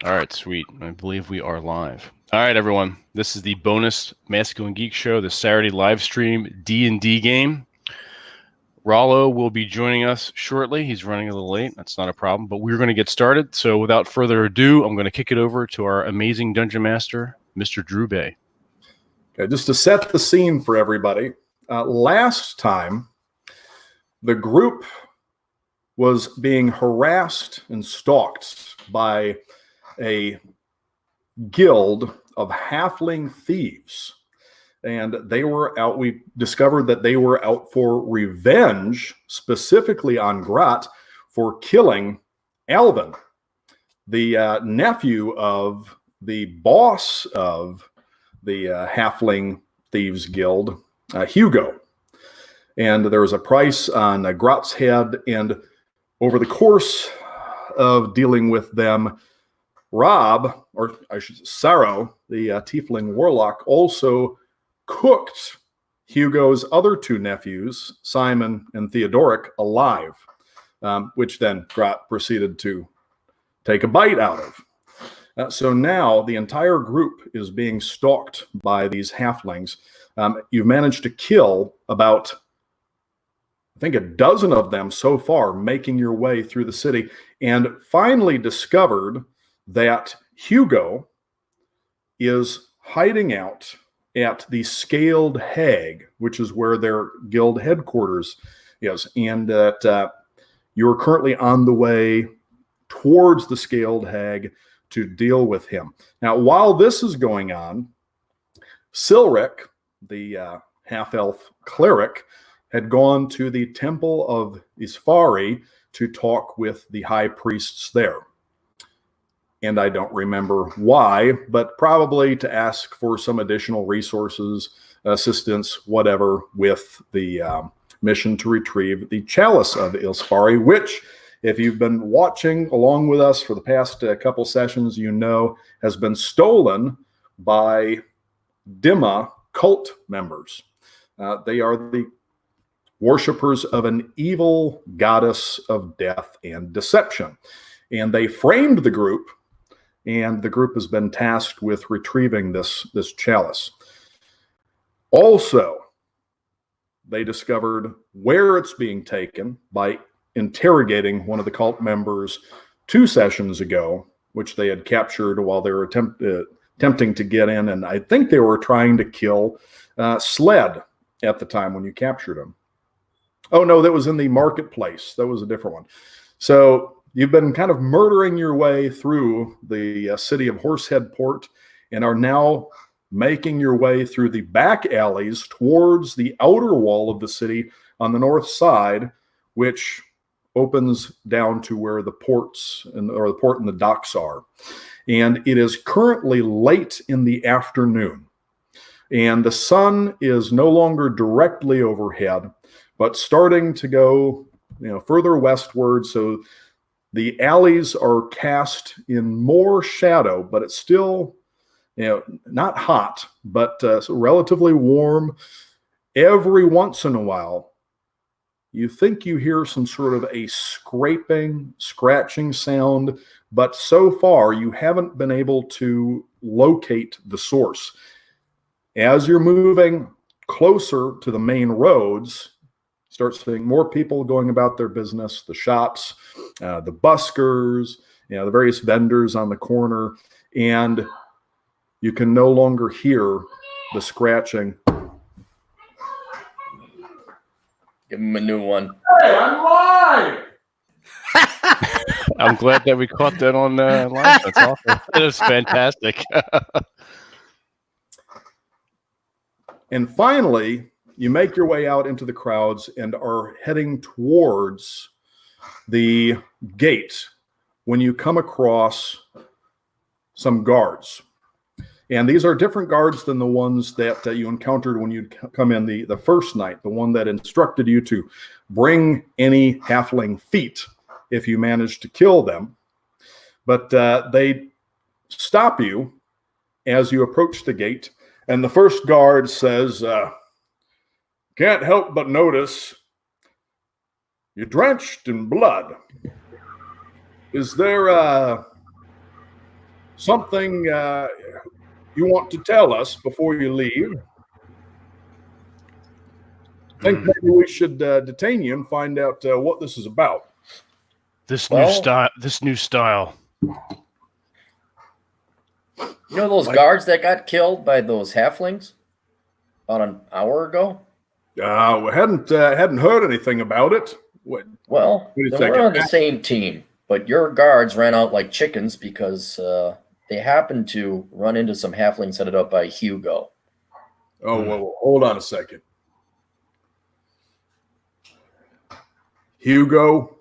All right, sweet. I believe we are live. All right, everyone. This is the bonus Masculine Geek Show, the Saturday live stream D&D game. Rollo will be joining us shortly. He's running a little late. That's not a problem, but we're going to get started. So without further ado, I'm going to kick it over to our amazing Dungeon Master, Mr. Drew Bay. Okay, just to set the scene for everybody, last time the group was being harassed and stalked by a guild of halfling thieves. And they were out, we discovered that they were out for revenge, specifically on Grat, for killing Alvin, the nephew of the boss of the halfling thieves guild, Hugo. And there was a price on Grat's head, and over the course of dealing with them, Rob, or I should say Saro, the tiefling warlock, also cooked Hugo's other two nephews, Simon and Theodoric, alive, which then Grat proceeded to take a bite out of. So now the entire group is being stalked by these halflings. You've managed to kill about, I think, a dozen of them so far, making your way through the city, and finally discovered that Hugo is hiding out at the Scaled Hag, which is where their guild headquarters is, and that you're currently on the way towards the Scaled Hag to deal with him. Now, while this is going on, Silric, the half-elf cleric, had gone to the Temple of Isfari to talk with the high priests there. And I don't remember why, but probably to ask for some additional resources, assistance, whatever, with the mission to retrieve the Chalice of Isfari, which, if you've been watching along with us for the past couple sessions, you know has been stolen by Dimma cult members. They are the worshippers of an evil goddess of death and deception. And they framed the group, and the group has been tasked with retrieving this chalice. Also, they discovered where it's being taken by interrogating one of the cult members 2 sessions ago, which they had captured while they were attempting to get in, and I think they were trying to kill Sled at the time when you captured him. Oh, no, that was in the marketplace. That was a different one. So you've been kind of murdering your way through the city of Horsehead Port and are now making your way through the back alleys towards the outer wall of the city on the north side, which opens down to where the ports or the port and the docks are. And it is currently late in the afternoon, and the sun is no longer directly overhead, but starting to go, further westward. So the alleys are cast in more shadow, but it's still, not hot, but relatively warm. Every once in a while, you think you hear some sort of a scraping, scratching sound, but so far you haven't been able to locate the source. As you're moving closer to the main roads, start seeing more people going about their business, the shops, the buskers, the various vendors on the corner, and you can no longer hear the scratching. Give him a new one. Hey, I'm live! I'm glad that we caught that on live. That's awesome. That was fantastic. And finally, you make your way out into the crowds and are heading towards the gate when you come across some guards. And these are different guards than the ones that you encountered when you'd come in the first night, the one that instructed you to bring any halfling feet if you managed to kill them. But they stop you as you approach the gate, and the first guard says, "Can't help but notice you're drenched in blood. Is there something you want to tell us before you leave? I think maybe we should detain you and find out what this is about. This new style. You know those guards that got killed by those halflings about an hour ago? We hadn't heard anything about it. Well, Wait a then we're second. on the same team, but your guards ran out like chickens because they happened to run into some halflings headed up by Hugo. Oh, well, hold on a second. Hugo?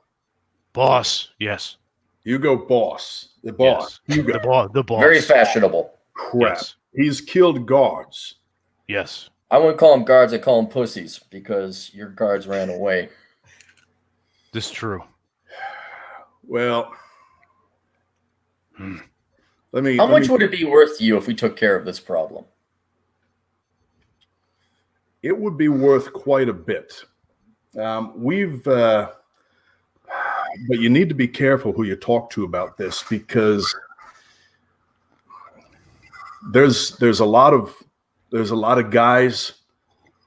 Boss, yes. Hugo Boss. The boss. Yes. Hugo. The boss. Very fashionable. Crap. Yes. He's killed guards. Yes. I wouldn't call them guards, I call them pussies because your guards ran away. This is true. Well, How much would it be worth to you if we took care of this problem? It would be worth quite a bit. But you need to be careful who you talk to about this because there's a lot of guys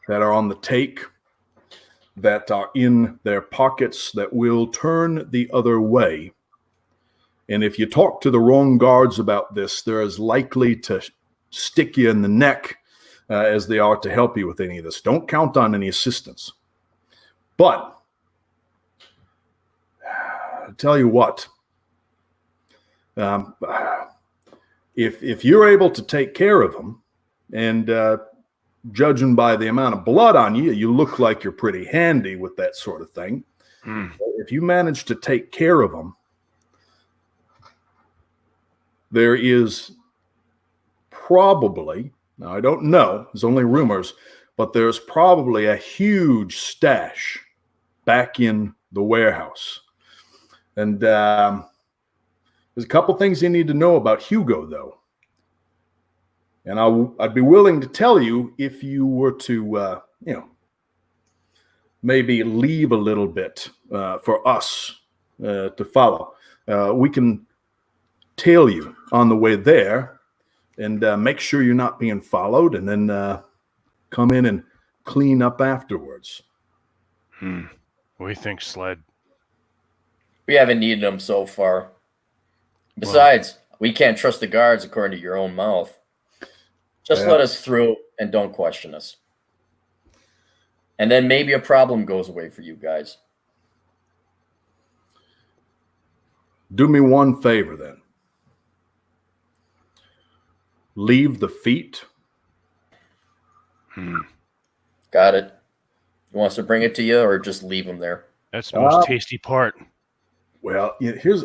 that are on the take that are in their pockets that will turn the other way. And if you talk to the wrong guards about this, they're as likely to stick you in the neck as they are to help you with any of this. Don't count on any assistance. But I'll tell you what, if you're able to take care of them, and judging by the amount of blood on you, you look like you're pretty handy with that sort of thing. If you manage to take care of them, there is probably, now I don't know, there's only rumors, but there's probably a huge stash back in the warehouse. And there's a couple things you need to know about Hugo, though. And I'd be willing to tell you if you were to, maybe leave a little bit for us to follow. We can tail you on the way there and make sure you're not being followed, and then come in and clean up afterwards. What do you think, Sled? We haven't needed them so far. Besides, we can't trust the guards according to your own mouth. Just let us through and don't question us. And then maybe a problem goes away for you guys. Do me one favor then. Leave the feet. Got it. You want us to bring it to you or just leave them there? That's the most tasty part. Well, here's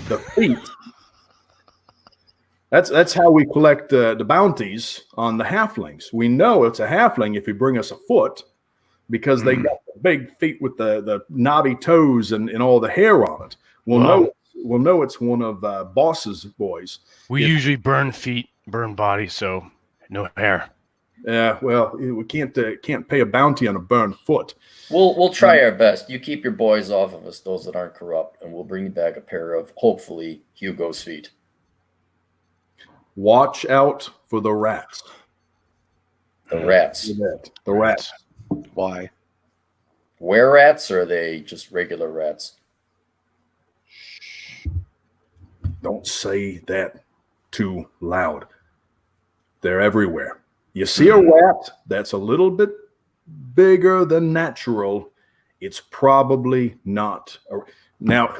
the feet. That's how we collect the bounties on the halflings. We know it's a halfling if you bring us a foot, because they got the big feet with the knobby toes and all the hair on it. We'll know it's one of Boss's boys. We usually burn feet, burn bodies, so no hair. Yeah, well, we can't pay a bounty on a burned foot. We'll try our best. You keep your boys off of us, those that aren't corrupt, and we'll bring you back a pair of, hopefully, Hugo's feet. Watch out for the rats. The rats. The rats. Why? Wererats, or are they just regular rats? Don't say that too loud. They're everywhere. You see a rat that's a little bit bigger than natural, it's probably not. Now,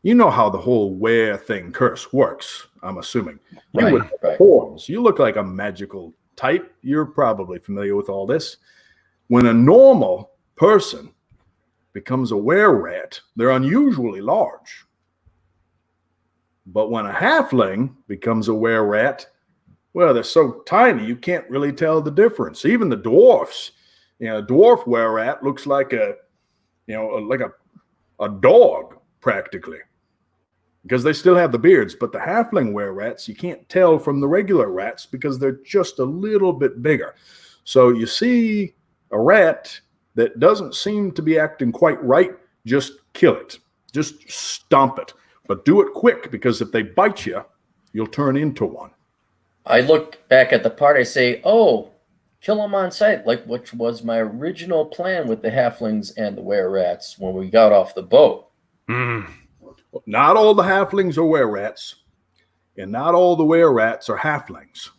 you know how the whole were thing curse works, I'm assuming. You with horns. You look like a magical type. You're probably familiar with all this. When a normal person becomes a wererat, they're unusually large. But when a halfling becomes a wererat, well, they're so tiny you can't really tell the difference. Even the dwarfs, dwarf wererat looks like a dog practically, because they still have the beards. But the halfling wererats, you can't tell from the regular rats because they're just a little bit bigger. So you see a rat that doesn't seem to be acting quite right, just kill it. Just stomp it. But do it quick, because if they bite you, you'll turn into one. I look back at the part. I say, "Oh, kill them on sight," which was my original plan with the halflings and the wererats when we got off the boat. Mm. Not all the halflings are wererats, and not all the wererats are halflings.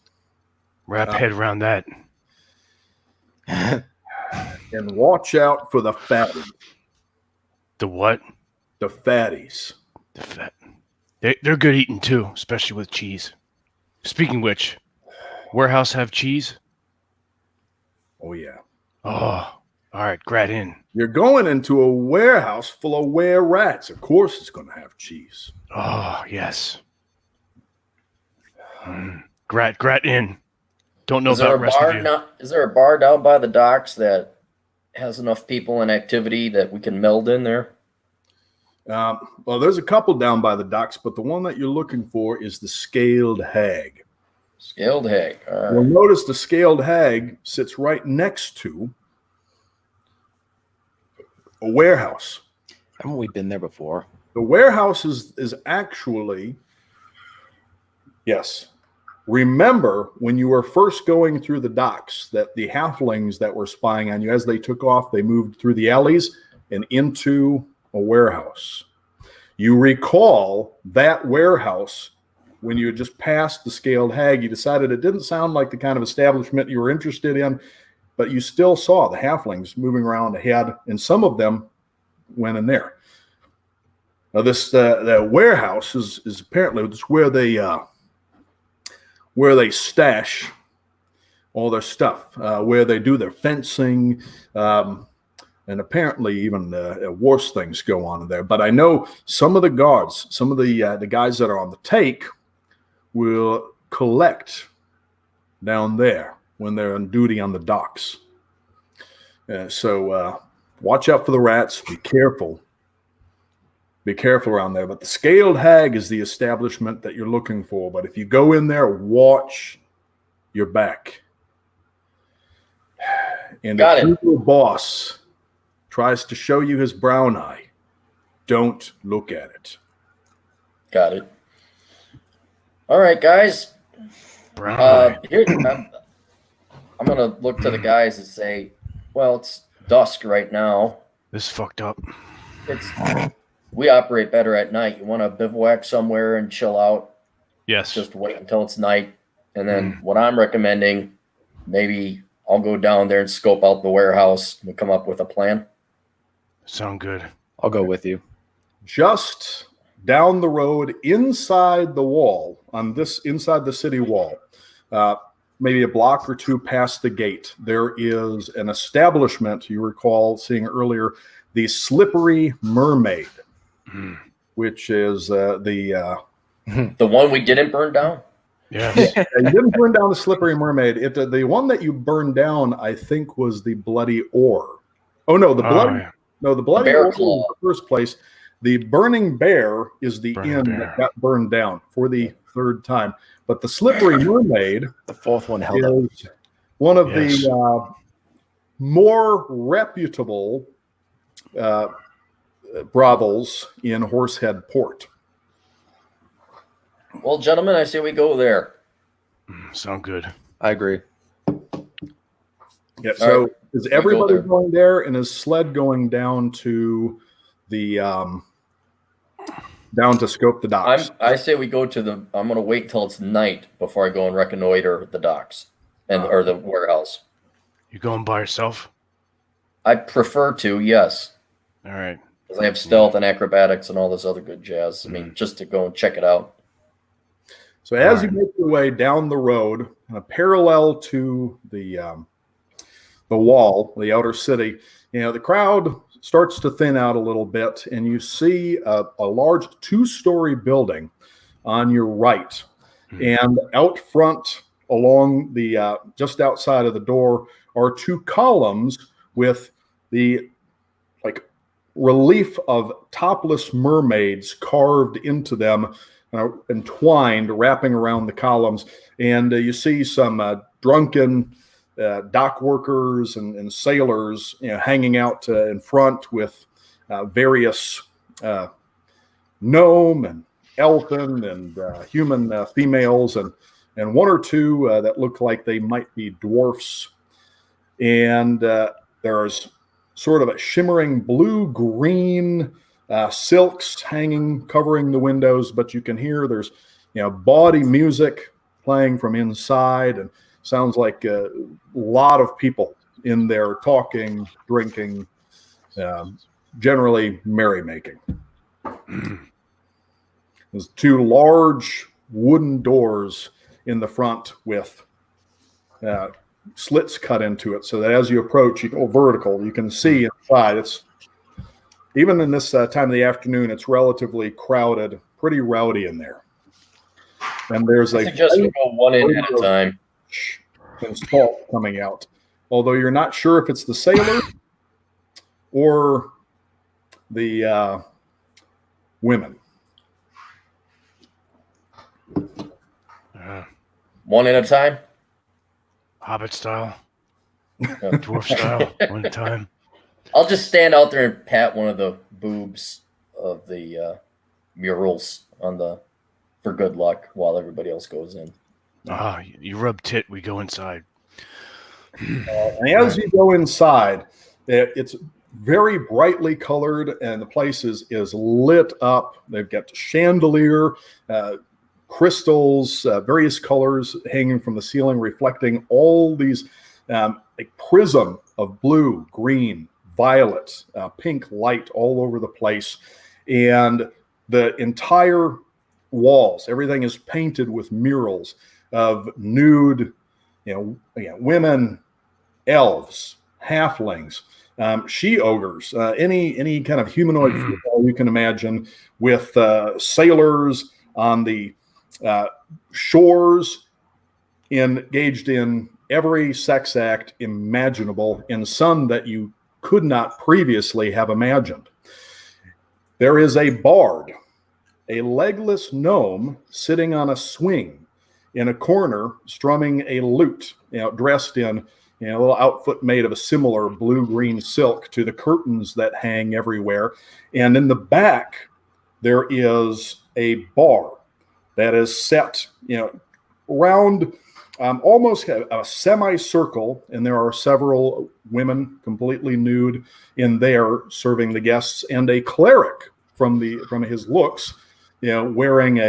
Wrap head around that. And watch out for the fatties. The what? The fatties. The fat. They're good eating too, especially with cheese. Speaking of which, warehouse have cheese? Oh, yeah. Oh, all right, grat in. You're going into a warehouse full of wererats. Of course it's going to have cheese. Oh, yes. Grat in. Don't know about the rest of you. Is there a bar down by the docks that has enough people and activity that we can meld in there? Well, there's a couple down by the docks, but the one that you're looking for is the Scaled Hag. Scaled Hag. All right. You'll notice the Scaled Hag sits right next to a warehouse. Haven't we been there before? The warehouse is actually, yes. Remember when you were first going through the docks that the halflings that were spying on you, as they took off, they moved through the alleys and into a warehouse. You recall that warehouse when you had just passed the Scaled Hag. You decided it didn't sound like the kind of establishment you were interested in, but you still saw the halflings moving around ahead, and some of them went in there. Now, this the warehouse is apparently where they stash all their stuff, where they do their fencing, and apparently even worse things go on in there. But I know some of the guards, some of the guys that are on the take, will collect down there when they're on duty on the docks. So watch out for the rats. Be careful. Be careful around there. But the Scaled Hag is the establishment that you're looking for. But if you go in there, watch your back. And if your boss tries to show you his brown eye, don't look at it. Got it. All right, guys. Here, I'm going to look to the guys and say, well, it's dusk right now. This is fucked up. We operate better at night. You want to bivouac somewhere and chill out? Yes. Just wait until it's night. And then what I'm recommending, maybe I'll go down there and scope out the warehouse and come up with a plan. Sound good. I'll go with you. Just down the road, inside the wall, inside the city wall, maybe a block or two past the gate, there is an establishment you recall seeing earlier, the Slippery Mermaid, which is the one we didn't burn down. Yes. You didn't burn down the Slippery Mermaid. The one that you burned down, I think, was the Bloody Oar. Oh no, the bloody. Yeah. No, the Bloody Bear Oar Claw. was the first place. The Burning Bear is the inn that got burned down for the third time. But the Slippery Mermaid, The fourth one held up. is one of the more reputable brothels in Horsehead Port. Well, gentlemen, I say we go there. Sound good. I agree. Yeah. So right. is everybody there. going there, and is Sled going down to the down to scope the docks? I say we go to I'm going to wait till it's night before I go and reconnoiter the docks or the warehouse. You going by yourself? I prefer to, yes. All right. Because I have stealth and acrobatics and all this other good jazz. I mean, just to go and check it out. So as you make your way down the road, parallel to the wall, the outer city, the crowd starts to thin out a little bit, and you see a large 2-story building on your right. And out front, along the just outside of the door, are 2 columns with the relief of topless mermaids carved into them, entwined, wrapping around the columns. And you see some drunken dock workers and sailors hanging out in front with various gnome and elfin and human females, and one or two that look like they might be dwarfs. And there's sort of a shimmering blue-green silks hanging, covering the windows, but you can hear there's bawdy music playing from inside, and sounds like a lot of people in there talking, drinking, generally merrymaking. There's two large wooden doors in the front with slits cut into it, so that as you approach, you go vertical. You can see inside. It's even in this time of the afternoon, it's relatively crowded, pretty rowdy in there. And there's I suggest we go one in at a time. And salt coming out, although you're not sure if it's the sailor or the women. One at a time? Hobbit style. Dwarf style. One at a time. I'll just stand out there and pat one of the boobs of the murals for good luck while everybody else goes in. You rub tit, we go inside. And as you go inside, it's very brightly colored, and the place is lit up. They've got chandelier, crystals, various colors hanging from the ceiling, reflecting all these a prism of blue, green, violet, pink light all over the place. And the entire walls, everything is painted with murals of nude, women, elves, halflings, she-ogres, any kind of humanoid female you can imagine, with sailors on the shores, engaged in every sex act imaginable, in some that you could not previously have imagined. There is a bard, a legless gnome sitting on a swing in a corner, strumming a lute, dressed in a little outfit made of a similar blue-green silk to the curtains that hang everywhere. And in the back, there is a bar that is set, around almost a semicircle, and there are several women completely nude in there serving the guests, and a cleric from his looks, wearing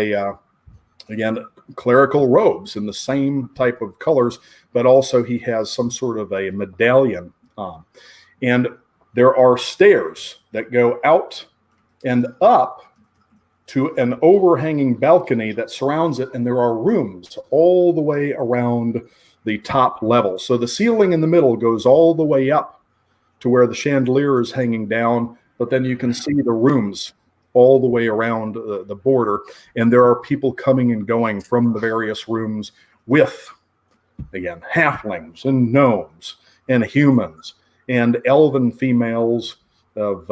again, clerical robes in the same type of colors, but also he has some sort of a medallion on. And there are stairs that go out and up to an overhanging balcony that surrounds it, and there are rooms all the way around the top level. So the ceiling in the middle goes all the way up to where the chandelier is hanging down, but then you can see the rooms all the way around the border, and there are people coming and going from the various rooms with, again, halflings and gnomes and humans and elven females of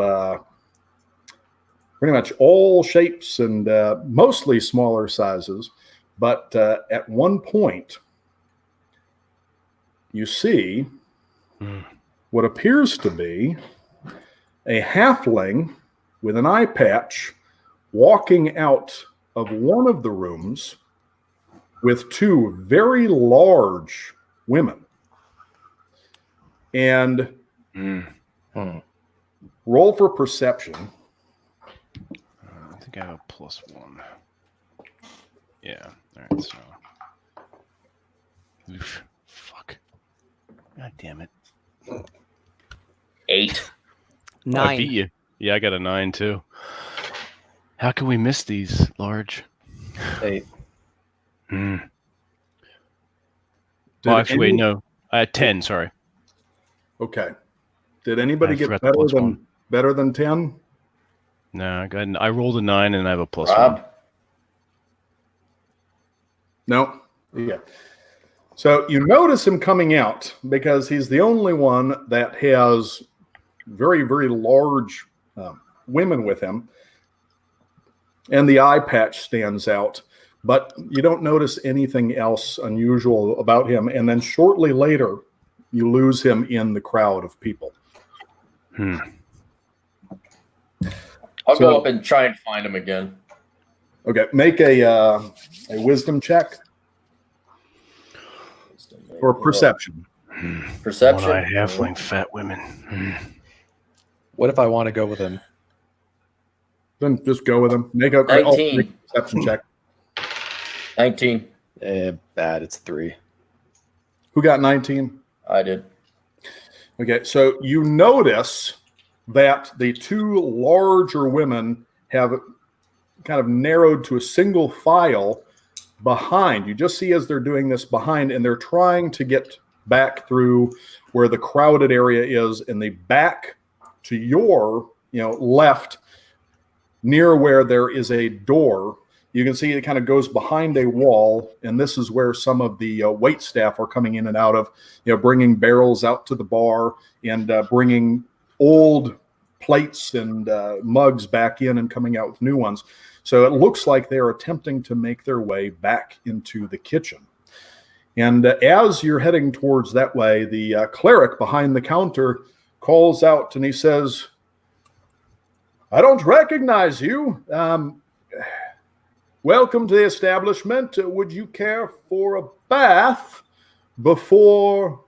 pretty much all shapes and mostly smaller sizes. But at one point, you see what appears to be a halfling with an eye patch walking out of one of the rooms with two very large women. And roll for perception. I think I have a +1. Yeah. All right. So. Oof. Fuck. God damn it. 8. 9. I beat you. Yeah, I got a 9 too. How can we miss these large? 8. Oh, actually, wait, no. I had 10. Sorry. Okay. Did anybody I get forgot the better than 10? No, I rolled a 9 and I have a +1. Rob? No. Yeah. So you notice him coming out because he's the only one that has very, very large women with him, and the eye patch stands out, but you don't notice anything else unusual about him. And then shortly later, you lose him in the crowd of people. I'll go up and try and find him again. Okay, make a wisdom check or perception. Perception. One-eyed halfling, fat women. What if I want to go with him? Then just go with him. Make a 19. perception check. 19. Bad. It's 3. Who got 19? I did. Okay, so you notice that the two larger women have kind of narrowed to a single file behind. You just see as they're doing this behind, and they're trying to get back through where the crowded area is, and they back to your left near where there is a door. You can see it kind of goes behind a wall, and this is where some of the wait staff are coming in and out of, bringing barrels out to the bar and bringing old plates and mugs back in and coming out with new ones. So it looks like they're attempting to make their way back into the kitchen. And as you're heading towards that way, the cleric behind the counter calls out and he says, "I don't recognize you. Welcome to the establishment. Would you care for a bath before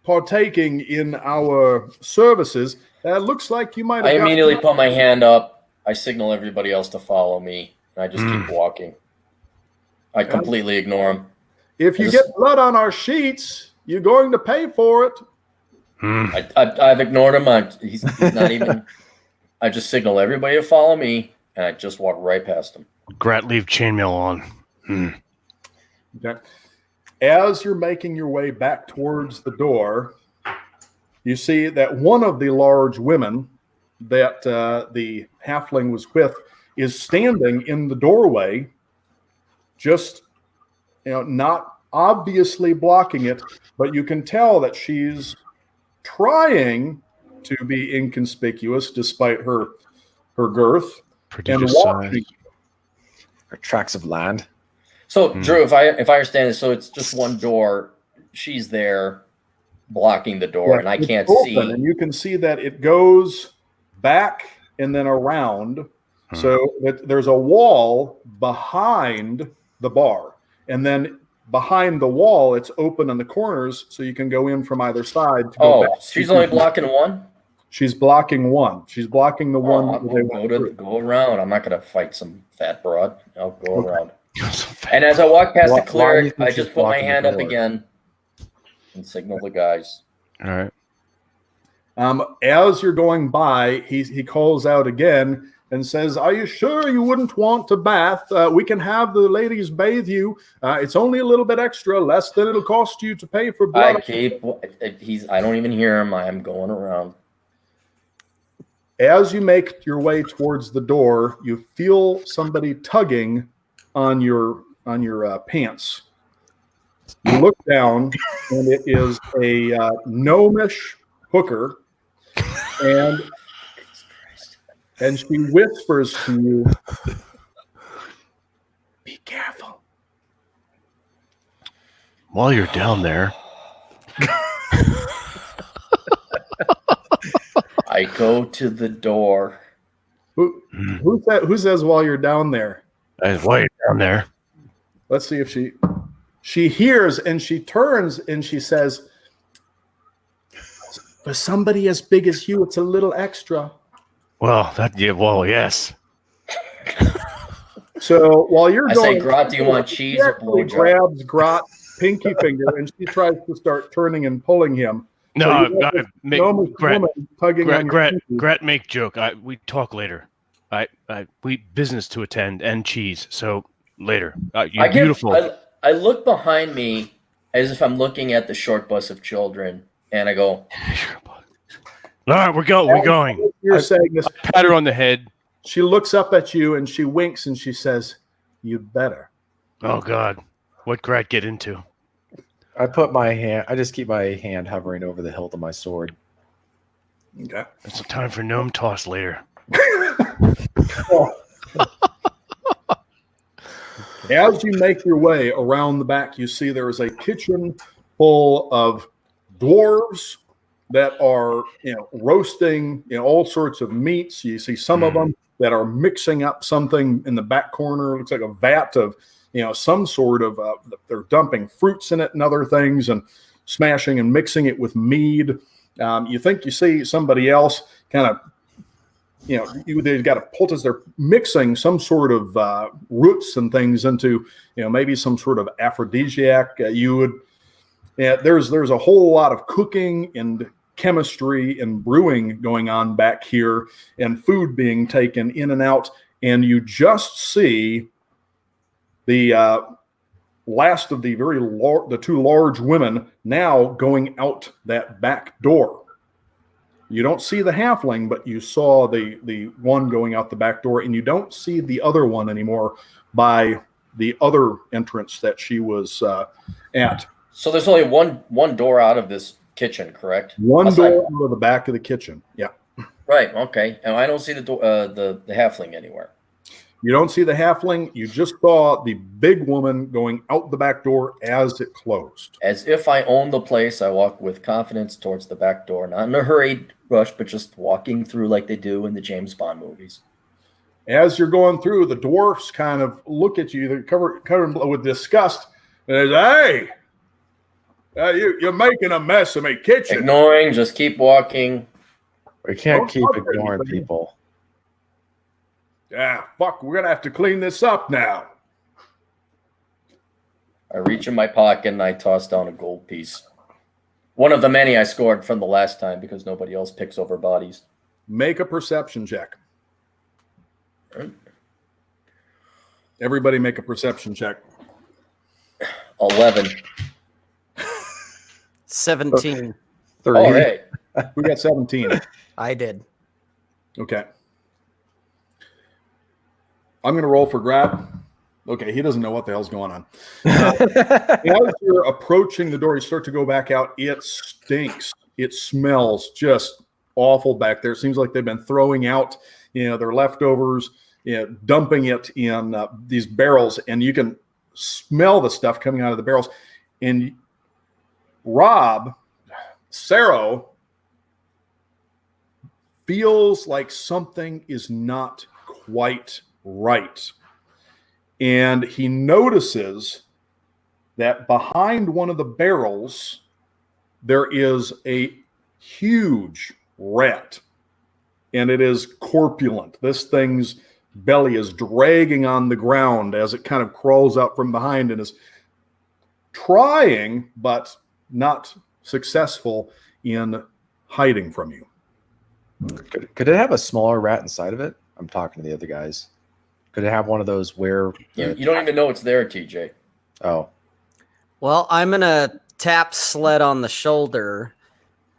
partaking in our services? Looks like you might have..." I immediately put my hand up. I signal everybody else to follow me, and I just keep walking. I completely ignore him. If you get blood on our sheets, you're going to pay for it. I've ignored him. He's not even... I just signal everybody to follow me, and I just walk right past him. Grat, leave chainmail on. Okay. As you're making your way back towards the door, you see that one of the large women that the halfling was with is standing in the doorway, just not obviously blocking it, but you can tell that she's trying to be inconspicuous despite her girth. Prodigious size. Or tracts of land. So, Drew, if I understand this, so it's just one door. She's there blocking the door, and I can't see. And you can see that it goes back and then around. So there's a wall behind the bar. And then behind the wall, it's open in the corners, so you can go in from either side. To go back. She's only blocking one? She's blocking one. She's blocking the one. I'll go around. I'm not going to fight some fat broad. I'll go around. And as I walk past the cleric, I just put my hand up again and signal the guys. All right. As you're going by, he calls out again and says, "Are you sure you wouldn't want to bath? We can have the ladies bathe you. It's only a little bit extra, less than it'll cost you to pay for blood." I don't even hear him. I am going around. As you make your way towards the door, you feel somebody tugging on your pants. You look down, and it is a gnomish hooker, and she whispers to you, "Be careful." While you're down there, I go to the door. Who says while you're down there? while you're down there, Let's see if she hears, and she turns and she says, "For somebody as big as you, it's a little extra." yes. So while you're I going, say, "Grot, do you want cheese or blowjob?" grabs Grot's pinky finger, and she tries to start turning and pulling him. No, Grat, make joke. We talk later. We business to attend and cheese. So later. You're beautiful. I look behind me as if I'm looking at the short bus of children, and I go, All right, we're going. You're saying this. Pat her on the head. She looks up at you and she winks and she says, "You better." Oh God, what Grat get into? I just keep my hand hovering over the hilt of my sword. Okay. It's time for gnome toss later. As you make your way around the back, you see there is a kitchen full of dwarves, that are, roasting, all sorts of meats. You see some of them that are mixing up something in the back corner. It looks like a vat of, some sort of, they're dumping fruits in it and other things and smashing and mixing it with mead. You think you see somebody else kind of, they've got a poultice. They're mixing some sort of roots and things into, maybe some sort of aphrodisiac. There's a whole lot of cooking and chemistry and brewing going on back here, and food being taken in and out. And you just see the last of the the two large women now going out that back door. You don't see the halfling, but you saw the one going out the back door, and you don't see the other one anymore by the other entrance that she was at. So there's only one door out of this kitchen, correct? One door out of the back of the kitchen. Yeah. Right. Okay. And I don't see the halfling anywhere. You don't see the halfling. You just saw the big woman going out the back door as it closed. As if I own the place, I walk with confidence towards the back door, not in a hurried rush, but just walking through like they do in the James Bond movies. As you're going through, the dwarfs kind of look at you. They're covered with disgust. And they say, hey, you're making a mess of my kitchen. Ignoring, just keep walking. We can't keep ignoring people. Yeah, fuck, we're going to have to clean this up now. I reach in my pocket and I toss down a gold piece. One of the many I scored from the last time because nobody else picks over bodies. Make a perception check. Right. Everybody make a perception check. 11. 17. 3. All right. We got 17. I did. Okay. I'm going to roll for grab. Okay, he doesn't know what the hell's going on. As you're approaching the door, you start to go back out. It stinks. It smells just awful back there. It seems like they've been throwing out, their leftovers, dumping it in these barrels, and you can smell the stuff coming out of the barrels. And Sarah feels like something is not quite right. And he notices that behind one of the barrels, there is a huge rat. And it is corpulent. This thing's belly is dragging on the ground as it kind of crawls out from behind and is trying, but not successful in hiding from you. Could it have a smaller rat inside of it? I'm talking to the other guys. Could it have one of those where... You don't even know it's there, TJ. Oh. Well, I'm going to tap Sled on the shoulder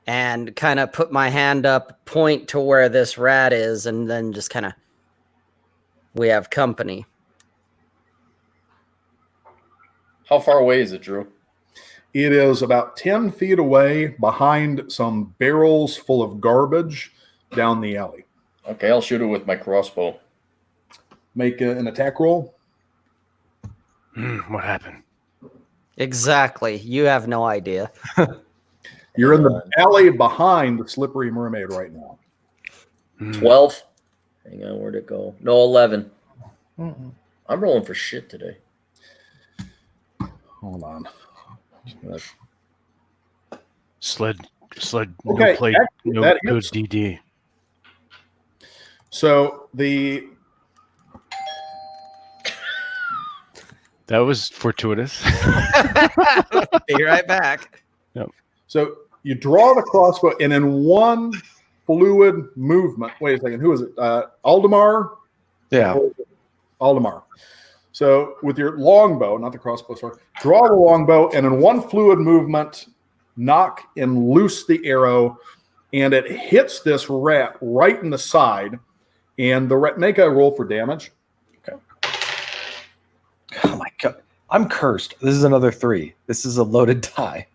and kind of put my hand up, point to where this rat is, and then just kind of... We have company. How far away is it, Drew? It is about 10 feet away behind some barrels full of garbage down the alley. Okay, I'll shoot it with my crossbow. Make an attack roll. What happened? Exactly. You have no idea. You're in the alley behind the slippery mermaid right now. 12. Hang on, where'd it go? No, 11. I'm rolling for shit today. Hold on. Sled. Okay, No play. actually, No that good hits. DD. So That was fortuitous. Be right back. So you draw the crossbow, and in one fluid movement. Wait a second. Who is it? Aldemar? Yeah. Aldemar. So with your longbow, not the crossbow, sorry, draw the longbow, and in one fluid movement, knock and loose the arrow, and it hits this rat right in the side. And the rat, make a roll for damage. Oh my god. I'm cursed. This is another 3. This is a loaded die.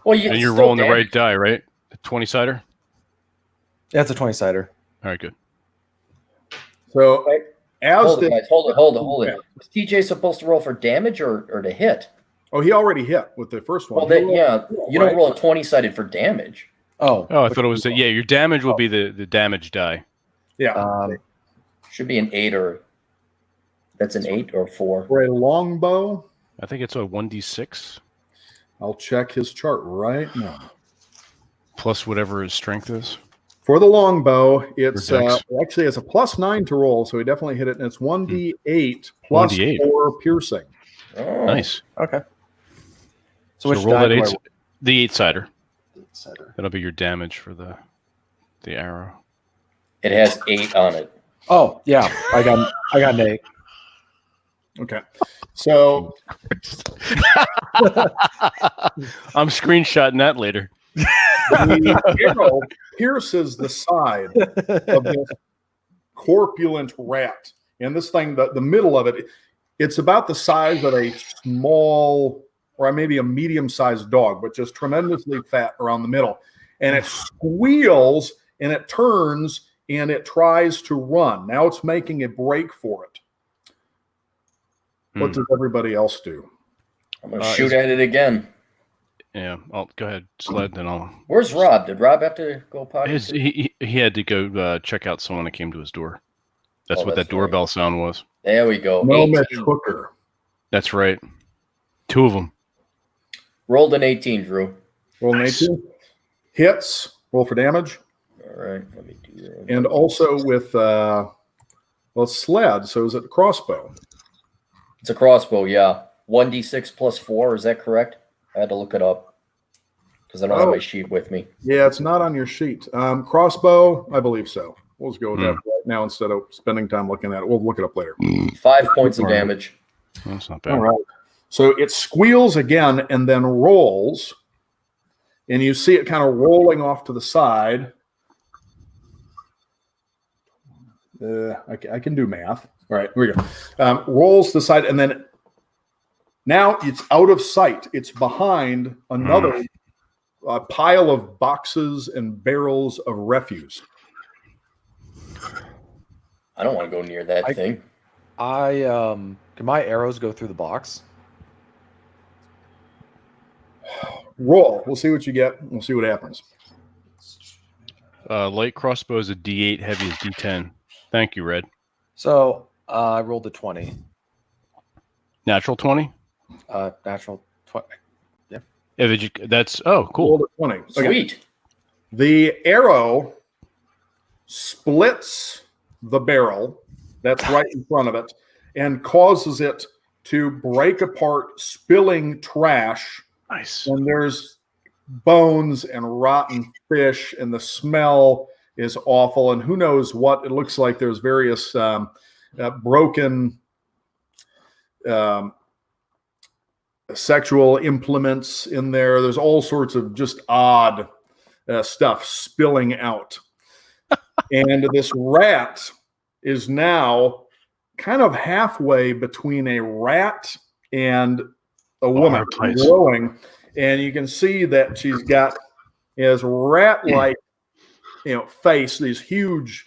Well, And you're rolling the right die, right? A 20-sider? Yeah, it's a 20-sider. All right, good. So as Hold it, guys. Hold it. Was TJ supposed to roll for damage or to hit? Oh, he already hit with the first one. Well, then, yeah, you don't roll a 20-sided for damage. Oh, I thought it was yeah. Your damage will be the damage die. Yeah. Should be an 8 or that's an 8 or 4. For a longbow, I think it's a 1d6 I'll check his chart right now. plus whatever his strength is. For the longbow, it's Or dex. actually has a +9 to roll, so he definitely hit it. And it's 1d8 plus 1d8. 4 piercing. Oh, Nice. okay. So which roll die that do I eight, the 8-sider. roll? That'll be your damage for the arrow. It has 8 on it. Oh, yeah. I got an 8. Okay. So I'm screenshotting that later. the arrow pierces the side of this corpulent rat. And this thing, the middle of it, it's about the size of a small or maybe a medium-sized dog, but just tremendously fat around the middle. And it squeals and it turns and it tries to run. Now it's making a break for it. What does everybody else do? I'm going to shoot at it again. Yeah, I'll go ahead, Sled, then I'll. Where's Rob? Did Rob have to go potty? He had to go check out someone that came to his door. That's what that's that doorbell sound was. There we go. Mermaid 18. hooker. That's right. 2 of them. Rolled an 18, Drew. Roll an 18. Hits. Roll for damage. All right, let me do that. And also with sled. So is it crossbow? It's a crossbow, yeah. 1d6 plus 4, is that correct? I had to look it up because I don't have my sheet with me. Yeah, it's not on your sheet. Crossbow, I believe so. We'll just go with that right now instead of spending time looking at it. We'll look it up later. 5 points of damage. That's not bad. All right. So it squeals again and then rolls. And you see it kind of rolling off to the side. I can do math. All right, here we go. Rolls to the side, and then now it's out of sight. It's behind another pile of boxes and barrels of refuse. I don't want to go near that thing. Can my arrows go through the box? Roll. We'll see what you get. We'll see what happens. Light crossbow is a D8, heavy is D10. Thank you, Red. So I rolled a 20. Natural 20? Natural 20. Yeah. That's cool. Roll a 20. Okay. Sweet. The arrow splits the barrel that's right in front of it and causes it to break apart, spilling trash. Nice. And there's bones and rotten fish, and the smell is awful. And who knows what it looks like. There's various broken sexual implements in there. There's all sorts of just odd stuff spilling out. And this rat is now kind of halfway between a rat and a woman growing. And you can see that she's got his rat-like, face, these huge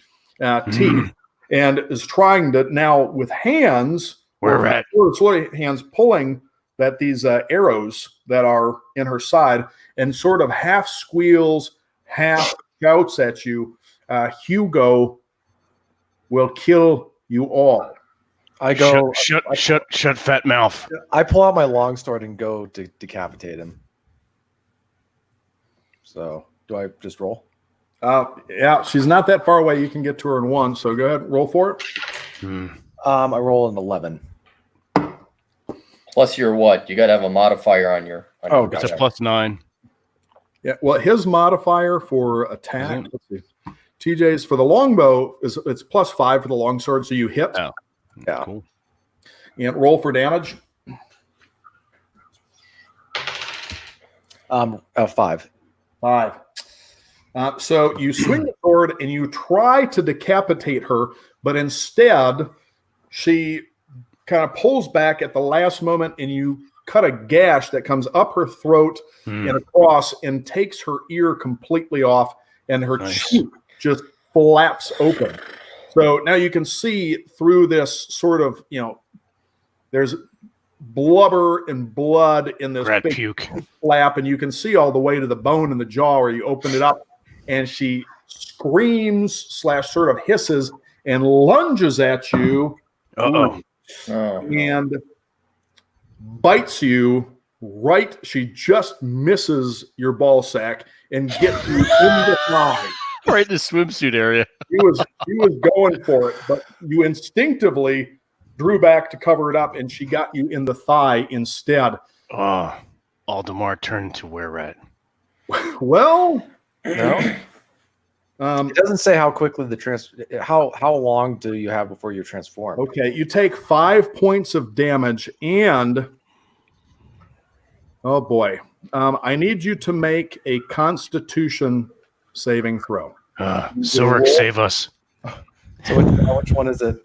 teeth, and is trying to now with hands, hands pulling that these arrows that are in her side, and sort of half squeals, half shouts at you. Hugo will kill you all. I go. Shut, fat mouth. I pull out my longsword and go to decapitate him. So, do I just roll? Yeah, she's not that far away. You can get to her in one. So go ahead, roll for it. I roll an 11. Plus your what? You got to have a modifier on your. It's a +9. Yeah. Well, his modifier for attack. Let's see. TJ's for the longbow it's +5 for the longsword, so you hit. Oh. Yeah. Cool. And roll for damage. 5. 5. So you swing the sword and you try to decapitate her, but instead she kind of pulls back at the last moment and you cut a gash that comes up her throat and across and takes her ear completely off, and her cheek just flaps open. So now you can see through this sort of, there's blubber and blood in this Rat big puke. flap, and you can see all the way to the bone in the jaw where you open it up, and she screams / sort of hisses and lunges at you Uh-oh. and bites you right. She just misses your ball sack and gets you in the thigh. Right in the swimsuit area. He was going for it, but you instinctively drew back to cover it up, and she got you in the thigh instead. Oh, Aldemar turned to wererat. Well, No. It doesn't say how quickly the how long do you have before you're transformed? okay, you take 5 points of damage, and oh boy, I need you to make a Constitution saving throw. Silric, save us. So which one is it?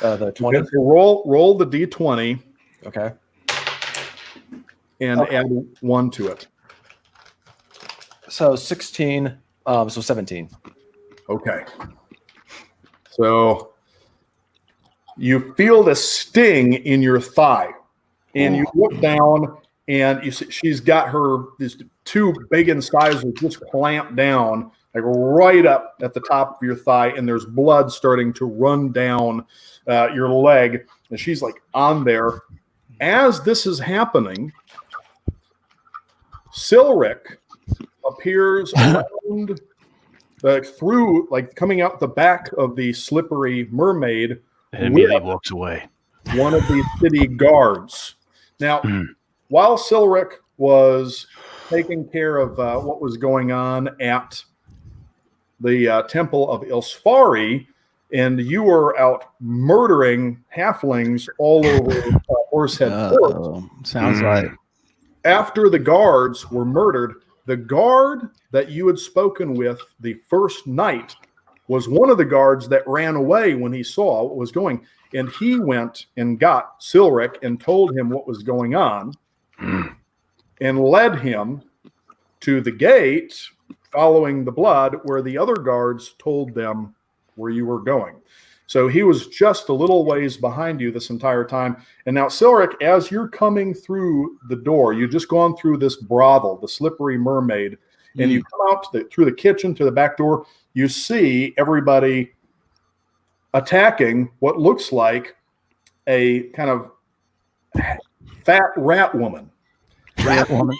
The 20. Okay, so roll the d20 Okay. and add 1 to it. So 16. So 17. Okay. So you feel the sting in your thigh, and you look down, and you see she's got these 2 big incisors just clamped down, like right up at the top of your thigh, and there's blood starting to run down your leg, and she's like on there. As this is happening, Silric appears around, through, like coming out the back of the slippery mermaid, And immediately walks away. one of the city guards. Now, while Silric was taking care of what was going on at the Temple of Ilsfari, and you were out murdering halflings all over Horsehead Fort. Sounds like After the guards were murdered, the guard that you had spoken with the first night was one of the guards that ran away when he saw what was going. And he went and got Silric and told him what was going on and led him to the gate following the blood, where the other guards told them where you were going. So he was just a little ways behind you this entire time. And now, Silric, as you're coming through the door, you've just gone through this brothel, the Slippery Mermaid, and you come out through the kitchen to the back door. You see everybody attacking what looks like a kind of fat rat woman. rat woman.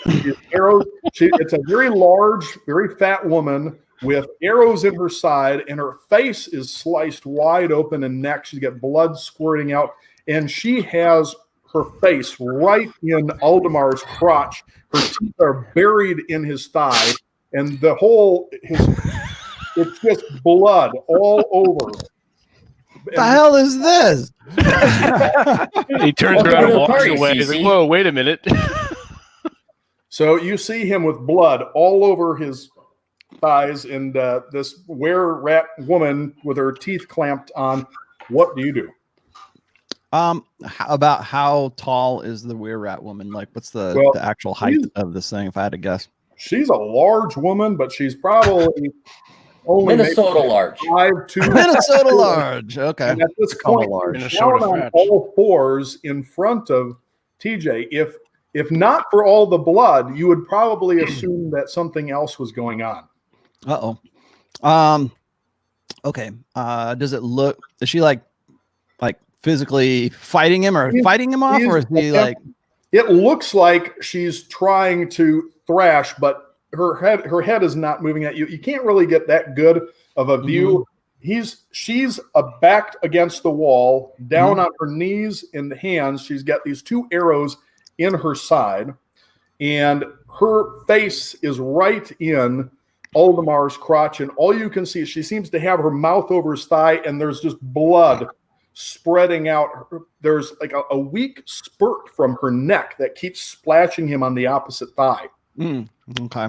Arrows. It's a very large, very fat woman with arrows in her side, and her face is sliced wide open and neck. She's got blood squirting out, and she has her face right in Aldemar's crotch. Her teeth are buried in his thigh, and the whole it's just blood all over. The hell is this? He turns Welcome around to and the walks party, away. He's like, CC. whoa, wait a minute. So you see him with blood all over his thighs, and this wererat woman with her teeth clamped on. What do you do? About how tall is the wererat woman? Like, what's the actual height of this thing? If I had to guess, She's a large woman, but she's probably only Minnesota large. 5'2". Minnesota large. Okay. And at this Call point, it large. you're Minnesota down on French. all fours in front of TJ. If not for all the blood, you would probably assume that something else was going on. Okay. Does it look? Is she like physically fighting him or fighting him off, or is he like? It looks like she's trying to thrash, but her head is not moving at you. You can't really get that good of a view. She's backed against the wall, down on her knees and hands. She's got these 2 arrows in her side, and her face is right in Aldemar's crotch, and all you can see is she seems to have her mouth over his thigh, and there's just blood spreading out. There's like a weak spurt from her neck that keeps splashing him on the opposite thigh. Okay.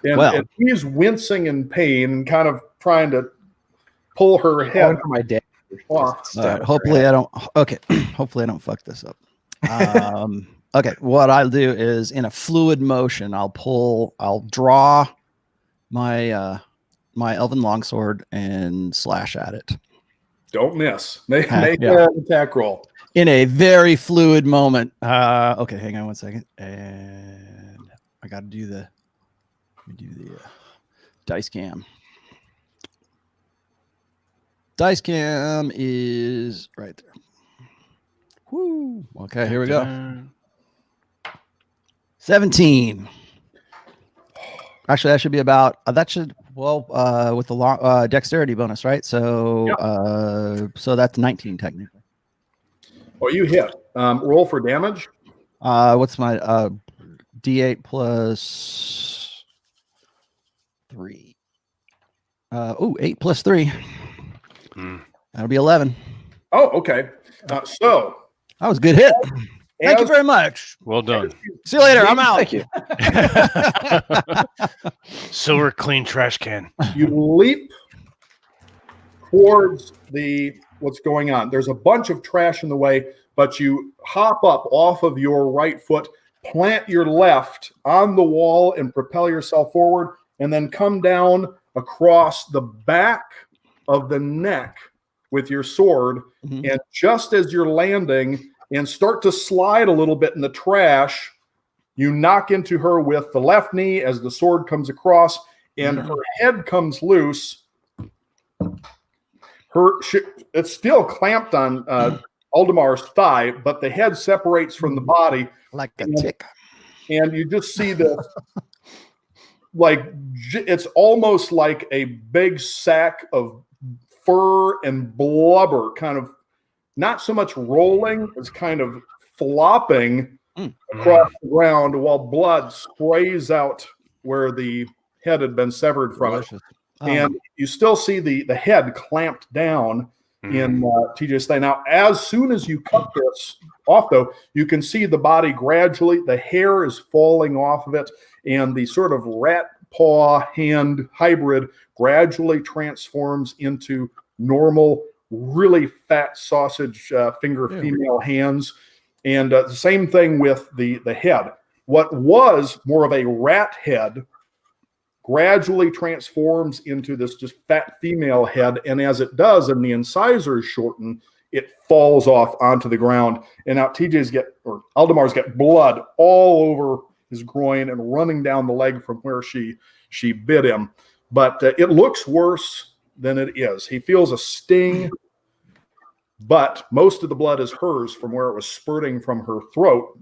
And he's wincing in pain and kind of trying to pull her head. For my dad. off. All right, hopefully I don't. Okay. Hopefully I don't fuck this up. Okay. What I'll do is, in a fluid motion, I'll draw my my elven longsword and slash at it. Don't miss. Make Yeah. an attack roll. in a very fluid moment. Okay, hang on one second, and I got to do the dice cam. Dice cam is right there. Woo. Okay, here we go. 17. Actually, that should be about with the long dexterity bonus, right? So so that's 19 technically. Oh, you hit. Roll for damage. What's my D8 plus 3? 8 plus 3. That'll be 11. Oh, okay. So that was a good hit. Thank you very much. Well done. See you later. I'm out. Thank you. Silver clean trash can. You leap towards what's going on. There's a bunch of trash in the way, but you hop up off of your right foot, plant your left on the wall, and propel yourself forward, and then come down across the back of the neck with your sword. And just as you're landing and start to slide a little bit in the trash, you knock into her with the left knee as the sword comes across, and her head comes loose. It's still clamped on Aldemar's thigh, but the head separates from the body like a tick. And you just see this, it's almost like a big sack of fur and blubber, kind of not so much rolling, it's kind of flopping across the ground while blood sprays out where the head had been severed from it. And you still see the head clamped down in TJ's thing. Now, as soon as you cut this off, though, you can see the body gradually, the hair is falling off of it, and the sort of rat paw hand hybrid gradually transforms into normal, really fat sausage finger female hands. And the same thing with the head. What was more of a rat head gradually transforms into this just fat female head. And as it does, and the incisors shorten, it falls off onto the ground. And now Aldemar's got blood all over his groin and running down the leg from where she bit him. But it looks worse than it is. He feels a sting, but most of the blood is hers from where it was spurting from her throat,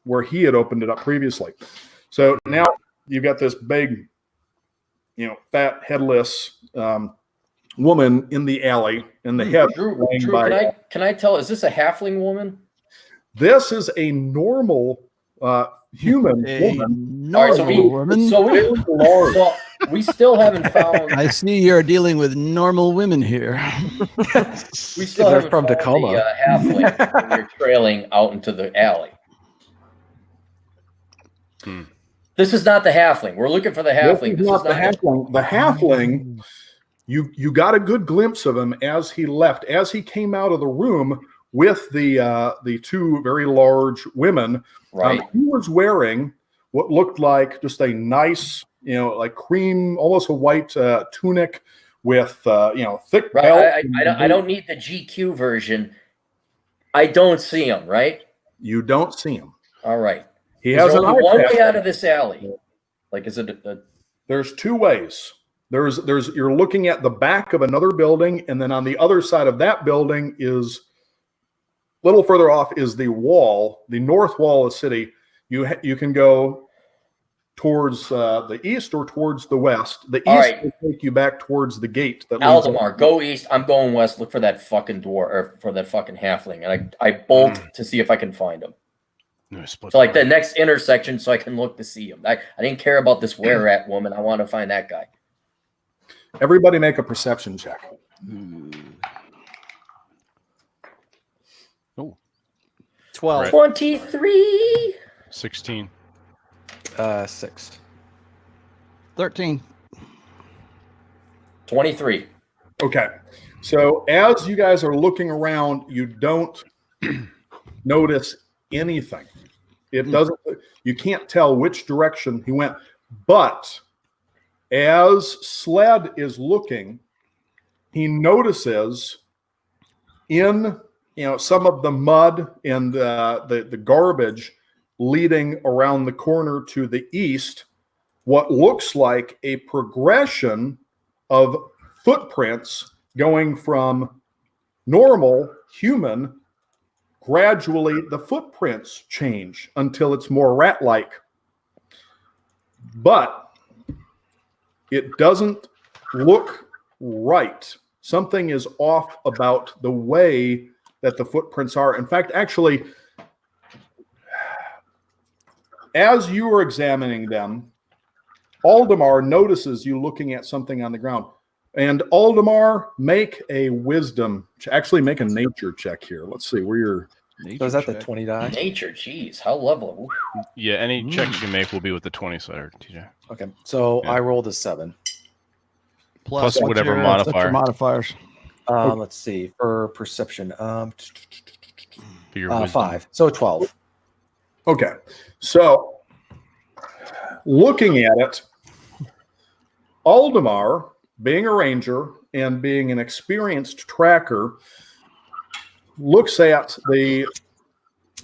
where he had opened it up previously. So now you've got this big, fat, headless woman in the alley, and the head. Drew, can I tell? Is this a halfling woman? This is a normal human woman. All right, so we still haven't found. I see you're dealing with normal women here. We still haven't from found Tacoma. The halfling that you're trailing out into the alley. This is not the halfling. We're looking for the halfling. This is not the halfling. The halfling, you got a good glimpse of him as he left, as he came out of the room with the two very large women. Right. He was wearing what looked like just a nice, like cream, almost a white tunic with, thick belt. I don't need the GQ version. I don't see him, right? You don't see him. All right. He has only one way out of this alley. Like, is it? There's two ways. There's you're looking at the back of another building, and then on the other side of that building is a little further off is the wall, the north wall of the city. You can go towards the east or towards the west. The east will take you back towards the gate. Aldemar, go east. I'm going west. Look for that fucking door, or for that fucking halfling, and I bolt to see if I can find him. So like the next intersection, so I can look to see him. I didn't care about this wererat woman. I want to find that guy. Everybody make a perception check. Oh. 12. 23. 16. 6. 13. 23. Okay. So as you guys are looking around, you don't notice anything. It doesn't, you can't tell which direction he went. But as Sled is looking, he notices in some of the mud and the garbage leading around the corner to the east, what looks like a progression of footprints going from normal human. Gradually, the footprints change until it's more rat-like. But it doesn't look right. Something is off about the way that the footprints are. In fact, actually, as you are examining them, Aldemar notices you looking at something on the ground. And Aldemar, make a wisdom, actually make a nature check here. Let's see where you're. So is that the 20 die? Nature, jeez, how level? Yeah, any checks you make will be with the 20 slider, TJ. Okay, so Yeah. I rolled a 7. Plus what's whatever what's your modifier. modifiers. Let's see, for perception, For your wisdom. 5, so 12. Okay. So, looking at it, Aldemar, being a ranger and being an experienced tracker, looks at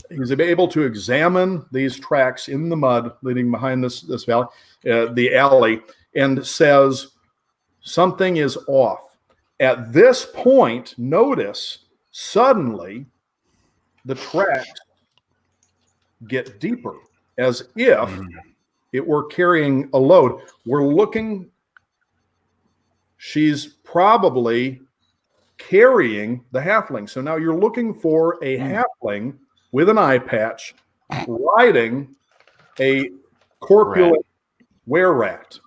he's able to examine these tracks in the mud leading behind this valley, the alley, and says something is off. At this point, notice suddenly the tracks get deeper, as if it were carrying a load. We're looking, she's probably carrying the halfling. So now you're looking for a halfling with an eye patch riding a corpulent wererat.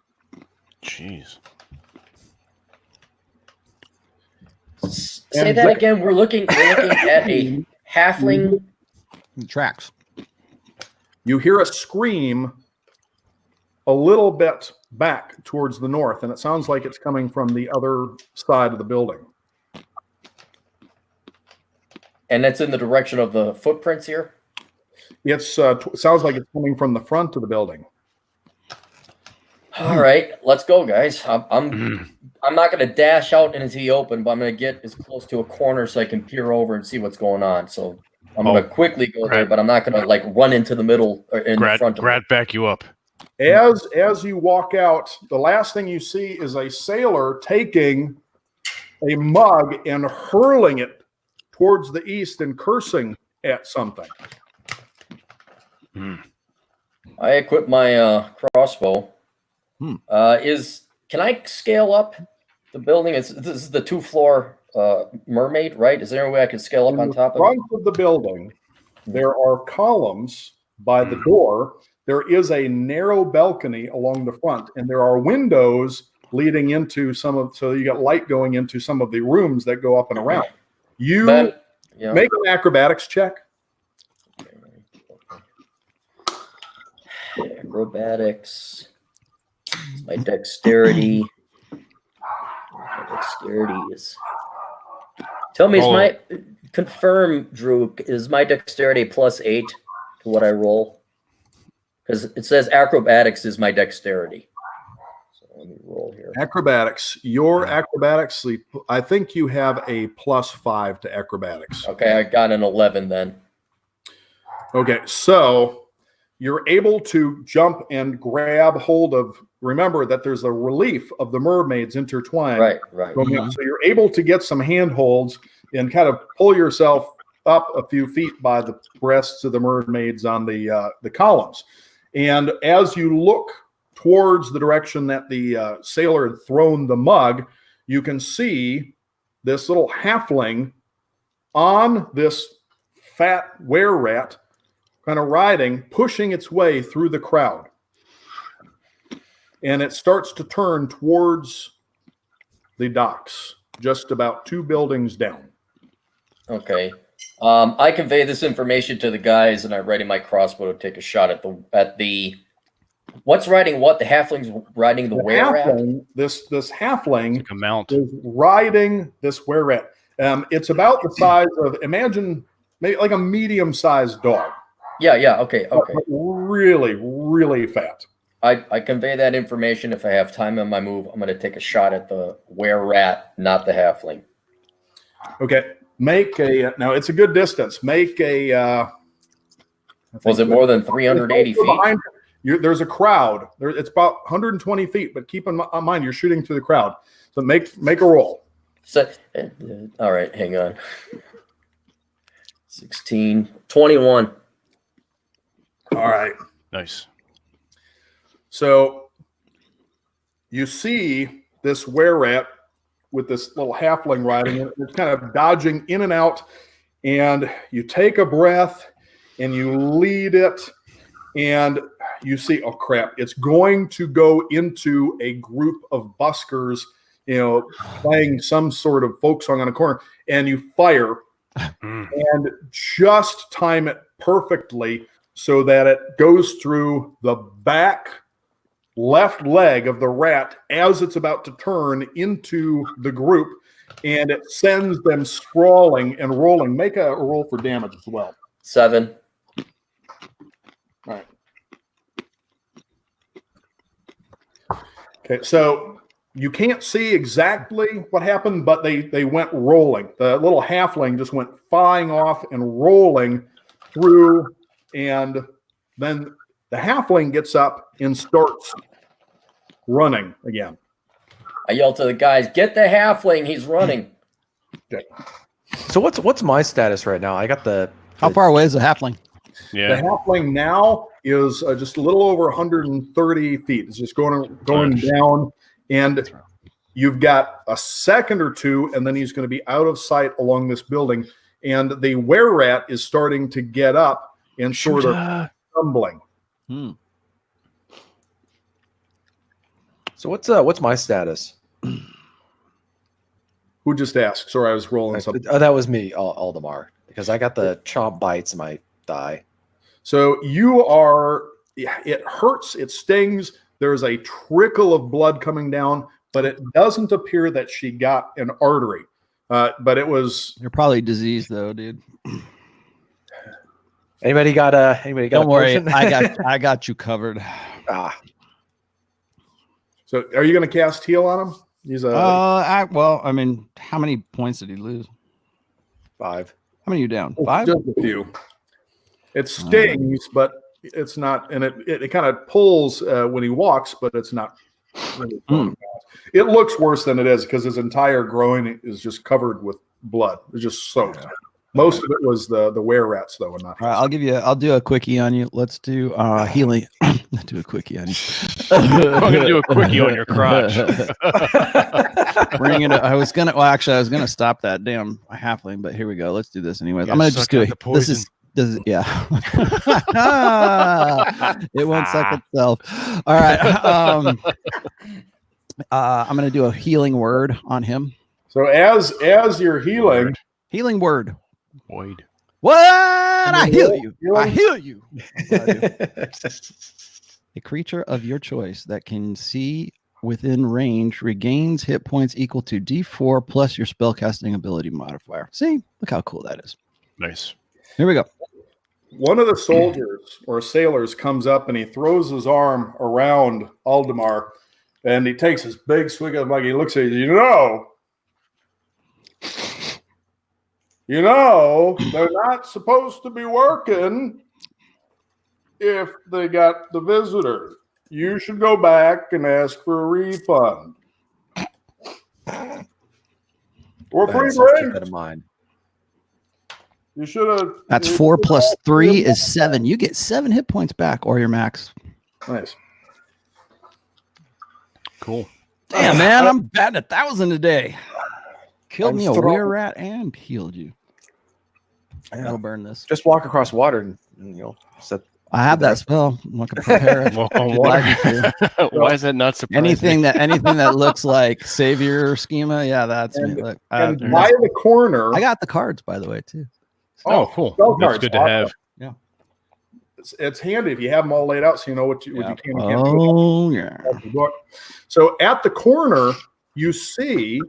Jeez. Say that again. We're looking at a halfling. Tracks. You hear a scream a little bit back towards the north, and it sounds like it's coming from the other side of the building. And that's in the direction of the footprints here? It sounds like it's coming from the front of the building. All right, let's go, guys. I'm not going to dash out into the open, but I'm going to get as close to a corner so I can peer over and see what's going on. So I'm going to quickly go there, but I'm not going to run into the middle or in the front of Grad back you up. As you walk out, the last thing you see is a sailor taking a mug and hurling it towards the east and cursing at something. I equip my crossbow. Can I scale up the building? This is the 2-floor mermaid, right? Is there any way I can scale up on top of it? In front of the building, there are columns by the door. There is a narrow balcony along the front, and there are windows leading into so you got light going into some of the rooms that go up and around. You make an acrobatics check. Acrobatics. My dexterity. My dexterity is. Tell me, confirm, Drew, is my dexterity +8 to what I roll? Because it says acrobatics is my dexterity. So let me roll here. Acrobatics. Your acrobatics, I think you have a +5 to acrobatics. Okay, I got an 11 then. Okay, so you're able to jump and grab hold of, remember that there's a relief of the mermaids intertwined. Right. Going up. So you're able to get some handholds and kind of pull yourself up a few feet by the breasts of the mermaids on the columns. And as you look towards the direction that the sailor had thrown the mug, you can see this little halfling on this fat wererat kind of riding, pushing its way through the crowd. And it starts to turn towards the docks, just about 2 buildings down. Okay. I convey this information to the guys, and I ready my crossbow to take a shot at the. What's riding what? The halfling's riding the wererat. This halfling Like a mount. is riding this wererat. It's about the size of, imagine maybe like a medium-sized dog. Yeah. Okay. But really, really fat. I convey that information. If I have time on my move, I'm going to take a shot at the wererat, not the halfling. Okay. Make a now. It's a good distance. Make a. Was it more than 380 feet? Behind there's a crowd. It's about 120 feet, but keep in mind you're shooting through the crowd. So make a roll. So, all right, hang on. 16, 21. All right. Nice. So you see this wererat with this little halfling riding it. It's kind of dodging in and out, and you take a breath and you lead it, and you see, oh crap, it's going to go into a group of buskers, playing some sort of folk song on a corner, and you fire and just time it perfectly so that it goes through the back left leg of the rat as it's about to turn into the group, and it sends them sprawling and rolling. Make a roll for damage as well. 7. All right. Okay, so you can't see exactly what happened, but they went rolling. The little halfling just went flying off and rolling through, and then the halfling gets up and starts running again. I yell to the guys, "Get the halfling! He's running!" Okay. So what's my status right now? I got How far away is the halfling? Yeah. The halfling now is just a little over 130 feet. It's just going down, and you've got a second or two, and then he's going to be out of sight along this building. And the wererat is starting to get up and sort of stumbling. So what's my status? Who just asked? Sorry, I was rolling something. Oh, that was me, Aldemar, because I got the chomp bites in my thigh. So you are. It hurts. It stings. There's a trickle of blood coming down, but it doesn't appear that she got an artery. But it was. You're probably diseased though, dude. Anybody got Don't worry, I got you covered. So are you going to cast heal on him? He's a. I mean, how many points did he lose? 5. How many are you down? 5? Just a few. It stings, but it's not, and it kind of pulls when he walks, but it's not really pulling. It looks worse than it is because his entire groin is just covered with blood. It's just soaked. Most of it was the wererats, though, and not. All right, I'll do a quickie on you. Let's do healing. Let's do a quickie on you. I'm gonna do a quickie on your crotch. Bring it up. I was gonna stop that damn halfling, but here we go. Let's do this anyways. I'm gonna just do it. This is yeah. It won't suck itself. All right. I'm gonna do a healing word on him. So as you're healing, healing word. Void. What? I heal you. I heal you. A creature of your choice that can see within range regains hit points equal to D4 plus your spellcasting ability modifier. See? Look how cool that is. Nice. Here we go. one of the soldiers or sailors comes up and he throws his arm around Aldemar, and he takes his big swig of mug. He looks at you. They're not supposed to be working if they got the visitor. You should go back and ask for a refund. Or free Keep that drinks. in mind. You should have. That's 4 plus 3 is 7. You get 7 hit points back or your max. Nice. Cool. Damn, man, I'm batting 1,000 a day. Killed me a wererat and healed you. I'll burn this. Just walk across water and you'll set. I have that spell. I'm not gonna prepare it. Walk on water. Why is that not surprising? anything that looks like savior schema, yeah, that's me. Look, And by the corner, I got the cards, by the way, too. Oh, cool. spell That's cards, good to awesome. have. Yeah. It's handy if you have them all laid out, so you know what you can and can't do. Oh, yeah. So at the corner, you see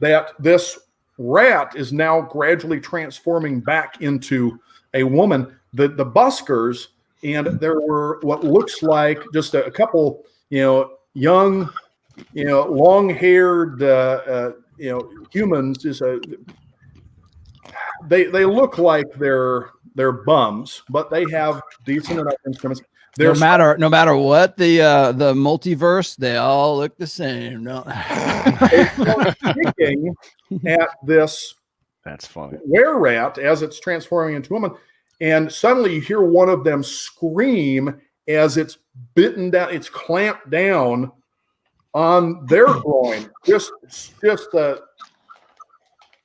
that this rat is now gradually transforming back into a woman. The buskers, and there were what looks like just a couple, young, long-haired, humans, just they look like they're bums, but they have decent enough instruments. No matter what the multiverse, they all look the same. No. Kicking at this That's funny. wererat as it's transforming into a woman, and suddenly you hear one of them scream as it's bitten down, it's clamped down on their groin. Just the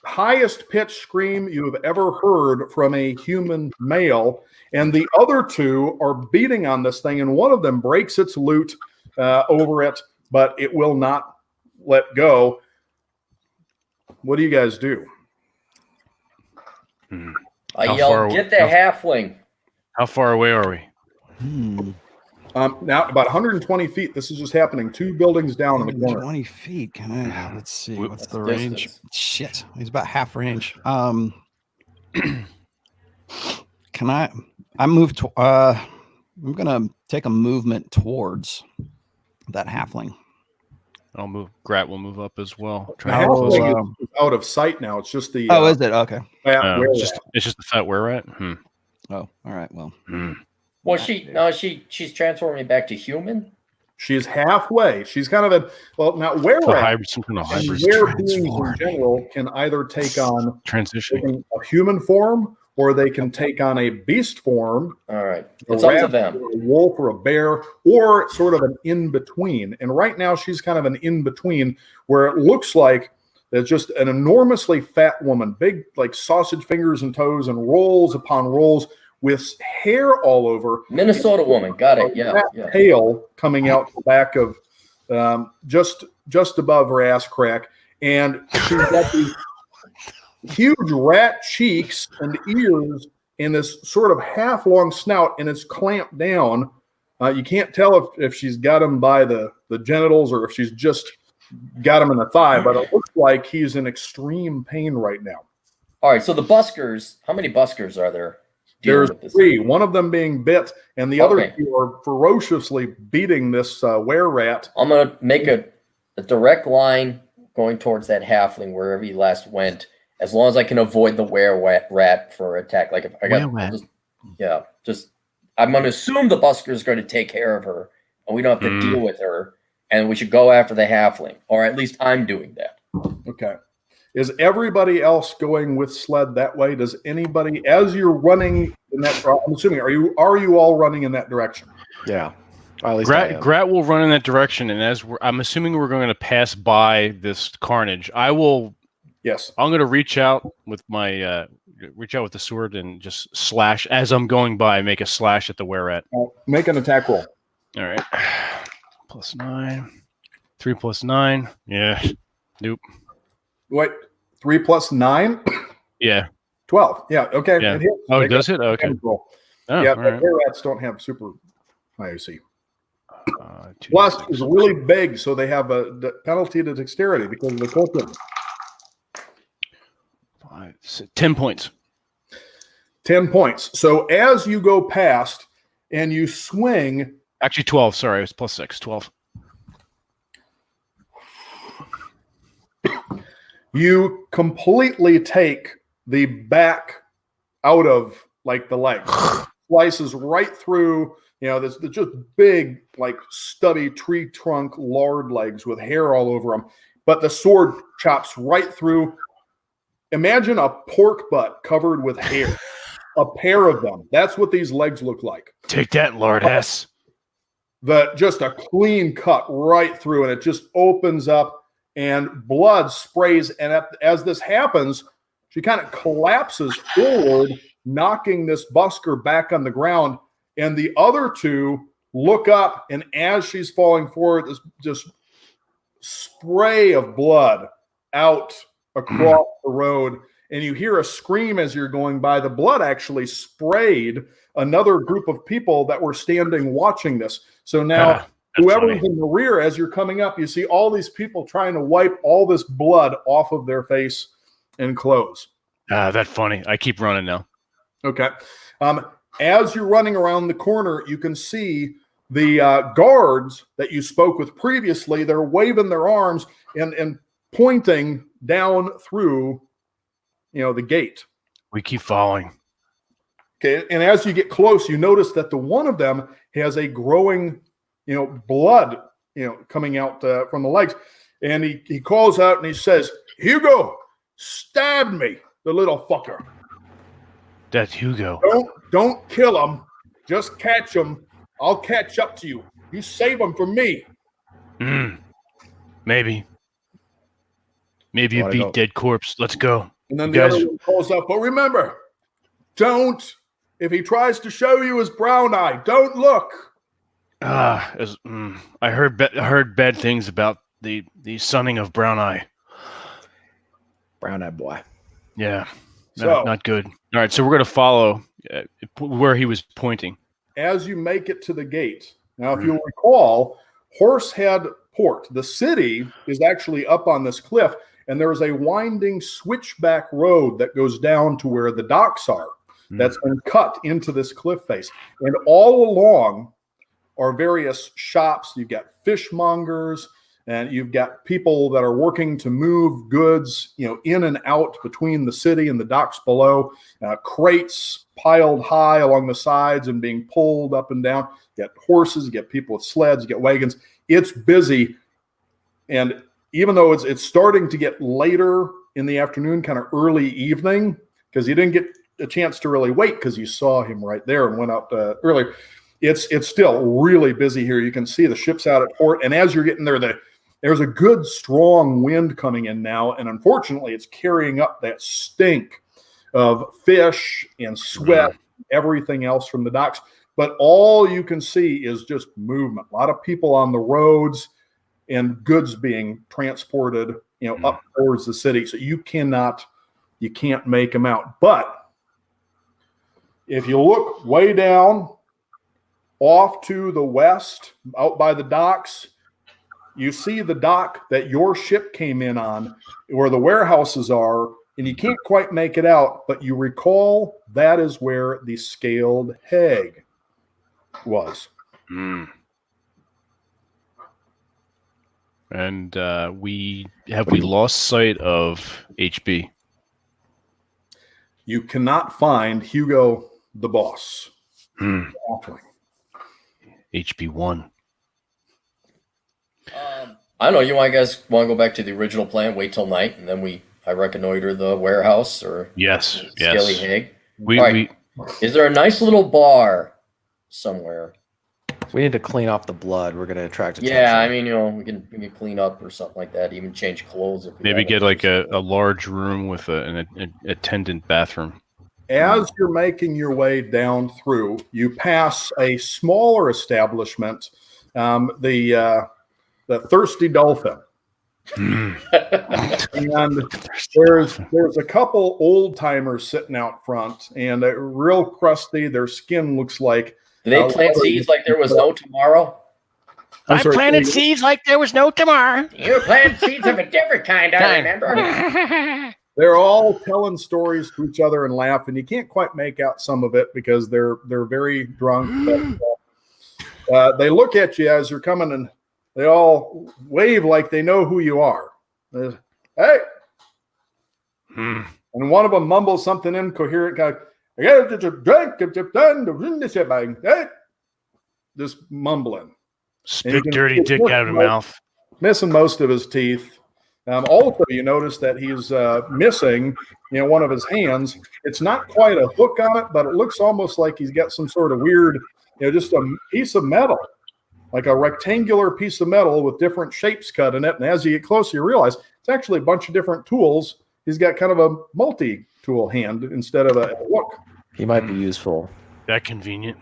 highest pitched scream you have ever heard from a human male. And the other two are beating on this thing, and one of them breaks its loot over it, but it will not let go. What do you guys do? I How yell, far- "Get the halfling!" How far away are we? Now about 120 feet. This is just happening 2 buildings down in the corner. 20 feet. Can I? Let's see. What's the That's range? distance. Shit, he's about half range. Can I move to? I'm gonna take a movement towards that halfling. I'll move. Grat will move up as well. The Try to get closer. halfling is out of sight now. It's just the Oh, is it? Okay. fat Oh, wererat. it's just the fat wererat. Oh, all right. Well, Well, she's transforming back to human. She's halfway. She's kind of a now It's a wererat hybrid, some kind of and hybrid were beings in transform. general can either take on transition. a human form or they can take on a beast form. All right, A it's up to rat, them. or a wolf or a bear, or sort of an in-between. And right now she's kind of an in-between where it looks like there's just an enormously fat woman, big like sausage fingers and toes and rolls upon rolls with hair all over. Minnesota woman, got it. Yeah, Rat yeah. tail coming out the back of just above her ass crack. And she's got these huge rat cheeks and ears and this sort of half long snout, and it's clamped down. You can't tell if she's got him by the genitals or if she's just got him in the thigh, but it looks like he's in extreme pain right now. All right, so the buskers, how many buskers are there? dealing There's with this? 3, one of them being bit, and the other Okay. 2 are ferociously beating this wererat. I'm going to make a direct line going towards that halfling wherever he last went, as long as I can avoid the wererat for attack. Like if I got, just I'm going to assume the busker is going to take care of her, and we don't have to deal with her, and we should go after the halfling, or at least I'm doing that. Okay. Is everybody else going with sled that way? Does anybody, as you're running in that, I'm assuming, are you all running in that direction? Yeah. At least I am. Grat will run in that direction, and I'm assuming we're going to pass by this carnage. Yes. I'm going to reach out with the sword and just slash as I'm going by. Make a slash at the wererat. Make an attack roll. All right. +9. 3 + 9. Yeah. Nope. Wait, 3 + 9? Yeah. 12. Yeah. Okay. Yeah. It hits. Oh, Make it does a it? Okay. attack roll. Oh, Yeah, all but right. wererats don't have super high AC. 2d6. Plus, is really big, so they have a penalty to dexterity because of the culprit. 5, 6, 10 points. 10 points. So as you go past and you swing, Actually, 12. Sorry, it was +6. 12. you completely take the back out of like the leg. Slices right through, there's just big, like stubby tree trunk lard legs with hair all over them. But the sword chops right through. Imagine a pork butt covered with hair. A pair of them. That's what these legs look like. Take that, Lord S. Just a clean cut right through, and it just opens up and blood sprays. And as this happens, she kind of collapses forward, knocking this busker back on the ground. And the other 2 look up, and as she's falling forward, this just spray of blood out across the road. And you hear a scream as you're going by. The blood actually sprayed another group of people that were standing watching this. So now That's whoever's funny. in the rear, as you're coming up, you see all these people trying to wipe all this blood off of their face and clothes. That's funny. I keep running now. Okay. As you're running around the corner, you can see the guards that you spoke with previously. They're waving their arms and pointing down through, the gate. We keep following. Okay, and as you get close, you notice that the one of them has a growing, blood, coming out from the legs. And he calls out and he says, "Hugo, stab me, the little fucker. That's Hugo. Don't kill him. Just catch him. I'll catch up to you. You save him for me." Maybe a beat dead corpse. Let's go. And then the other one calls up, "But remember, don't. If he tries to show you his brown eye, don't look." I heard bad things about the sunning of Brown Eye. Brown eyed boy. Yeah, not good. All right, so we're going to follow where he was pointing. As you make it to the gate, now if you'll recall, Horsehead Port, the city is actually up on this cliff, and there's a winding switchback road that goes down to where the docks are. That's been cut into this cliff face. And all along are various shops. You've got fishmongers, and you've got people that are working to move goods, in and out between the city and the docks below. Crates piled high along the sides and being pulled up and down. You got horses, you get people with sleds, you get wagons. It's busy. And even though it's starting to get later in the afternoon, kind of early evening, because you didn't get a chance to really wait because you saw him right there and went out earlier. It's still really busy here. You can see the ships out at port, and as you're getting there, there's a good strong wind coming in now, and unfortunately, it's carrying up that stink of fish and sweat, everything else from the docks. But all you can see is just movement. A lot of people on the roads and goods being transported, up towards the city. So you can't make them out. But if you look way down off to the west, out by the docks, you see the dock that your ship came in on, where the warehouses are, and you can't quite make it out, but you recall that is where the scaled hag was. And we lost sight of HB? You cannot find Hugo the boss. HB1. I don't know. You guys want to go back to the original plan? Wait till night, and then I reconnoiter the warehouse or Scaly Hag. Is there a nice little bar somewhere? We need to clean off the blood. We're going to attract attention. Yeah, I mean, we can clean up or something like that. Even change clothes. If we maybe get like a large room with an attendant bathroom. As you're making your way down through, you pass a smaller establishment, the Thirsty Dolphin. And there's a couple old timers sitting out front, and real crusty. Their skin looks like. Do they plant seeds like there was no tomorrow? I planted seeds like there was no tomorrow. You planted seeds of a different kind, I remember. They're all telling stories to each other and laugh, and you can't quite make out some of it because they're very drunk. But, they look at you as you're coming, and they all wave like they know who you are. Hey! And one of them mumbles something incoherent, kind of, just mumbling. Spit dirty dick out of the mouth. Missing most of his teeth. Also, you notice that he's missing, one of his hands. It's not quite a hook on it, but it looks almost like he's got some sort of weird, just a piece of metal, like a rectangular piece of metal with different shapes cut in it. And as you get closer, you realize it's actually a bunch of different tools. He's got kind of a multi-tool hand instead of a hook. He might be useful. That convenient.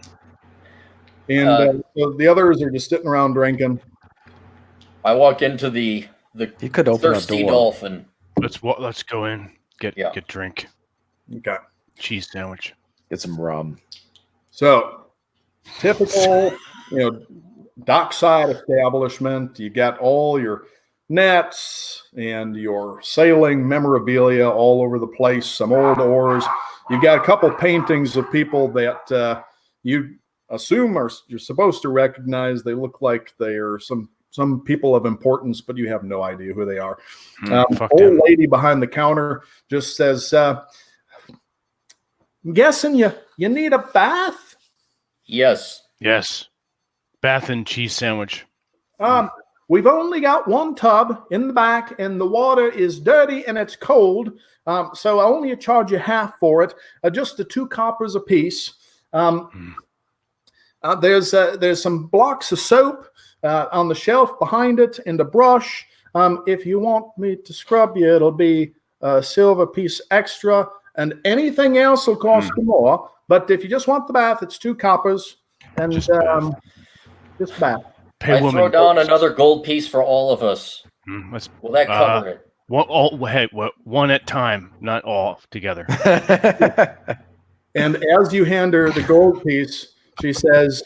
And so the others are just sitting around drinking. I walk into the you could open Thirsty a door. Dolphin. Let's go in. Get drink. Okay. Cheese sandwich. Get some rum. So typical, dockside establishment. You got all your nets and your sailing memorabilia all over the place. Some old oars. You've got a couple paintings of people that you assume you're supposed to recognize. They look like they are some people of importance, but you have no idea who they are. Old lady behind the counter just says, I'm guessing you need a bath? Yes. Yes. Bath and cheese sandwich. We've only got one tub in the back, and the water is dirty and it's cold. So I only charge you half for it, just the 2 coppers a piece. There's some blocks of soap on the shelf behind it and a brush. If you want me to scrub you, it'll be a silver piece extra, and anything else will cost you more. But if you just want the bath, it's 2 coppers and just bath. Pay I throw down another gold piece for all of us. Will that cover it? One at time, not all together. And as you hand her the gold piece, she says,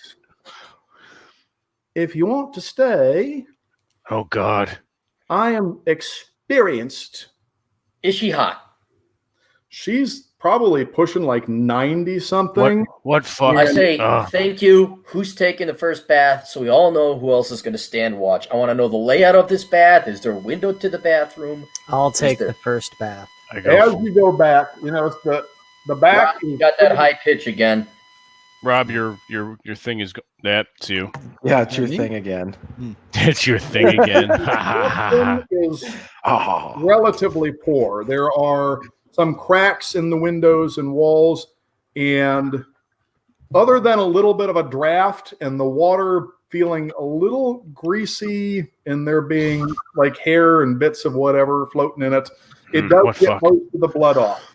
if you want to stay, Oh, God. I am experienced. Is she hot? She's probably pushing like 90 something. What fuck? I say, thank you. Who's taking the first bath so we all know who else is going to stand watch? I want to know the layout of this bath. Is there a window to the bathroom? I'll take the first bath. As you go back, it's the back. Rob, you got that high pitch again. Rob, your thing is that's you. Yeah, it's your thing again. It's your thing again. Is relatively poor. There are some cracks in the windows and walls, and other than a little bit of a draft and the water feeling a little greasy and there being like hair and bits of whatever floating in it, it does get most of the blood off.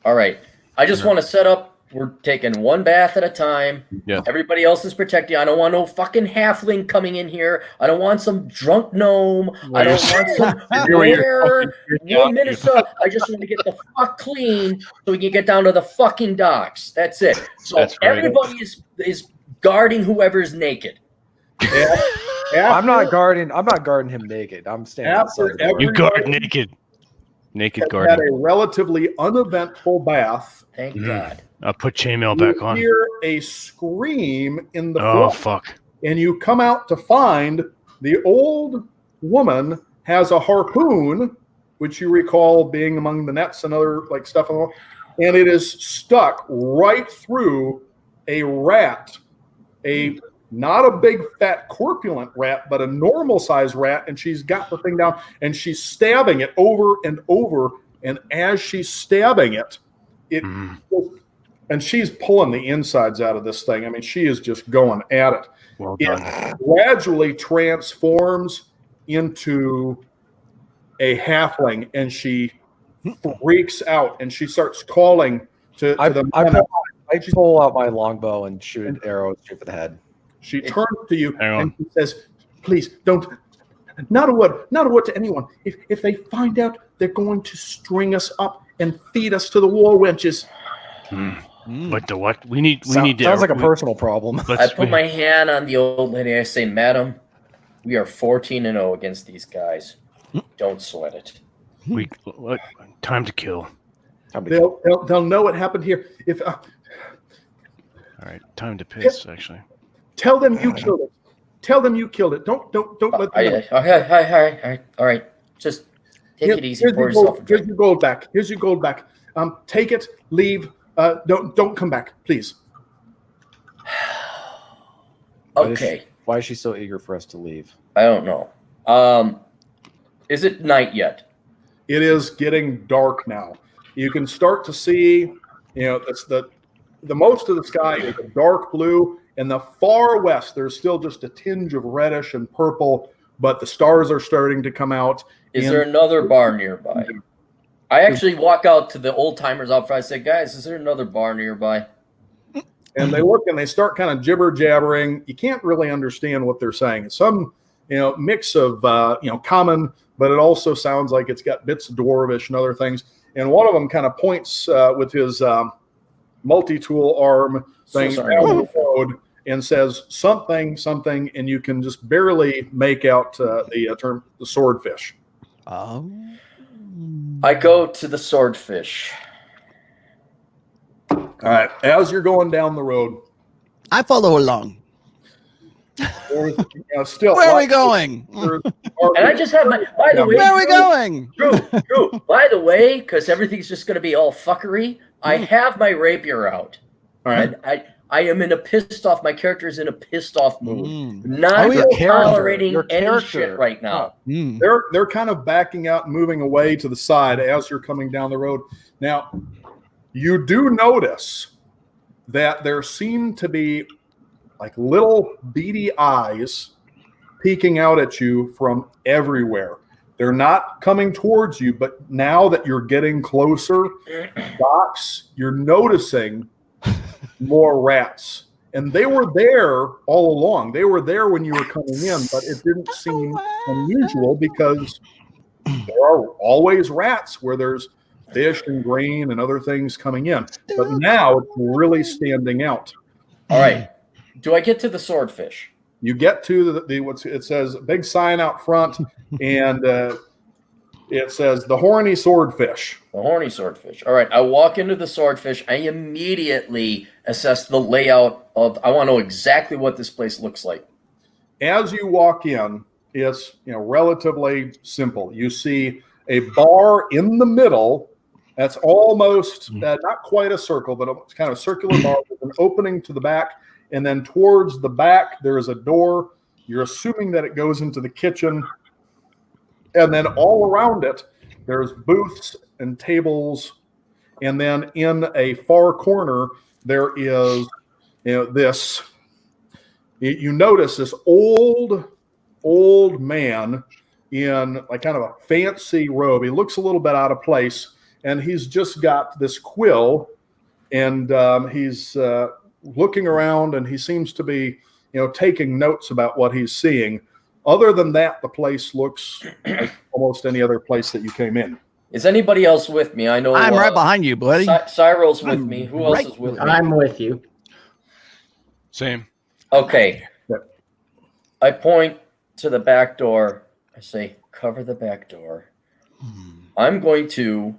All right. I just want to set up. We're taking one bath at a time. Yeah. Everybody else is protecting. I don't want no fucking halfling coming in here. I don't want some drunk gnome. I don't want some rare Minnesota. I just want to get the fuck clean so we can get down to the fucking docks. That's it. So everybody is guarding whoever's naked. I'm not guarding him naked. I'm standing outside. You guard naked. Naked guard. Had a relatively uneventful bath. Thank God. I'll put chainmail back on. You hear a scream in the floor. Fuck. And you come out to find the old woman has a harpoon, which you recall being among the nets and other like stuff, and it is stuck right through a rat, not a big fat corpulent rat, but a normal sized rat, and she's got the thing down and she's stabbing it over and over, and as she's stabbing it, and she's pulling the insides out of this thing. I mean, she is just going at it. Well done. It gradually transforms into a halfling, and she freaks out, and she starts calling to the men. I pull out my longbow and shoot an arrow straight for the head. She turns to you and she says, please don't, not a word to anyone. If they find out, they're going to string us up and feed us to the war wenches. What the what? We need to. Sounds like a personal problem. I put my hand on the old lady. I say, Madam, we are 14-0 against these guys. Don't sweat it. Time to kill. They'll know what happened here. All right, time to piss. Actually, tell them you killed it. Tell them you killed it. Don't let them. All right. Just take it easy. Pour yourself a drink. Here's your gold back. Take it. Leave. Don't come back, please. Okay. Why is she so eager for us to leave? I don't know. Is it night yet? It is getting dark now. You can start to see, it's the most of the sky is a dark blue. In the far west, there's still just a tinge of reddish and purple, but the stars are starting to come out. Is there another bar nearby? I actually walk out to the old timers out front. I say, guys, is there another bar nearby? And they look and they start kind of jibber jabbering. You can't really understand what they're saying. Some, mix of, common, but it also sounds like it's got bits of dwarvish and other things. And one of them kind of points with his multi-tool arm thing down the road and says something, and you can just barely make out the term, the swordfish. I go to the swordfish. All right. As you're going down the road, I follow along. Still, where are we going? And I just have my. By the way, where are we going? True. By the way, because everything's just going to be all fuckery. I have my rapier out. All right. And I am in a pissed off. My character is in a pissed off mood. Not Oh, your tolerating Your any character. shit right now. They're kind of backing out, moving away to the side as you're coming down the road. Now, you do notice that there seem to be like little beady eyes peeking out at you from everywhere. They're not coming towards you, but now that you're getting closer, Docs, you're noticing more rats. And they were there all along. They were there when you were coming in, but it didn't seem unusual because there are always rats where there's fish and grain and other things coming in. But now it's really standing out. All right. Do I get to the swordfish? You get to it says big sign out front, and it says the horny swordfish. The horny swordfish. All right. I walk into the swordfish. I immediately assess the layout of. I want to know exactly what this place looks like. As you walk in, it's relatively simple. You see a bar in the middle. That's almost not quite a circle, but it's kind of a circular bar with an opening to the back. And then towards the back, there is a door. You're assuming that it goes into the kitchen. And then all around it, there's booths and tables. And then in a far corner, there is, this. You notice this old man in like kind of a fancy robe. He looks a little bit out of place. And he's just got this quill. And he's looking around, and he seems to be, taking notes about what he's seeing. Other than that, the place looks like almost any other place that you came in. Is anybody else with me? I know I'm right behind you, buddy. Cyril's with me. Who else is with me? I'm with you. Same. Okay. Yep. I point to the back door. I say, cover the back door. I'm going to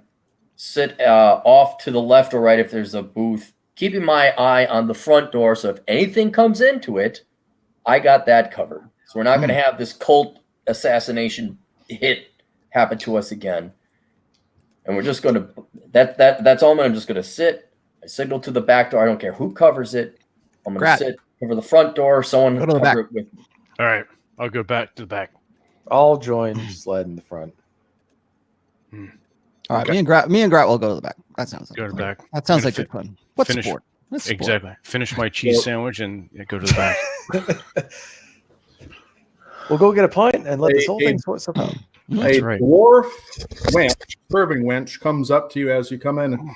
sit off to the left or right if there's a booth, keeping my eye on the front door, so if anything comes into it, I got that covered. So we're not going to have this cult assassination hit happen to us again. And we're just going to that's all I'm just going to sit. I signal to the back door. I don't care who covers it. I'm going to sit over the front door. Someone Go to the cover back. it with me. All right. I'll go back to the back. I'll join Sled in the front. All right, me and Grat will go to the back. That sounds like Go to the back. That sounds Gonna like good fun. What finish- sport? Let's sport. Exactly. Finish my cheese sandwich and go to the back. We'll go get a pint and let this whole Hey, thing sort itself out. That's A right. dwarf serving wench comes up to you as you come in.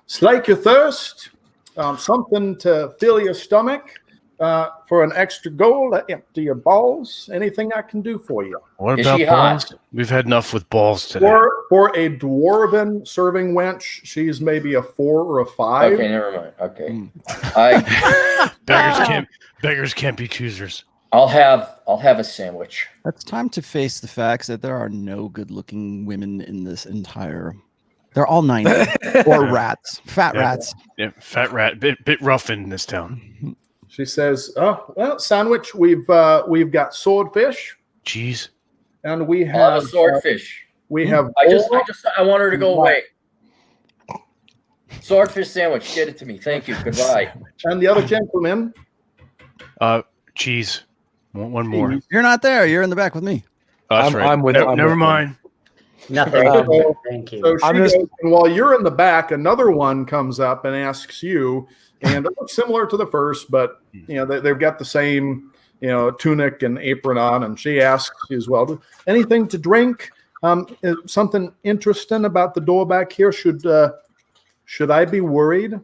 Slake your thirst, something to fill your stomach, for an extra goal to empty your balls. Anything I can do for you? What Is about she hot? balls? We've had enough with balls today. For a dwarven serving wench, she's maybe a 4 or a 5. Okay, never mind. Okay. Beggars can't be choosers. I'll have a sandwich. It's time to face the facts that there are no good-looking women in this entire. They're all 90 or rats, fat rats. Yeah, fat rat. Bit rough in this town. She says, "Oh well, sandwich. We've got swordfish, Cheese. and we I'll have have a swordfish. We have. I want her to go away. Swordfish sandwich. Get it to me. Thank you. Goodbye. And the other gentleman. Cheese. One more. You're not there. You're in the back with me. Oh, that's right. I'm with. Never mind. Nothing. Thank you. So she goes, and while you're in the back, another one comes up and asks you, and it looks similar to the first, but they've got the same tunic and apron on, and she asks you as well, anything to drink? Something interesting about the door back here? Should I be worried?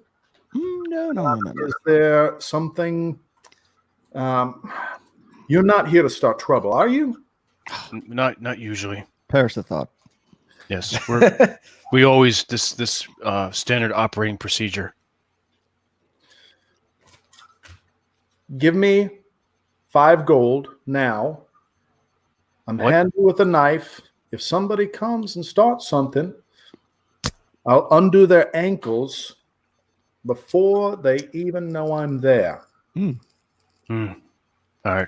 No. Is there something? You're not here to start trouble, are you? Not usually. Perish the thought. Yes, we always this standard operating procedure. Give me 5 gold now. I'm handy with a knife. If somebody comes and starts something, I'll undo their ankles before they even know I'm there. All right.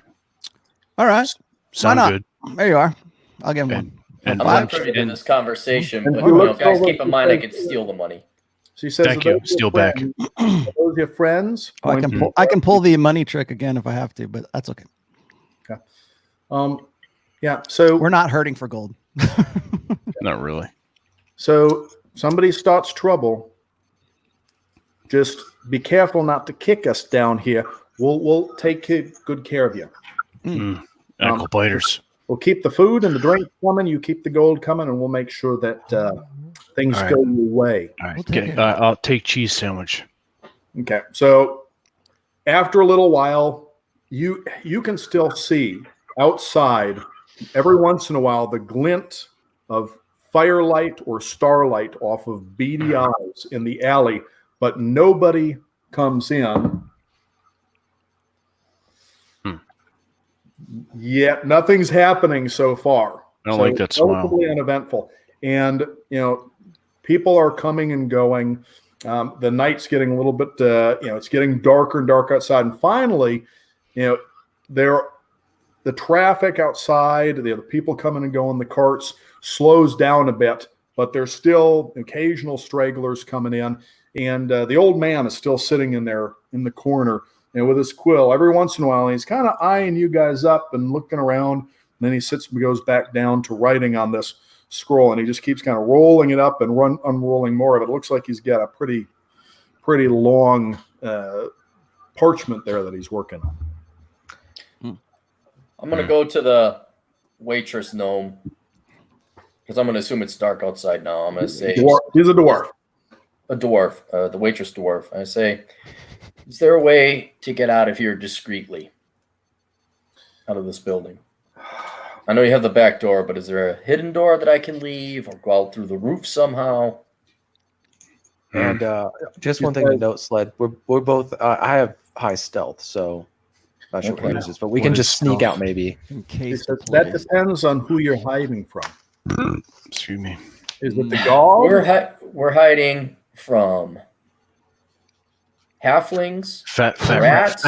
All right. Sound not? good. There you are. I'll give him one. And I'm not privy to this conversation, And but he looks guys, over keep in to mind I say- could steal the money. She says, Thank "Are you. those your Steel back. friends? Are those your friends?" Oh, I can pull the money trick again if I have to, but that's okay. Yeah. So We're not hurting for gold. Not really. So somebody starts trouble. Just be careful not to kick us down here. We'll take good care of you. Ankle biters. We'll keep the food and the drink coming. You keep the gold coming, and we'll make sure that things All right. go your way. All right. We'll take Okay, care of I'll take cheese sandwich. Okay. So after a little while, you can still see outside every once in a while the glint of firelight or starlight off of beady eyes in the alley, but nobody comes in. Yet nothing's happening so far. I don't like that smile. Relatively uneventful. And, people are coming and going. The night's getting a little bit, it's getting darker and darker outside. And finally, the traffic outside, the people coming and going, the carts slows down a bit, but there's still occasional stragglers coming in. And the old man is still sitting in there in the corner, with his quill. Every once in a while, he's kind of eyeing you guys up and looking around. And then he sits and goes back down to writing on this scroll, and he just keeps kind of rolling it up and unrolling more of it. It looks like he's got a pretty long parchment there that he's working on. I'm going to go to the waitress gnome because I'm going to assume it's dark outside now. I'm going to say He's a dwarf. A dwarf, the waitress dwarf. I say, is there a way to get out of here discreetly? Out of this building? I know you have the back door, but is there a hidden door that I can leave or go out through the roof somehow? And just one thing to note, Sled. We're both. I have high stealth, so not sure what Okay. it is, but we can just sneak out maybe. In case That depends on who you're hiding from. Excuse me. Is it the guard? We're hiding from halflings, Fat Rats?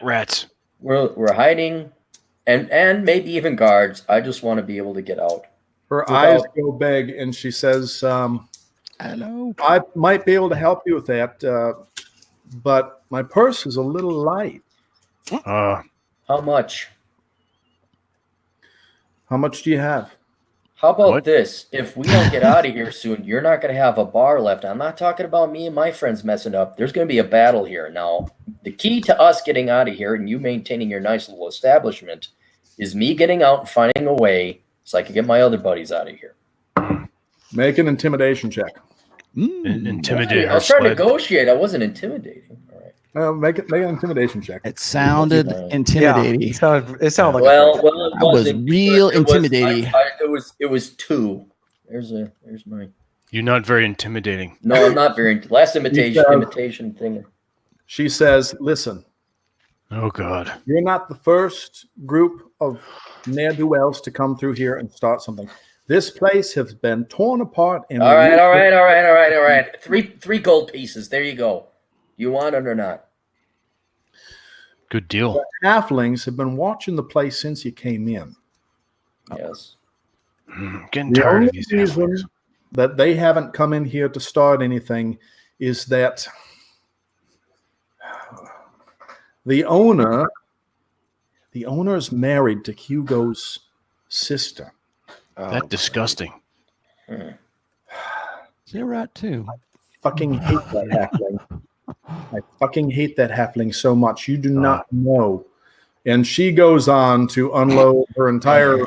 rats. we're hiding, and maybe even guards. I just want to be able to get out. Her eyes go big, and she says, hello. I might be able to help you with that, but my purse is a little light. How much? How much do you have? How about What? this? If we don't get out of here soon, you're not going to have a bar left. I'm not talking about me and my friends messing up. There's going to be a battle here. Now, the key to us getting out of here and you maintaining your nice little establishment is me getting out and finding a way so I can get my other buddies out of here. Make an intimidation check. Intimidate I her. was trying to Sled. negotiate. I wasn't intimidating. All right. Make an intimidation check. It sounded Yeah. intimidating. It sounded like Well, a it That was wasn't. real It was- intimidating. It was 2. There's my. You're not very intimidating. No, I'm not very. Last imitation thing. She says, listen, Oh God. you're not the first group of ne'er-do-wells to come through here and start something. This place has been torn apart. And All right. Three gold pieces. There you go. You want it or not? Good deal. The halflings have been watching the place since you came in. Yes. I'm getting The tired only of these reason halflings. that they haven't come in here to start anything is that the owner is married to Hugo's sister. That's disgusting. Wererat too. Fucking hate that halfling. I fucking hate that halfling so much. You do not know. And she goes on to unload her entire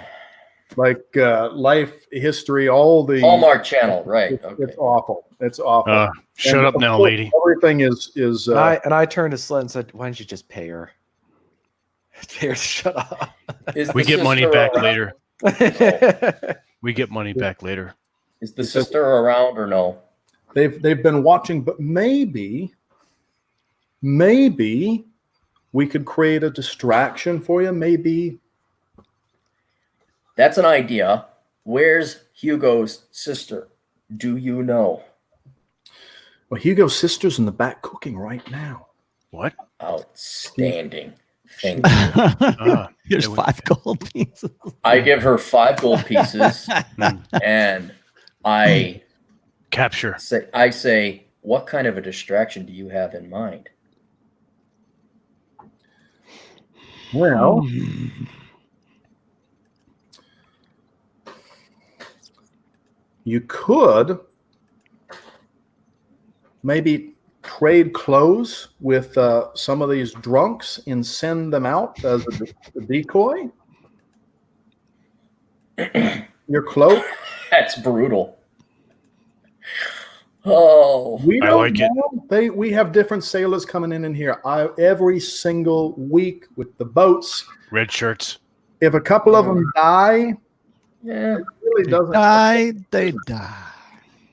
life history, all the Hallmark Channel, right? It's Okay. awful. It's awful. Shut And up of now, course, lady. Everything is and I turned to Sled and said, "Why don't you just pay her? Pay her to shut up." Is We the get money sister back around? later. We get money back later. Is the sister around or no? they've been watching, but maybe we could create a distraction for you. Maybe That's an idea. Where's Hugo's sister? Do you know? well, Hugo's sister's in the back cooking right now. What? Outstanding. Thank you. Here's it would- 5 gold pieces. I give her 5 gold pieces, and I Capture. say, what kind of a distraction do you have in mind? Well, you could maybe trade clothes with some of these drunks and send them out as a decoy. Your cloak. That's brutal. Oh, We I don't like it. know. We have different sailors coming in here every single week with the boats. Red shirts. If a couple of them die, yeah. it really They doesn't. die. They die.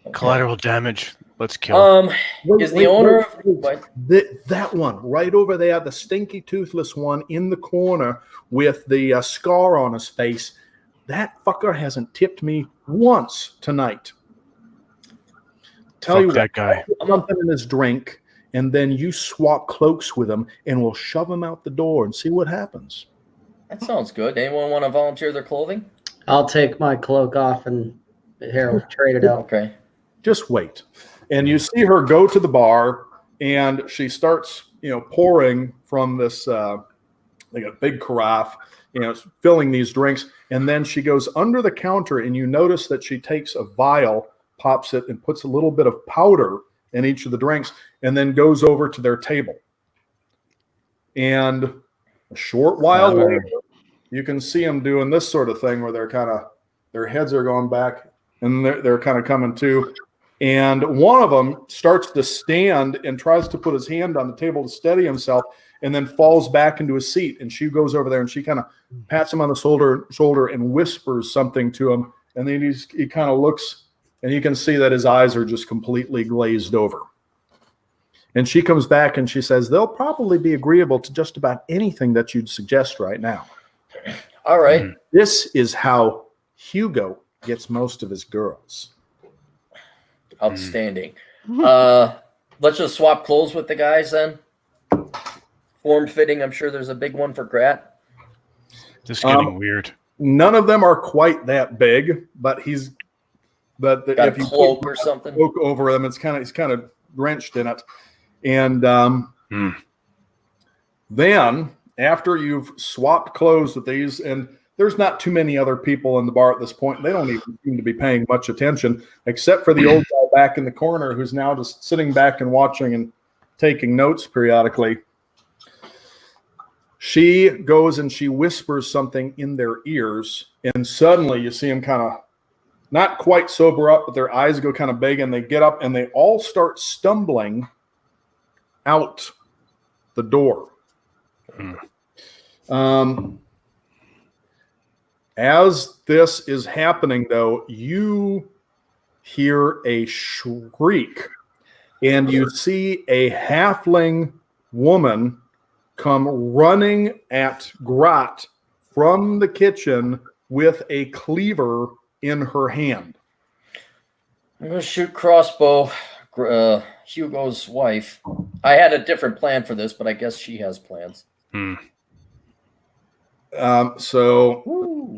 Okay. Collateral damage. Let's kill. Is the owner of what? That one right over there, the stinky toothless one in the corner with the scar on his face, that fucker hasn't tipped me once tonight. Tell Fuck you that what, guy. put something in his drink, and then you swap cloaks with him, and we'll shove him out the door and see what happens. That sounds good. Anyone want to volunteer their clothing? I'll take my cloak off and here we'll trade it out. Okay. Just wait. And you see her go to the bar, and she starts, pouring from this like a big carafe, filling these drinks. And then she goes under the counter, and you notice that she takes a vial, pops it, and puts a little bit of powder in each of the drinks, and then goes over to their table. And a short while later, you can see them doing this sort of thing where their heads are going back, and they're kind of coming to. And one of them starts to stand and tries to put his hand on the table to steady himself, and then falls back into his seat. And she goes over there and she kind of pats him on the shoulder and whispers something to him. And then he kind of looks, and you can see that his eyes are just completely glazed over. And she comes back and she says, they'll probably be agreeable to just about anything that you'd suggest right now. All right. This is how Hugo gets most of his girls. Outstanding. Let's just swap clothes with the guys then. Form fitting. I'm sure there's a big one for Grat. This is getting weird. None of them are quite that big, but Got if a you cloak put or something. cloak over them, he's kind of drenched in it. And then after you've swapped clothes with these, and there's not too many other people in the bar at this point. They don't even seem to be paying much attention, except for the old guy back in the corner who's now just sitting back and watching and taking notes periodically. She goes and she whispers something in their ears, and suddenly you see them kind of not quite sober up, but their eyes go kind of big, and they get up and they all start stumbling out the door. As this is happening, though, you hear a shriek, and you see a halfling woman come running at Grat from the kitchen with a cleaver in her hand. I'm going to shoot crossbow. Hugo's wife. I had a different plan for this, but I guess she has plans. So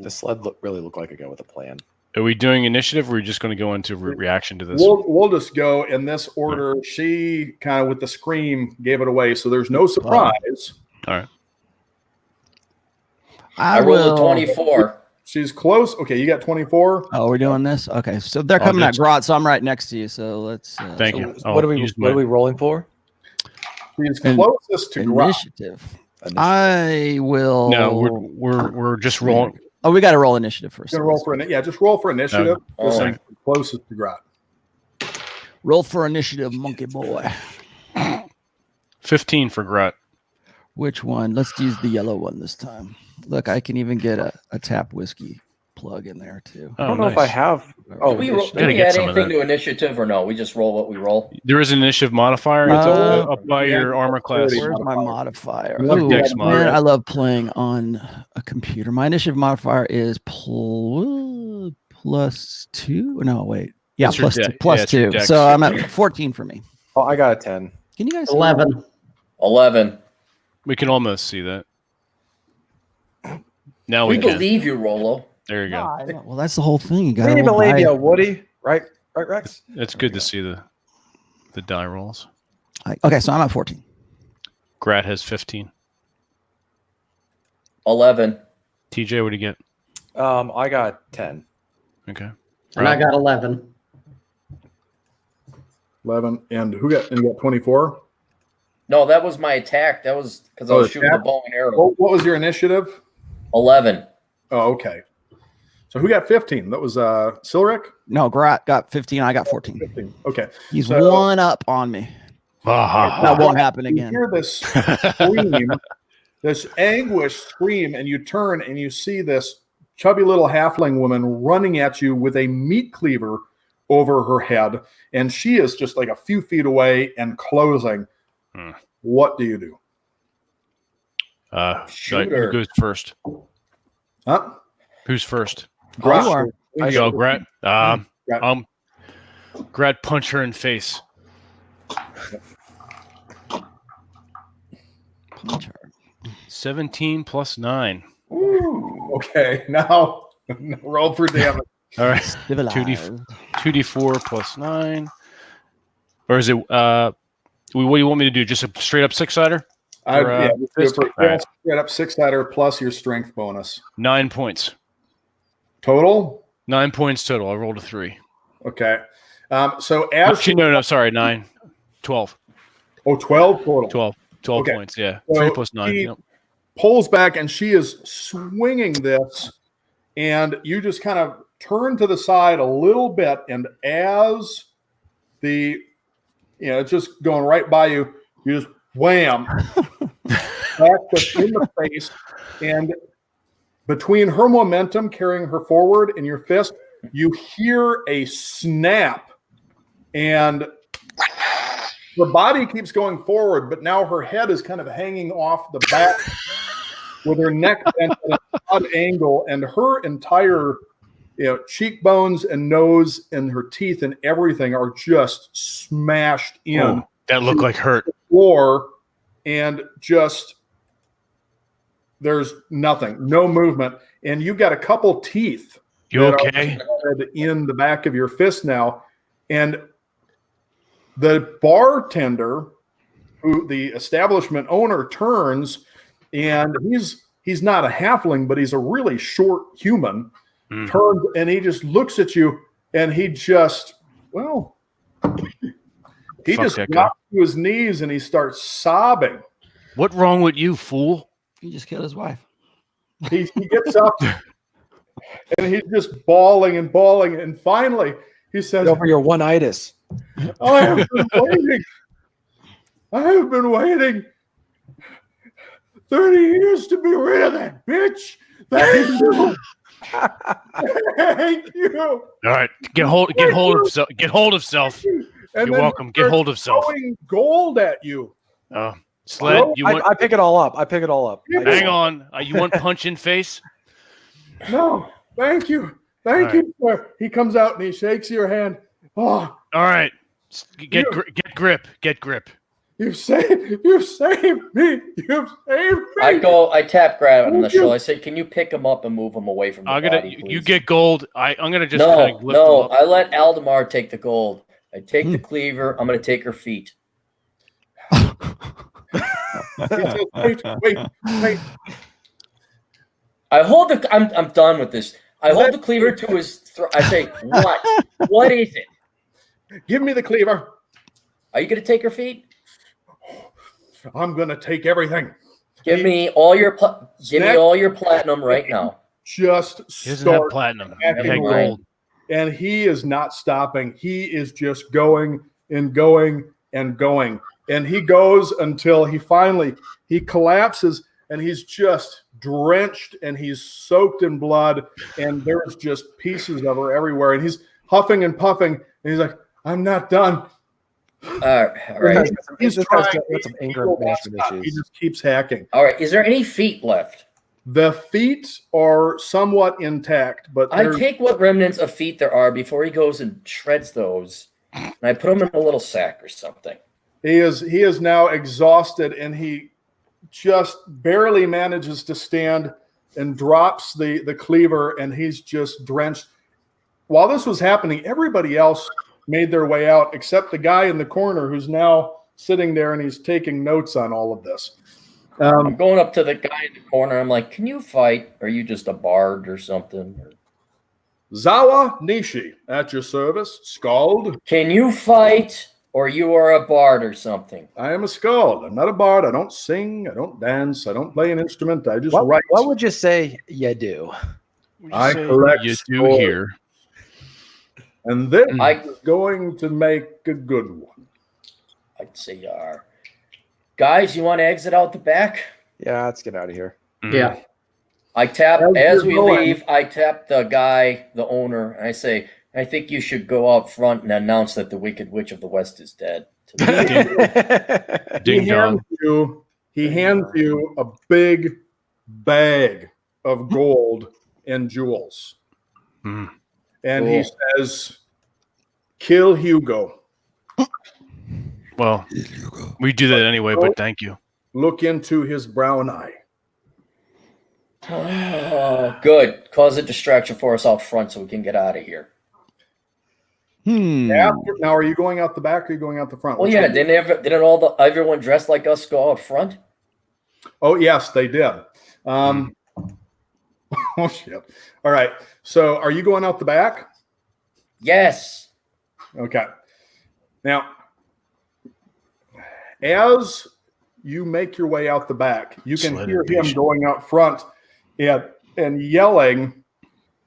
The sled really looked like a guy with a plan. Are we doing initiative, or are we just going to go into reaction to this? we'll just go in this order. She kind of with the scream gave it away, so there's no surprise. All right. I rolled a 24. She's close. Okay, you got 24. Oh, we're doing this? Okay, so they're coming at Grot, so I'm right next to you. So let's. Thank So you. what are we rolling for? She's closest to Grat. Initiative. I will. No, we're just rolling. Oh, we got to roll initiative first. Gonna roll for just roll for initiative. Oh. Just closest to Grat. Roll for initiative, monkey boy. 15 for Grat. Which one? Let's use the yellow one this time. Look, I can even get a tap whiskey plug in there too. I don't know if I have. Do we Gotta get add some of anything that. to initiative or no? We just roll what we roll. There is an initiative modifier. It's up by your armor class. Where's my modifier? Look, Ooh, Dex man, mod. I love playing on a computer. My initiative modifier is +2. No, wait. Yeah, It's your plus two. dex. Plus Yeah, it's your two. dex. So I'm at 14 for me. Oh, I got a 10. Can you guys see 11. 11. We can almost see that. Now We we can. believe you, Rolo. There you go. that? Well, that's the whole thing. You got We to didn't even leave you, Woody. Right, Rex? It's good to see the the die rolls. Okay, so I'm at 14. Grat has 15. 11. TJ, what do you get? I got 10. Okay. And I Rob? got 11. 11. And you got 24? No, that was my attack. That was because I was shooting the bow and arrow. What was your initiative? 11. Oh, okay. So who got 15? That was Silric? No, Grat got 15. I got 14. 15. Okay. He's So- one up on me. That won't happen You again. hear this scream, this anguish scream, and you turn and you see this chubby little halfling woman running at you with a meat cleaver over her head, and she is just like a few feet away and closing. What do you do? Shoot Who her. goes first? Huh? Who's first? Grat. You are. Go, Grat. Grat. Grat, punch her in face. Punch her. 17 plus 9. Okay, now roll for damage. All right. Civilized. 2d4 plus 9. Or is it, what do you want me to do? Just a straight up six-sider? Yeah, fist? for All right. straight up 6-sider plus your strength bonus. 9 points. Total? 9 points total. I rolled a 3. Okay. So as Actually, no, sorry, 9. 12. 12 total. 12 Okay. points, yeah. So 3 plus 9. he- Yep. Pulls back and she is swinging this, and you just kind of turn to the side a little bit, and as it's just going right by you, you just wham back in the face, and between her momentum carrying her forward and your fist, you hear a snap, and her body keeps going forward, but now her head is kind of hanging off the back with her neck bent at an odd angle, and her entire cheekbones and nose and her teeth and everything are just smashed in Oh, that looked like hurt. the floor, and just there's nothing, no movement, and you've got a couple teeth You that are okay? embedded in the back of your fist now, and the bartender, who the establishment owner, turns, and he's not a halfling, but he's a really short human. Turns and he just looks at you, and he just Fuck just that guy. drops to his knees and he starts sobbing. What wrong with you, fool? He just killed his wife. He gets up and he's just bawling, and finally he says, Over your one-itis. I have been waiting 30 years to be rid of that bitch. Thank you. Thank you. All right, get hold of self. And You're then welcome. he Get hold starts of self. throwing gold at you. Sled, you want? I pick it all up. Hang on. You want punch in face? No, thank you. Thank you, sir. He comes out and he shakes your hand. Oh, All right. Get grip. Get grip. you've saved me. You've saved me. I tap Grat on the shoulder. I say, "Can you pick him up and move him away from the body, You please?" get gold. I'm gonna just kind of lift him No. up. I let Aldemar take the gold. I take the cleaver. I'm going to take her feet. He says, wait. I hold the. I'm done with this. I hold the cleaver to his throat. I say, "What? What is it? Give me the cleaver. Are you going to take her feet? I'm gonna take everything. Give me all your platinum right now." Just He doesn't have start, platinum. Never He had mind. gold. and he is not stopping. He is just going and going and going, and he goes until he collapses, and he's just drenched and he's soaked in blood, and there's just pieces of her everywhere, and he's huffing and puffing, and he's like, "I'm not done." All right. He's This trying. guy's got some anger management He issues. just keeps hacking. All right. Is there any feet left? The feet are somewhat intact, but I there's- take what remnants of feet there are before he goes and shreds those, and I put them in a little sack or something. he is now exhausted, and he just barely manages to stand and drops the cleaver, and he's just drenched. While this was happening, everybody else made their way out, except the guy in the corner who's now sitting there and he's taking notes on all of this. I'm going up to the guy in the corner. I'm like, can you fight? Are you just a bard or something? Zawa Nishi, at your service. Skald. Can you fight? Or you are a bard or something? I am a skald. I'm not a bard. I don't sing. I don't dance. I don't play an instrument. I just write. What would you say you do? I collect you do scrolls. here. And this is going to make a good one. I'd say you are. Guys, you want to exit out the back? Yeah, let's get out of here. Yeah. I tap, As as we you're going. leave, I tap the guy, the owner, and I say, I think you should go out front and announce that the Wicked Witch of the West is dead. Ding dong. He hands you a big bag of gold and jewels. Mm. And he says, kill Hugo. Well, we do that anyway, but thank you. Look into his brown eye. Good. Cause a distraction for us out front so we can get out of here. Now, are you going out the back or are you going out the front? Well, yeah, didn't everyone dressed like us go out front? Oh, yes, they did. Oh, shit. All right. So are you going out the back? Yes. Okay. Now, as you make your way out the back, you can hear him going out front and yelling,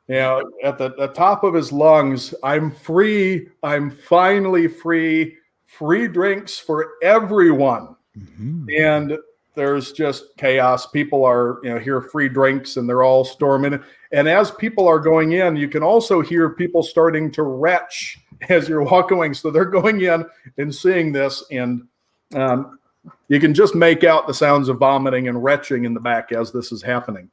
at the top of his lungs, I'm free. I'm finally free. Free drinks for everyone. Mm-hmm. And there's just chaos. People are, hear free drinks and they're all storming. And as people are going in, you can also hear people starting to retch as you're walking. So they're going in and seeing this. And you can just make out the sounds of vomiting and retching in the back as this is happening.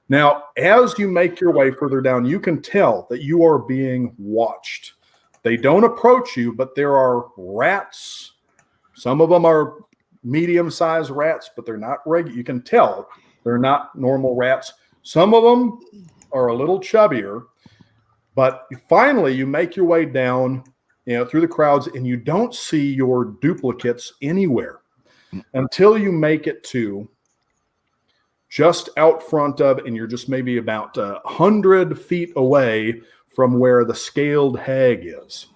Now, as you make your way further down, you can tell that you are being watched. They don't approach you, but there are rats. Some of them are medium-sized rats, but they're not regular. You can tell they're not normal rats. Some of them are a little chubbier, but finally you make your way down, through the crowds, and you don't see your duplicates anywhere until you make it to just out front of, and you're just maybe about 100 feet away from where the scaled hag is.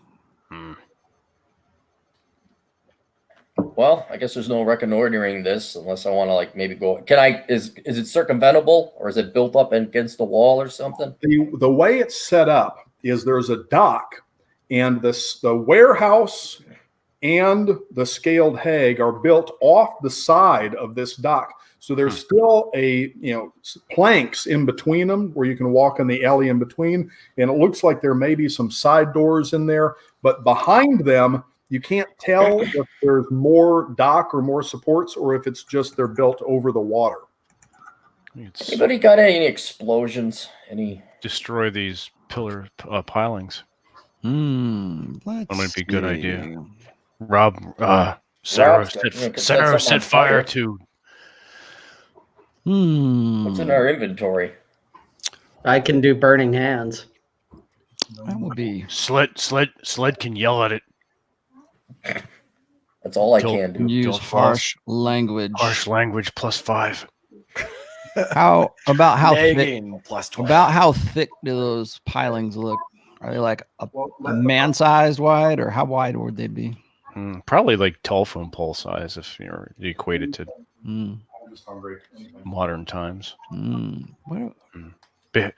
Well, I guess there's no reconnoitering this unless I want to maybe go. Can I? Is it circumventable or is it built up against the wall or something? The way it's set up is there's a dock, and the warehouse and the scaled hag are built off the side of this dock. So there's still planks in between them where you can walk in the alley in between. And it looks like there may be some side doors in there, but behind them, you can't tell if there's more dock or more supports or if it's just they're built over the water. Anybody got any explosions? Any? Destroy these pillar pilings. That might be a good idea. Rob, Sarah set fire to. What's in our inventory? I can do burning hands. That would be Sled can yell at it. That's all I can do. Use harsh language. Harsh language +5. How thick? +20. About how thick do those pilings look? Are they like a man-sized wide, or how wide would they be? Probably like telephone pole size if you're equated to modern times.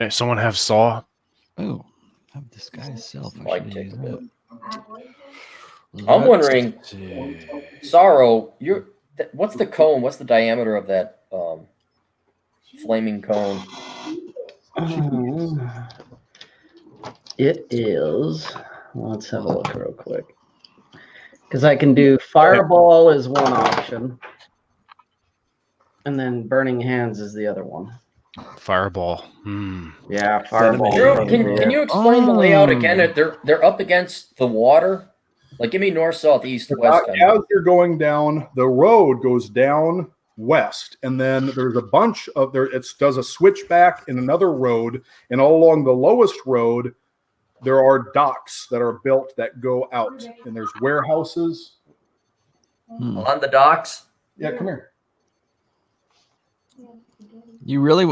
Someone have saw? Oh, have this guy's self. Might take a bit. I'm wondering, Sorrow, what's the cone? What's the diameter of that flaming cone? It is. Let's have a look real quick. Because I can do fireball is one option. And then burning hands is the other one. Fireball. Yeah, fireball. Can you explain the layout again? They're up against the water. Give me north, south, east, west. As you're going down, the road goes down west, and then there's a bunch of it does a switchback in another road, and all along the lowest road, there are docks that are built that go out, and there's warehouses. On the docks. Yeah, come here. You really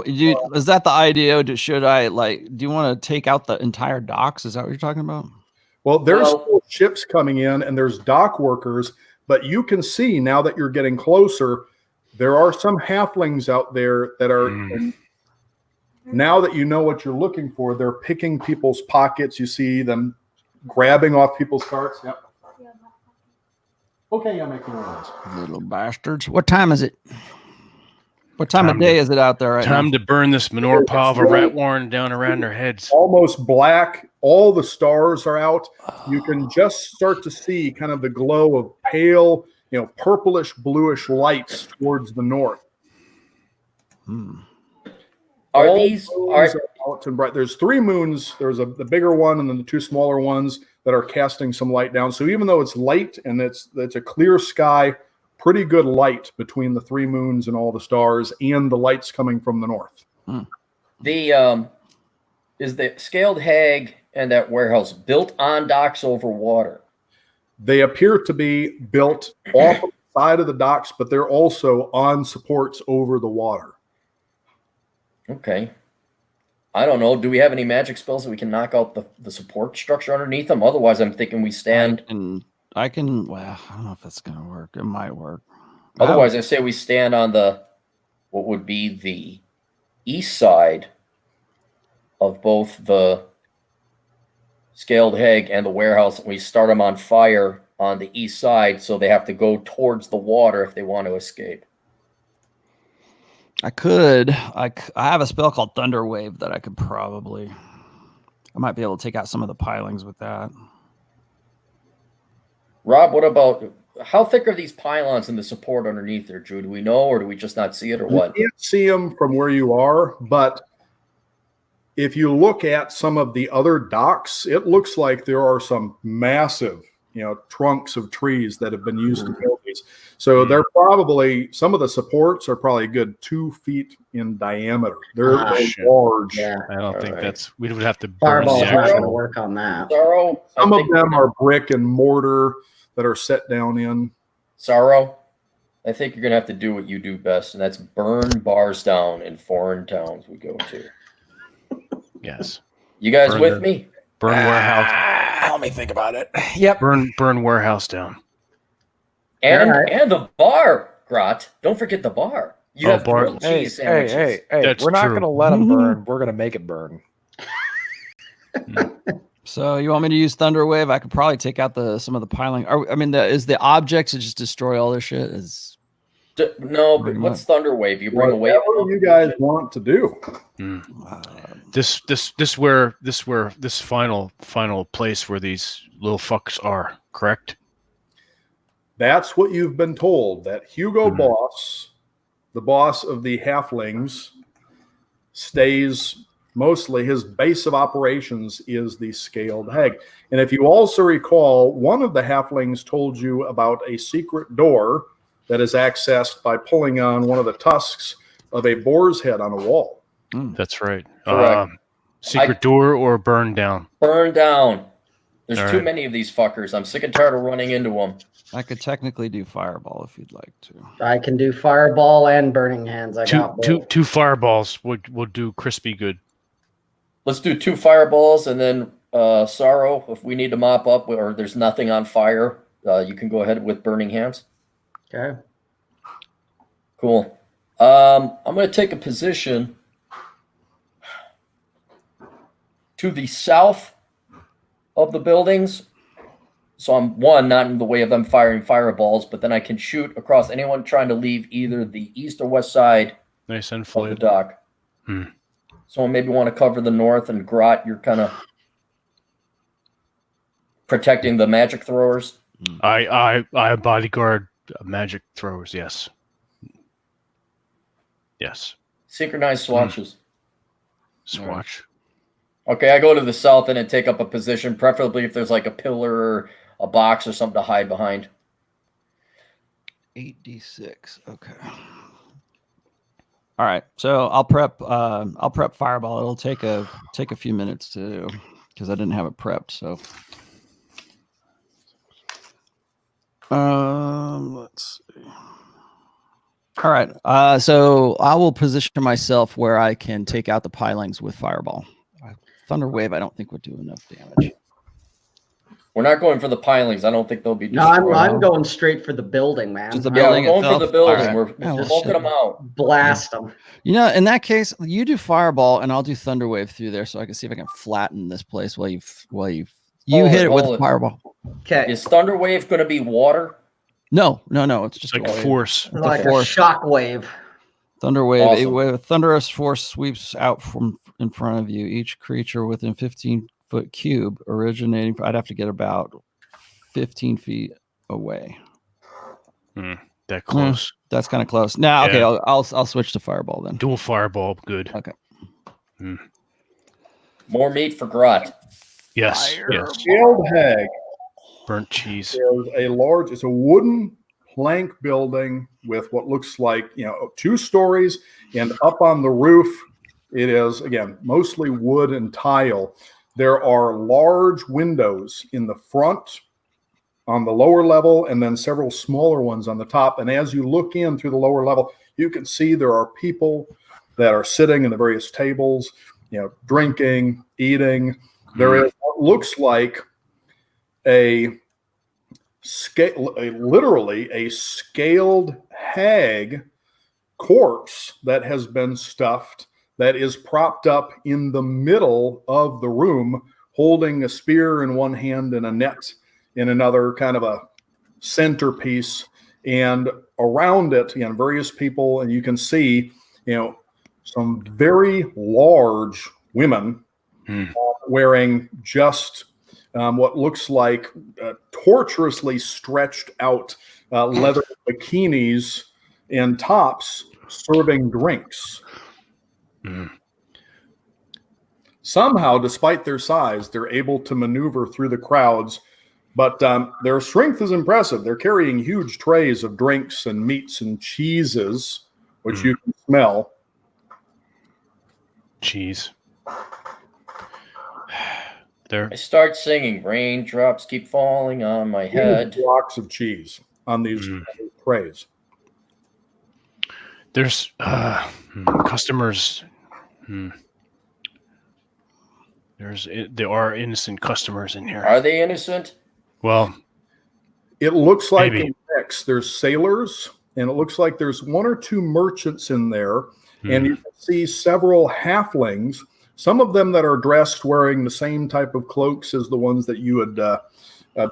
is that the idea? Should I do you want to take out the entire docks? Is that what you're talking about? Well, there's Well- still ships coming in, and there's dock workers, but you can see now that you're getting closer, there are some halflings out there that are. Now that you know what you're looking for, they're picking people's pockets. You see them grabbing off people's carts. Yep. Okay, I'm making one of those. Little bastards. What time is it? What time of day is it out there right now? Time to burn this manure pile of a rat warren down around their heads. Almost black. All the stars are out. You can just start to see kind of the glow of pale, purplish, bluish lights towards the north. Are All these moons are are out and bright? There's 3 moons. There's the bigger one and then the 2 smaller ones that are casting some light down. So even though it's light and it's a clear sky, pretty good light between the 3 moons and all the stars and the lights coming from the north. the is the scaled hag and that warehouse built on docks over water? They appear to be built off the side of the docks, but they're also on supports over the water. Okay. I don't know. Do we have any magic spells that we can knock out the support structure underneath them? Otherwise, I'm thinking we stand. I can. Well, I don't know if that's gonna work. It might work. Otherwise, I say we stand on what would be the east side of both the scaled hag and the warehouse. And we start them on fire on the east side, so they have to go towards the water if they want to escape. I could. I have a spell called Thunder Wave that I could probably. I might be able to take out some of the pilings with that. Rob, what about how thick are these pylons and the support underneath there, Drew? Do we know, or do we just not see it, or what? You can't see them from where you are, but if you look at some of the other docks, it looks like there are some massive, trunks of trees that have been used to build these. So they're probably, some of the supports are probably a good 2 feet in diameter. They're large. Yeah. I don't think we would have to burn Fireball's the not going to actual. work on that. Sorrow. Some of them are brick and mortar that are set down in. Sorrow. I think you're going to have to do what you do best, and that's burn bars down in foreign towns we go to. Yes. You guys Burn with the- me? Burn warehouse. Let me think about it. Yep. Burn warehouse down. And All right. and the bar, Grot. Don't forget the bar. You have bar. grilled Hey, cheese sandwiches. hey! That's We're not true. going to let them burn. We're going to make it burn. So you want me to use Thunder Wave? I could probably take out some of the piling. Is the object to just destroy all this shit? No, but Pretty what's much. Thunder Wave? You bring a wave. Whatever you guys want to do. This final place where these little fucks are, correct? That's what you've been told, that Hugo Boss, the boss of the halflings, stays mostly, his base of operations is the scaled hag. And if you also recall, one of the halflings told you about a secret door that is accessed by pulling on one of the tusks of a boar's head on a wall. That's right. Correct. Secret door or burn down? Burn down. There's All too right. many of these fuckers. I'm sick and tired of running into them. I could technically do Fireball if you'd like to. I can do fireball and burning hands. I got both. Two fireballs would do crispy good. Let's do 2 fireballs, and then Sorrow, if we need to mop up or there's nothing on fire, you can go ahead with burning hands. Okay. Cool. I'm going to take a position to the south of the buildings. So I'm not in the way of them firing fireballs, but then I can shoot across anyone trying to leave either the east or west side Nice and of the fluid. dock. So I maybe want to cover the north, and Grot, you're kind of protecting the magic throwers. I bodyguard magic throwers. Yes. Yes. Synchronized swatches. Swatch. Okay, I go to the south and then take up a position, preferably if there's like a pillar or a box or something to hide behind. 8d6. Okay. All right. So I'll prep Fireball. It'll take a few minutes to do. because I didn't have it prepped. So, let's see. All right. So I will position myself where I can take out the pilings with fireball. Thunder wave, I don't think would do enough damage. We're not going for the pilings. I don't think they'll be No, destroyed. I'm going straight for the building, man. Just the Yeah, we're building going for itself? the building. All right. We're Oh, well, poking shit. them out. Blast them. You know, in that case, you do fireball, and I'll do thunder wave through there, so I can see if I can flatten this place while you hit it with fireball. Okay. Is Thunder Wave going to be water? No. It's just Like a a force. Like a force. shock wave. Thunder wave. Awesome. A wave of thunderous force sweeps out from in front of you. Each creature within 15-foot cube originating. I'd have to get about 15 feet away. That close. That's kind of close. Now, okay, Yeah. I'll switch to fireball then. Dual fireball. Good. Okay. More meat for Grot. Yes. Fire. Yes. Scaled hag Burnt cheese. is it's a wooden plank building with what looks like, 2 stories, and up on the roof, it is, again, mostly wood and tile. There are large windows in the front on the lower level, and then several smaller ones on the top. And as you look in through the lower level, you can see there are people that are sitting in the various tables, drinking, eating. There is what looks like literally a scaled hag corpse that has been stuffed, that is propped up in the middle of the room, holding a spear in one hand and a net in another, kind of a centerpiece. And around it, various people, and you can see, some very large women wearing just what looks like torturously stretched out leather bikinis and tops, serving drinks. Somehow, despite their size, they're able to maneuver through the crowds, but their strength is impressive. They're carrying huge trays of drinks and meats and cheeses, which you can smell. Cheese. There. I start singing. Raindrops keep falling on my head. Huge blocks of cheese on these trays. There's customers. There are innocent customers in here. Are they innocent? Well, It looks like maybe. a mix. There's sailors, and it looks like there's 1 or 2 merchants in there, and you can see several halflings, some of them that are dressed wearing the same type of cloaks as the ones that you had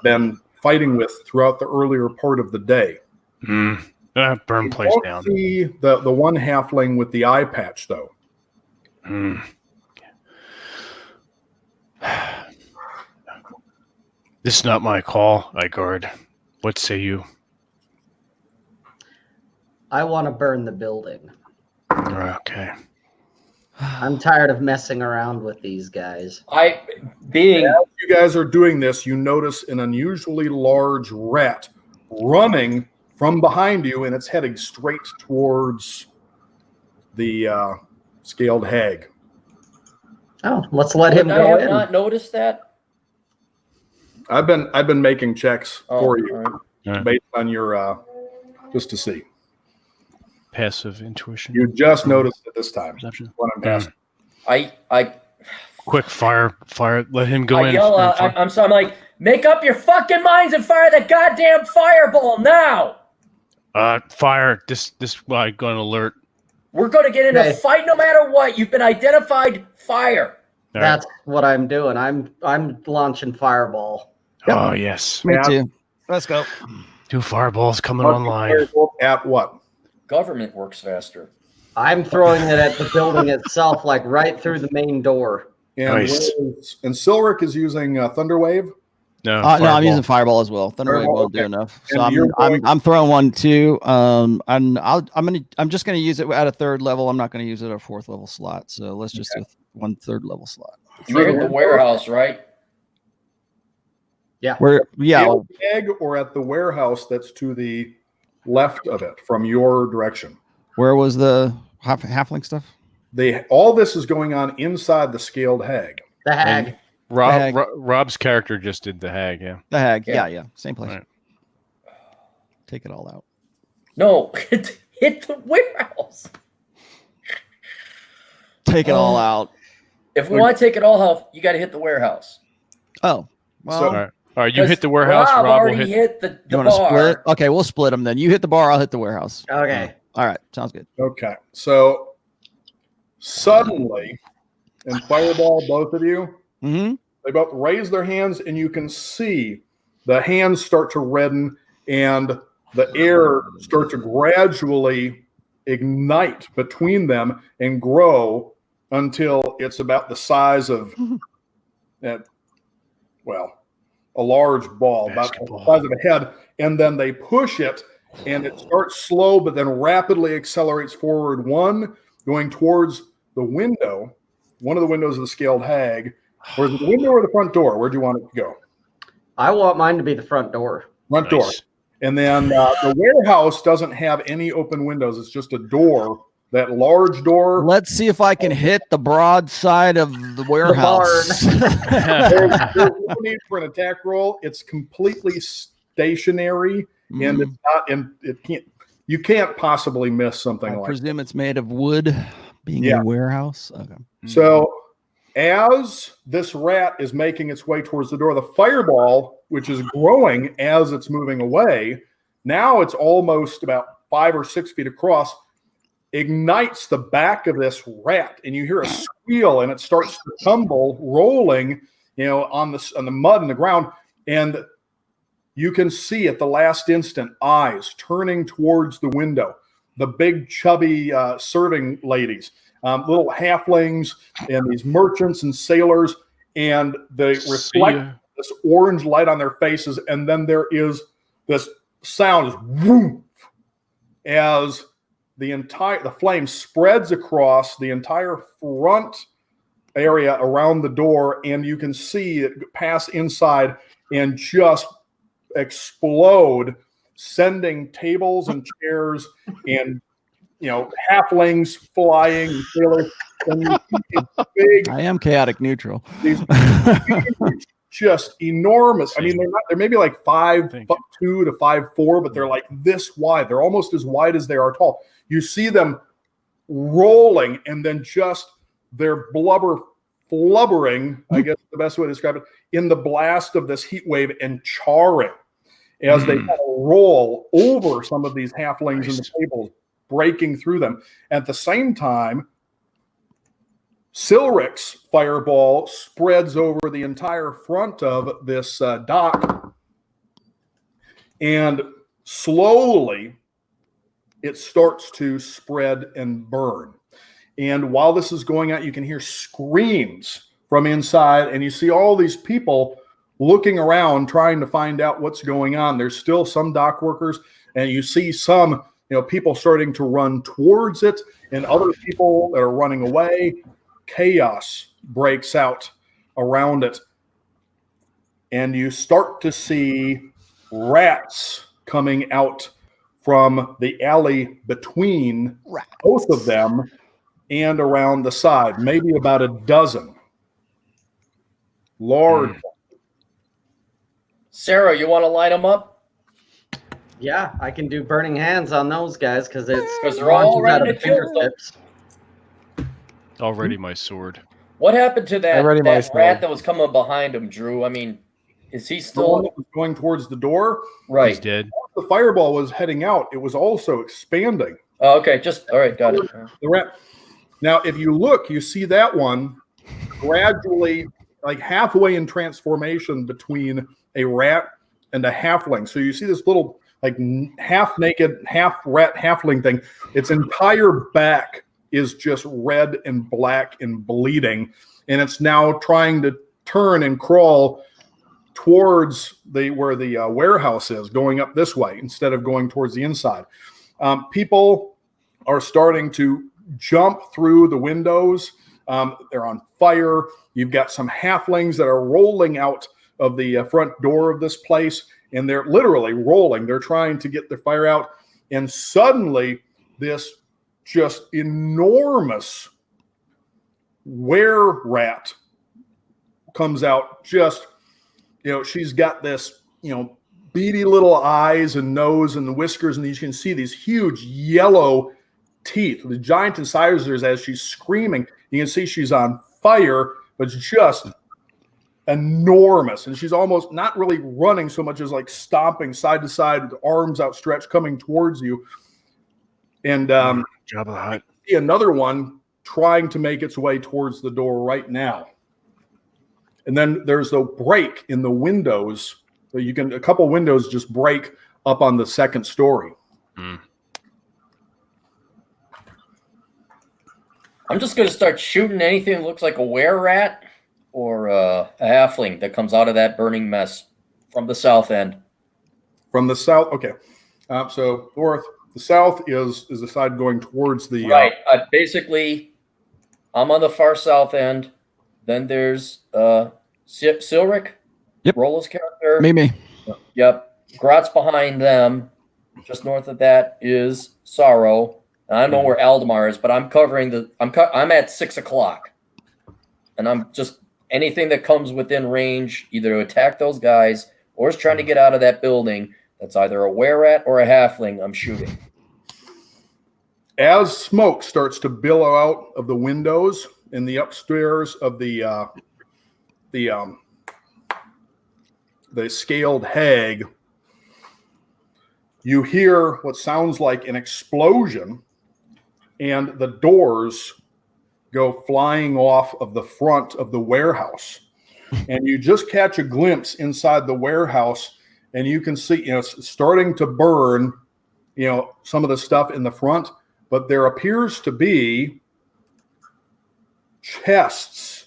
been fighting with throughout the earlier part of the day. Burn place You don't down. see the one halfling with the eye patch, though. This is not my call, I guard. What say you? I want to burn the building. Okay. I'm tired of messing around with these guys. As you guys are doing this, you notice an unusually large rat running from behind you, and it's heading straight towards the scaled hag. Oh, let's let him I go have in. not noticed that. I've been making checks for you all right. based on your just to see. Passive intuition. You just noticed it this time. Perception. What I'm asking. I Quick fire. Let him go in. yell out. I'm like, make up your fucking minds and fire the goddamn fireball now. Fire. This going to alert. We're going to get in Okay. a fight no matter what. You've been identified. Fire. All right. That's what I'm doing. I'm launching fireball. Oh yes. Me Yeah. too. Let's go. 2 fireballs coming online. At what? Government works faster. I'm throwing it at the building itself, like right through the main door. And, Nice. and Silric is using Thunder Wave. No, No, I'm fireball. using fireball as well. Thunder wave Fireball, won't do okay. enough. And So you're I'm throwing one too. And I'm just gonna use it at a 3rd level. I'm not gonna use it at a 4th level slot. So let's just do 1 3rd level slot. You're at the warehouse, right? Scaled hag, or at the warehouse that's to the left of it from your direction. Where was the halfling stuff? All this is going on inside the scaled hag. The hag. hag. Rob's character just did the hag. Yeah. The hag. Yeah. Yeah. Same place. Right. Take it all out. No, hit the warehouse. Take it all out. If we want to take it all out, you got to hit the warehouse. Oh, well. So- All right. You hit the warehouse. Rob Rob will already hit the you want to bar. split? Okay, we'll split them then. You hit the bar, I'll hit the warehouse. Okay. All right, sounds good. Okay. So suddenly, and Fireball, both of you, Mm-hmm. they both raise their hands, and you can see the hands start to redden, and the air start to gradually ignite between them and grow until it's about the size of, a large ball, about the size of a head. And then they push it, and it starts slow, but then rapidly accelerates forward. One going towards the window, one of the windows of the scaled hag. Or is it the window or the front door? Where do you want it to go? I want mine to be the front door. Front door. And then the warehouse doesn't have any open windows. It's just a door, that large door. Let's see if I can hit the broad side of the warehouse. There's no need for an attack roll. It's completely stationary, and it's not. And it can't. You can't possibly miss something I like. presume it's made of wood, being Yeah. a warehouse. Okay. So, as this rat is making its way towards the door, the fireball, which is growing as it's moving away, now it's almost about 5 or 6 feet across, ignites the back of this rat, and you hear a squeal, and it starts to tumble, rolling, on the mud and the ground, and you can see at the last instant eyes turning towards the window. The big chubby serving ladies, little halflings, and these merchants and sailors, and they reflect this orange light on their faces, and then there is this sound, whoom, as the flame spreads across the entire front area around the door, and you can see it pass inside and just explode, sending tables and chairs and halflings flying and sailors. And you see these big, I am chaotic neutral. these just enormous. I mean, they're maybe like 5'2" to 5'4", but they're like this wide. They're almost as wide as they are tall. You see them rolling, and then just their blubbering, I guess the best way to describe it, in the blast of this heat wave and charring as they kind of roll over some of these halflings and the tables, breaking through them. At the same time, Silric's fireball spreads over the entire front of this dock, and slowly it starts to spread and burn. And while this is going out, you can hear screams from inside, and you see all these people looking around trying to find out what's going on. There's still some dock workers, and you see some people starting to run towards it, and other people that are running away. Chaos breaks out around it, and you start to see rats coming out from the alley between both of them and around the side, maybe about a dozen. Large. Sarah, you want to light them up? Yeah, I can do burning hands on those guys because they're all ready to kill them. Already my sword. What happened to that Already my sword. rat that was coming behind him, Drew? I mean, is he The one still that was going towards the door, He's right? dead. the fireball was heading out. It was also expanding. Oh, okay, all right, got it. The rat. Now, if you look, you see that one gradually, like halfway in transformation between a rat and a halfling. So you see this little, like half naked, half rat, halfling thing. Its entire back is just red and black and bleeding, and it's now trying to turn and crawl towards where the warehouse is, going up this way instead of going towards the inside. People are starting to jump through the windows. They're on fire. You've got some halflings that are rolling out of the front door of this place, and they're literally rolling. They're trying to get the fire out, and suddenly this just enormous wererat comes out. Just, she's got this, beady little eyes and nose and the whiskers, and you can see these huge yellow teeth, the giant incisors. As she's screaming, you can see she's on fire, but just enormous. And she's almost not really running so much as like stomping side to side with arms outstretched coming towards you. And Jabba the Hutt. see another one trying to make its way towards the door right now. And then there's a break in the windows. So a couple windows just break up on the second story. Mm. I'm just going to start shooting anything that looks like a wererat or a halfling that comes out of that burning mess from the south end. From the south, okay. So north, the south is the side going towards the Right. Basically, I'm on the far south end. Then there's Silric, Yep. Rolo's character. Me. Yep. Grot's behind them. Just north of that is Sorrow. And I don't know where Aldemar is, but I'm covering I'm at 6 o'clock. And I'm just anything that comes within range, either to attack those guys or is trying to get out of that building that's either a wererat or a halfling, I'm shooting. As smoke starts to billow out of the windows in the upstairs of the scaled hag, you hear what sounds like an explosion, and the doors go flying off of the front of the warehouse. And you just catch a glimpse inside the warehouse, and you can see, it's starting to burn, some of the stuff in the front, but there appears to be chests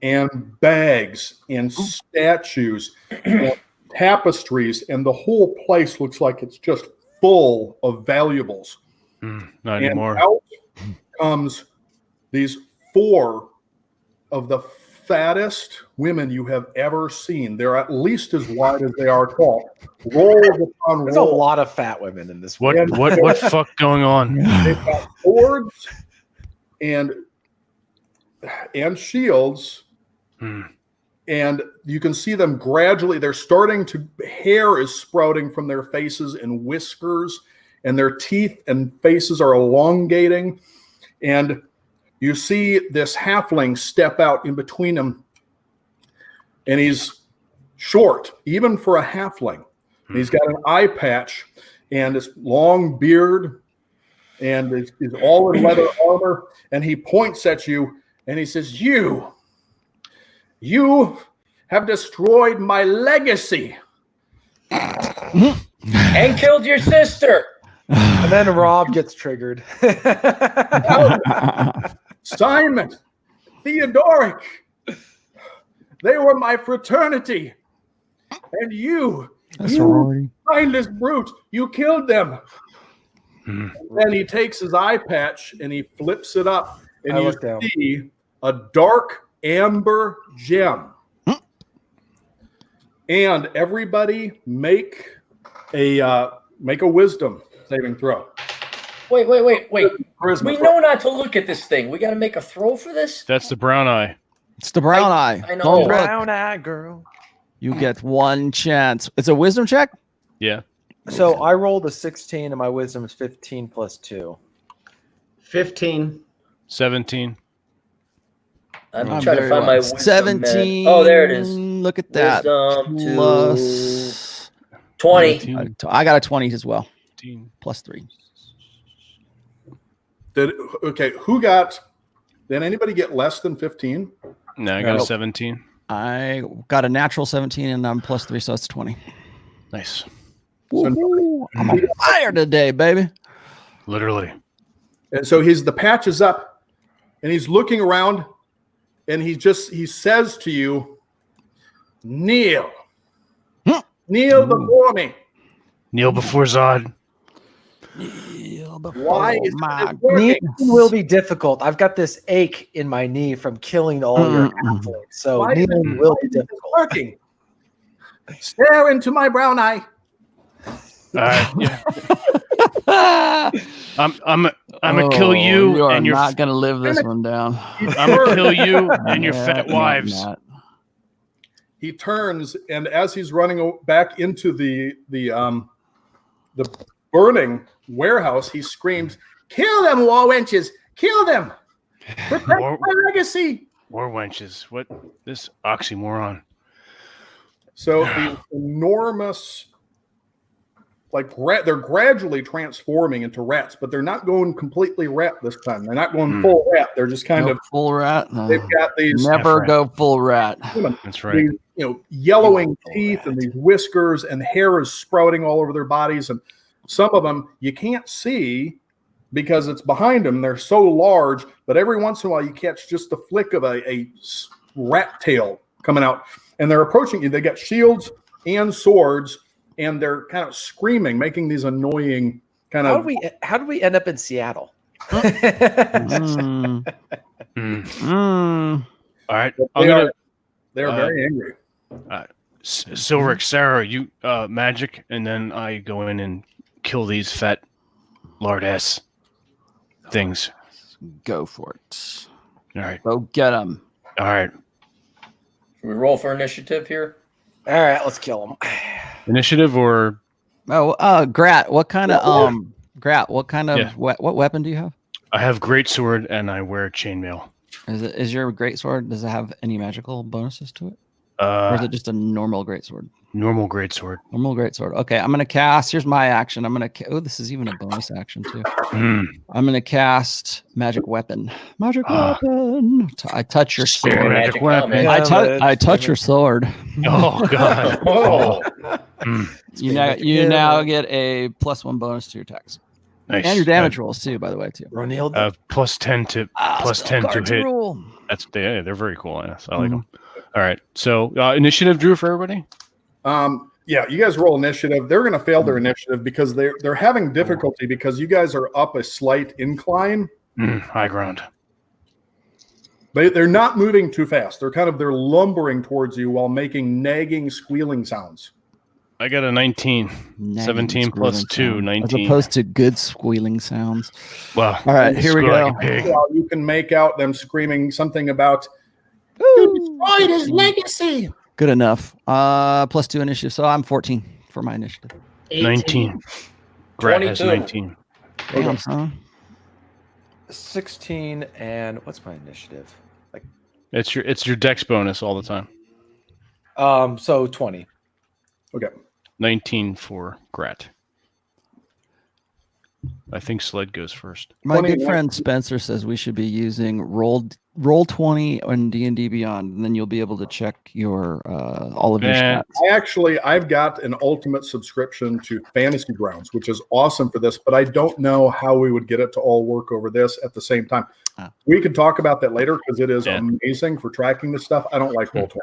and bags and statues and tapestries, and the whole place looks like it's just full of valuables. Not And anymore. out comes these 4 of the fattest women you have ever seen. They're at least as wide as they are tall. Rolls upon There's a rolls. lot of fat women in this. What fuck going on? They've got swords and shields, and you can see them gradually. They're starting to, hair is sprouting from their faces and whiskers, and their teeth and faces are elongating. And you see this halfling step out in between them, and he's short, even for a halfling. And he's got an eye patch and this long beard, and he's all in leather armor, and he points at you and he says, You have destroyed my legacy. And killed your sister. And then Rob gets triggered. Simon, Theodoric, they were my fraternity. And you mindless brute, you killed them. And then he takes his eye patch and he flips it up, and you see a dark amber gem. And everybody make a wisdom saving throw. Wait. Charisma We throw. know not to look at this thing. We got to make a throw for this? That's the brown eye. It's the brown eye. I know. Don't look. Brown eye girl. You get one chance. It's a wisdom check? Yeah. So I rolled a 16 and my wisdom is 15 plus 2. 15. 17. I'm I'm trying to very find my well. wisdom. 17. Oh, there it is. Look at that. Wisdom Plus 20. 19. I got a 20 as well. 18. Plus 3. Who got? Did anybody get less than 15? No, I got a Nope. 17. I got a natural 17 and I'm plus 3, so it's 20. Nice. Woo-hoo. I'm on fire today, baby. Literally. And so the patch is up, and he's looking around, and he says to you, Kneel. Kneel before me. Kneel before Zod. Why is my it working? Kneeling will be difficult. I've got this ache in my knee from killing all your halflings. So Why is kneeling it- will why be is it difficult. working? Stare into my brown eye. All right. Yeah. I'm gonna kill you, You are and your not gonna live this one down. I'm gonna kill you and your Yeah, fat no, wives. not. he turns, and as he's running back into the burning warehouse, he screams, "Kill them, war wenches! Kill them! Protect my legacy!" War wenches. What this oxymoron? So these enormous, they're gradually transforming into rats, but they're not going completely rat this time. They're not going full rat. They're just kind of full rat. They've got these Never go full rat. That's right. These, yellowing teeth and these whiskers, and hair is sprouting all over their bodies. And some of them you can't see because it's behind them. They're so large, but every once in a while you catch just the flick of a rat tail coming out, and they're approaching you. They got shields and swords, and they're kind of screaming, making these annoying kind of. How did we end up in Seattle? All right, They're very angry. Silric, Sarah, you magic, and then I go in and kill these fat lard ass things. Go for it. All right. Go get them. All right. Should we roll for initiative here? All right, let's kill him. Initiative or Grat, what kind of what weapon do you have? I have greatsword and I wear chainmail. Is your greatsword, does it have any magical bonuses to it? Or is it just a normal greatsword? Normal greatsword. Normal greatsword. Okay, I'm gonna cast. Here's my action. This is even a bonus action too. I'm gonna cast magic weapon. Magic weapon. I touch your sword. Magic weapon. I touch your sword. Oh god. You now get a +1 bonus to your attacks. Nice. And your damage rolls too, by the way, too. Plus 10 to hit. Rule. They're very cool. Yes, I like them. All right. So initiative, Drew, for everybody. Yeah, you guys roll initiative. They're going to fail their initiative because they're having difficulty because you guys are up a slight incline. High ground. They're not moving too fast. They're lumbering towards you while making nagging, squealing sounds. I got a 19. 17 plus 2, sound. 19. As opposed to good squealing sounds. Well, all right, here we go. Like a pig. Well, you can make out them screaming something about you destroyed his legacy. Good enough. +2 initiative. So I'm 14 for my initiative. 19. Grat has 19. Damn, son. 16 and what's my initiative? It's your dex bonus all the time. So 20. Okay. 19 for Grat. I think Sled goes first. My good friend Spencer says we should be using Roll20 on D&D Beyond, and then you'll be able to check your all of your stats. I've got an ultimate subscription to Fantasy Grounds, which is awesome for this, but I don't know how we would get it to all work over this at the same time. We could talk about that later because it is amazing for tracking this stuff. I don't like Roll20.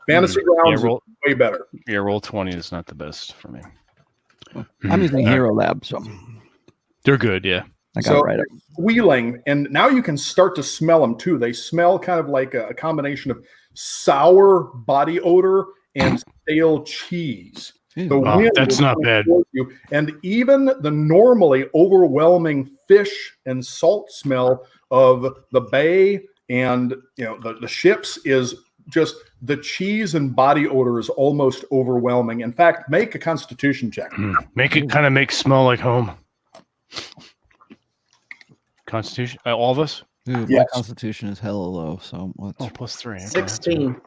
Fantasy Grounds is way better. Yeah, Roll20 is not the best for me. I'm using Hero Lab, so they're good. Yeah, I got it right up. Squealing, and now you can start to smell them too. They smell kind of like a combination of sour body odor and stale cheese. That's not bad. And even the normally overwhelming fish and salt smell of the bay and the ships is just the cheese and body odor is almost overwhelming. In fact, make a Constitution check. Make it smell like home. Constitution, all of us. Dude, my Constitution is hella low. So what's +3? Okay. 16.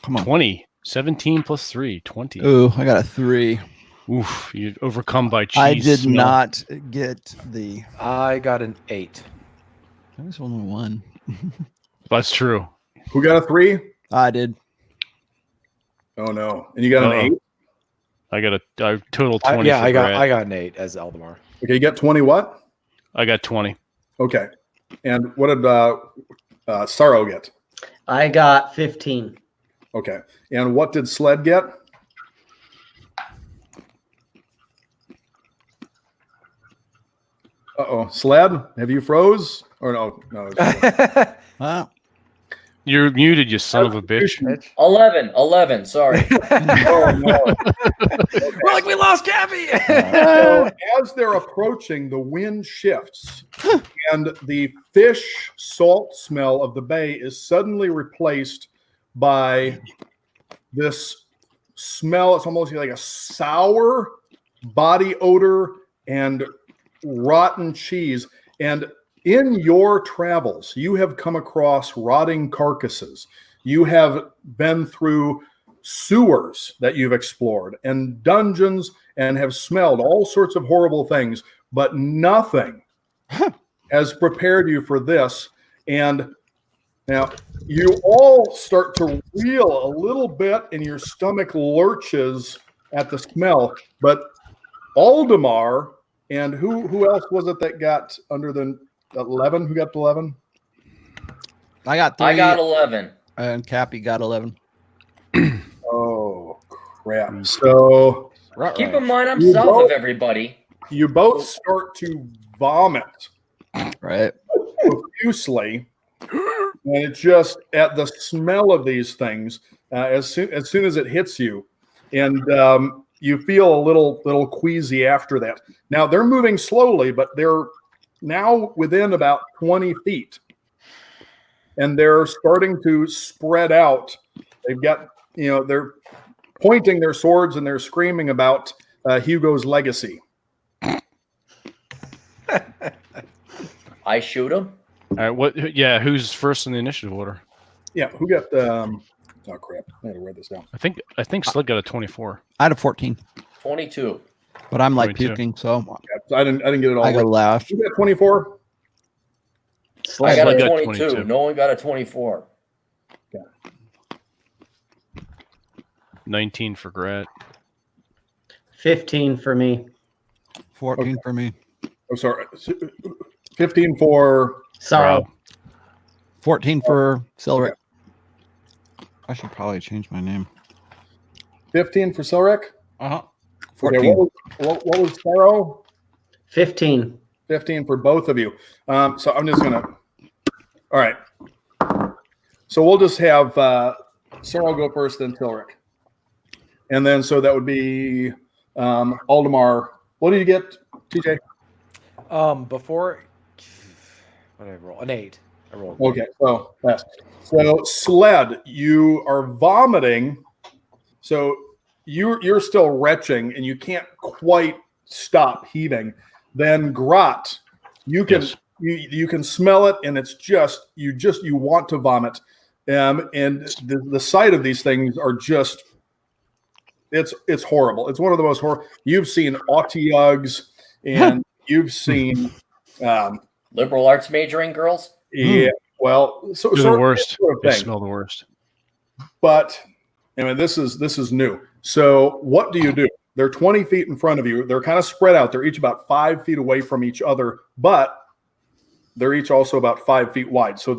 Come on. 20. 17 plus 3. 20. Ooh, I got a 3. Oof, you're overcome by cheese. I did smell. not get the. I got an 8. I was only 1. That's true. Who got a 3? I did. Oh no! And you got an 8. I got a total 20. I got an 8 as Eldemar. Okay, you got 20. What? I got 20. Okay, and what did Sorrow get? I got 15. Okay, and what did Sled get? Sled, have you froze or no? Wow. You're muted, you son of a bitch. 11. Sorry. Oh, no. We're like, we lost Gabby. So as they're approaching, the wind shifts, and the fish salt smell of the bay is suddenly replaced by this smell. It's almost like a sour body odor and rotten cheese. And in your travels, you have come across rotting carcasses. You have been through sewers that you've explored and dungeons and have smelled all sorts of horrible things, but nothing has prepared you for this. And now you all start to reel a little bit and your stomach lurches at the smell. But Aldemar and who else was it that got under the 11? Who got 11? I got 3. I got 11. And Cappy got 11. Oh, crap. So Keep in mind, I'm You south both- of everybody. you both start to vomit Right. profusely. And it's just at the smell of these things, as soon as it hits you. And you feel a little queasy after that. Now, they're moving slowly, but they're now within about 20 feet. And they're starting to spread out. They've got, they're pointing their swords and they're screaming about Hugo's legacy. I shoot him. All right. Who's first in the initiative order? Yeah, who got oh crap. I had to write this down. I think Slid got a 24. I had a 14, 22. but I'm like 22. puking, so I didn't get it all. I go right. last. You got 24? I got a Sled got 22. 22. No one got a 24. 19 for Grat. 15 for me. 14 for me. Oh, sorry. 15 for Sorry. Rob. 14 for Silric. I should probably change my name. 15 for Silric. Uh-huh. Okay, 14. what was Sparrow? 15. 15 for both of you. So I'm just gonna. All right. So we'll just have Sarah go first, then Silric, and then so that would be Aldemar. What did you get, TJ? Before, what did I roll? An 8. I rolled. Okay, so last. So Sled, you are vomiting. So you're still retching and you can't quite stop heaving. Then Grot, you can Yes. you can smell it and it's just you want to vomit. And the sight of these things are just it's horrible. It's one of the most horrible. You've seen Otyugs and you've seen Liberal arts majoring girls. yeah, well, so They're sort the of worst. sort of They thing. smell the worst. But I mean, this is new. So what do? They're 20 feet in front of you. They're kind of spread out. They're each about 5 feet away from each other, but they're each also about 5 feet wide. So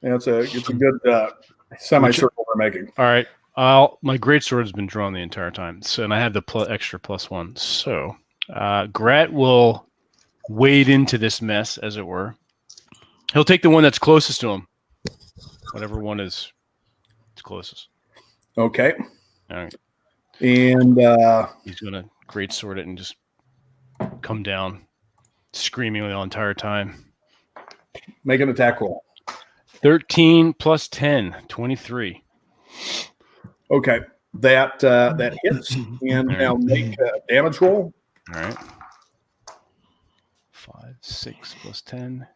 it's a good semicircle they're making. All right. My greatsword has been drawn the entire time, so and I have the extra +1. So Grat will wade into this mess, as it were. He'll take the one that's closest to him, whatever one is closest. Okay. All right. And He's gonna greatsword it and just come down, screaming the entire time. make an attack roll. 13 plus 10, 23. Okay. That hits. And now make a damage roll. All right. 5, 6 plus 10,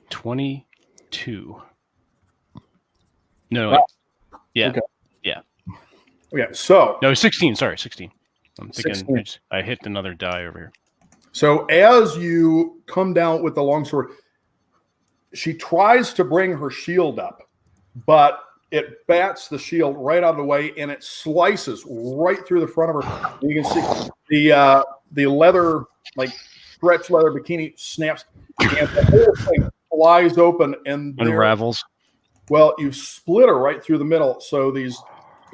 22. No. Wow. Yeah. Okay. Yeah. Okay. So No, 16. Sorry, 16. I'm thinking 16. I hit another die over here. So as you come down with the longsword, she tries to bring her shield up, but it bats the shield right out of the way and it slices right through the front of her. You can see the leather, like stretch leather bikini snaps and the whole thing flies open and Unravels. well, you split her right through the middle. So these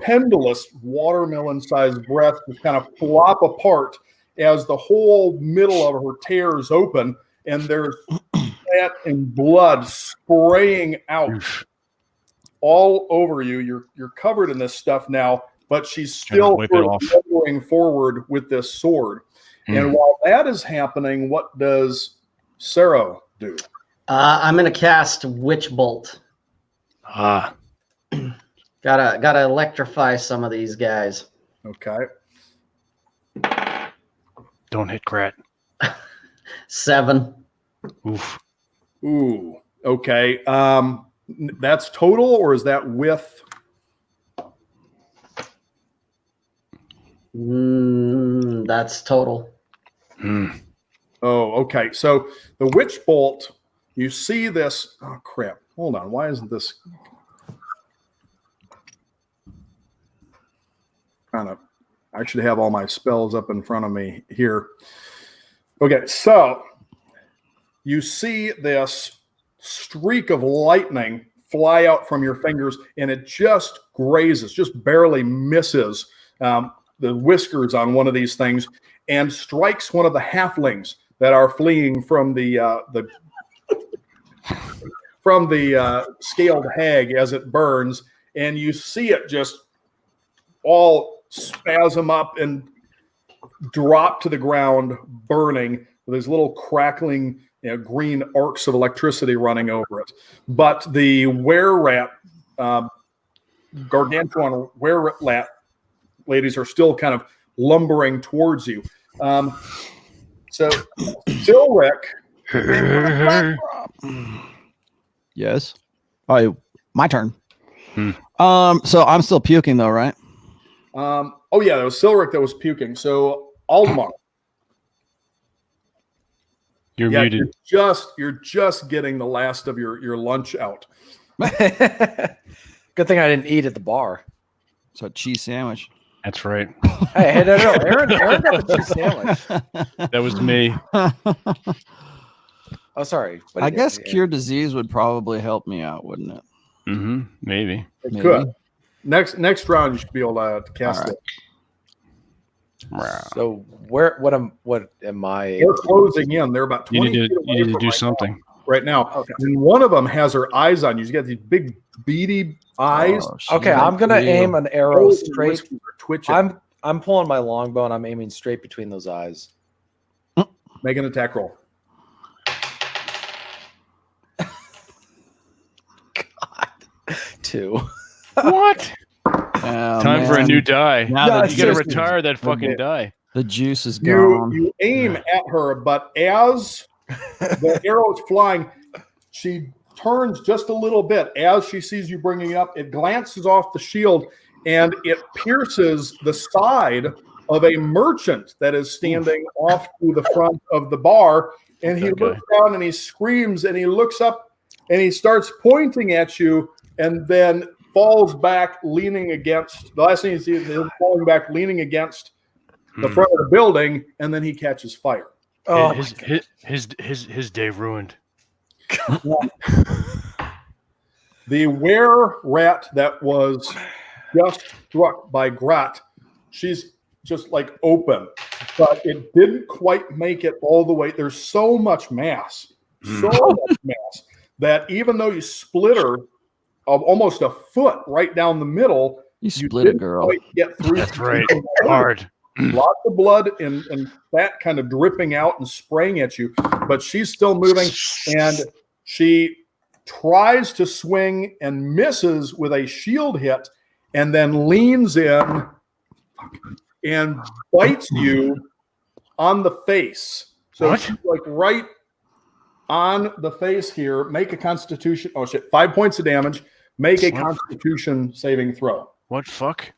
pendulous watermelon-sized breasts just kind of flop apart as the whole middle of her tears open, and there's fat and blood spraying out Oof. all over you. You're covered in this stuff now, but she's Trying to still wipe it off. going forward with this sword. Hmm. And while that is happening, what does Sarah do? I'm going to cast Witch Bolt. Ah. Gotta electrify some of these guys. Okay. Don't hit Grat. 7. Oof. Ooh. Okay. That's total, or is that with? That's total. Oh, okay. So the witch bolt, you see this. Oh, crap. Hold on. Why isn't this kind of? I should have all my spells up in front of me here. Okay. So you see this streak of lightning fly out from your fingers, and it just grazes, just barely misses the whiskers on one of these things, and strikes one of the halflings that are fleeing from the scaled hag as it burns, and you see it just all spasm up and drop to the ground, burning with these little crackling, green arcs of electricity running over it. But the wererat, gargantuan wererat ladies are still kind of lumbering towards you. So, Silric. Yes. Oh, my turn. So I'm still puking though, right? Oh yeah, there was Silric that was puking. So Aldmar. You're muted. You're just getting the last of your lunch out. Good thing I didn't eat at the bar. So cheese sandwich. That's right. Hey, no. Aaron got the cheese sandwich. That was me. Oh, sorry. But I guess cure disease would probably help me out, wouldn't it? Mm-hmm. Maybe. It could. Next round, you should be able to cast it. So what am I? They're closing in. They're about 20 You feet away need to from do right something. now. Right now. Okay. And one of them has her eyes on you. She's got these big beady eyes. Oh, Okay, I'm gonna aim an arrow Those straight. whiskers are twitching. I'm pulling my longbow and I'm aiming straight between those eyes. Make an attack roll. God, 2. What? Oh, Time for a man. new die. Now No, the You got to juice- retire that fucking Okay. die. The juice is gone. You aim at her, but as the arrow is flying, she turns just a little bit. As she sees you bringing it up, it glances off the shield and it pierces the side of a merchant that is standing off to the front of the bar. And he Okay. looks down and he screams and he looks up and he starts pointing at you and then falls back, leaning against the last thing you see is him falling back, leaning against the front of the building, and then he catches fire. Oh, his day ruined. The wererat that was just struck by Grat, she's just like open, but it didn't quite make it all the way. There's so much mass, that even though you split her of almost a foot right down the middle, You split it, girl. quite get through. That's right. Hard. Lots of blood and fat kind of dripping out and spraying at you, but she's still moving, and she tries to swing and misses with a shield hit, and then leans in and bites you on the face. So What? she's like right on the face here. Make a Constitution. Oh shit! 5 points of damage. Make a What? Constitution saving throw. What fuck?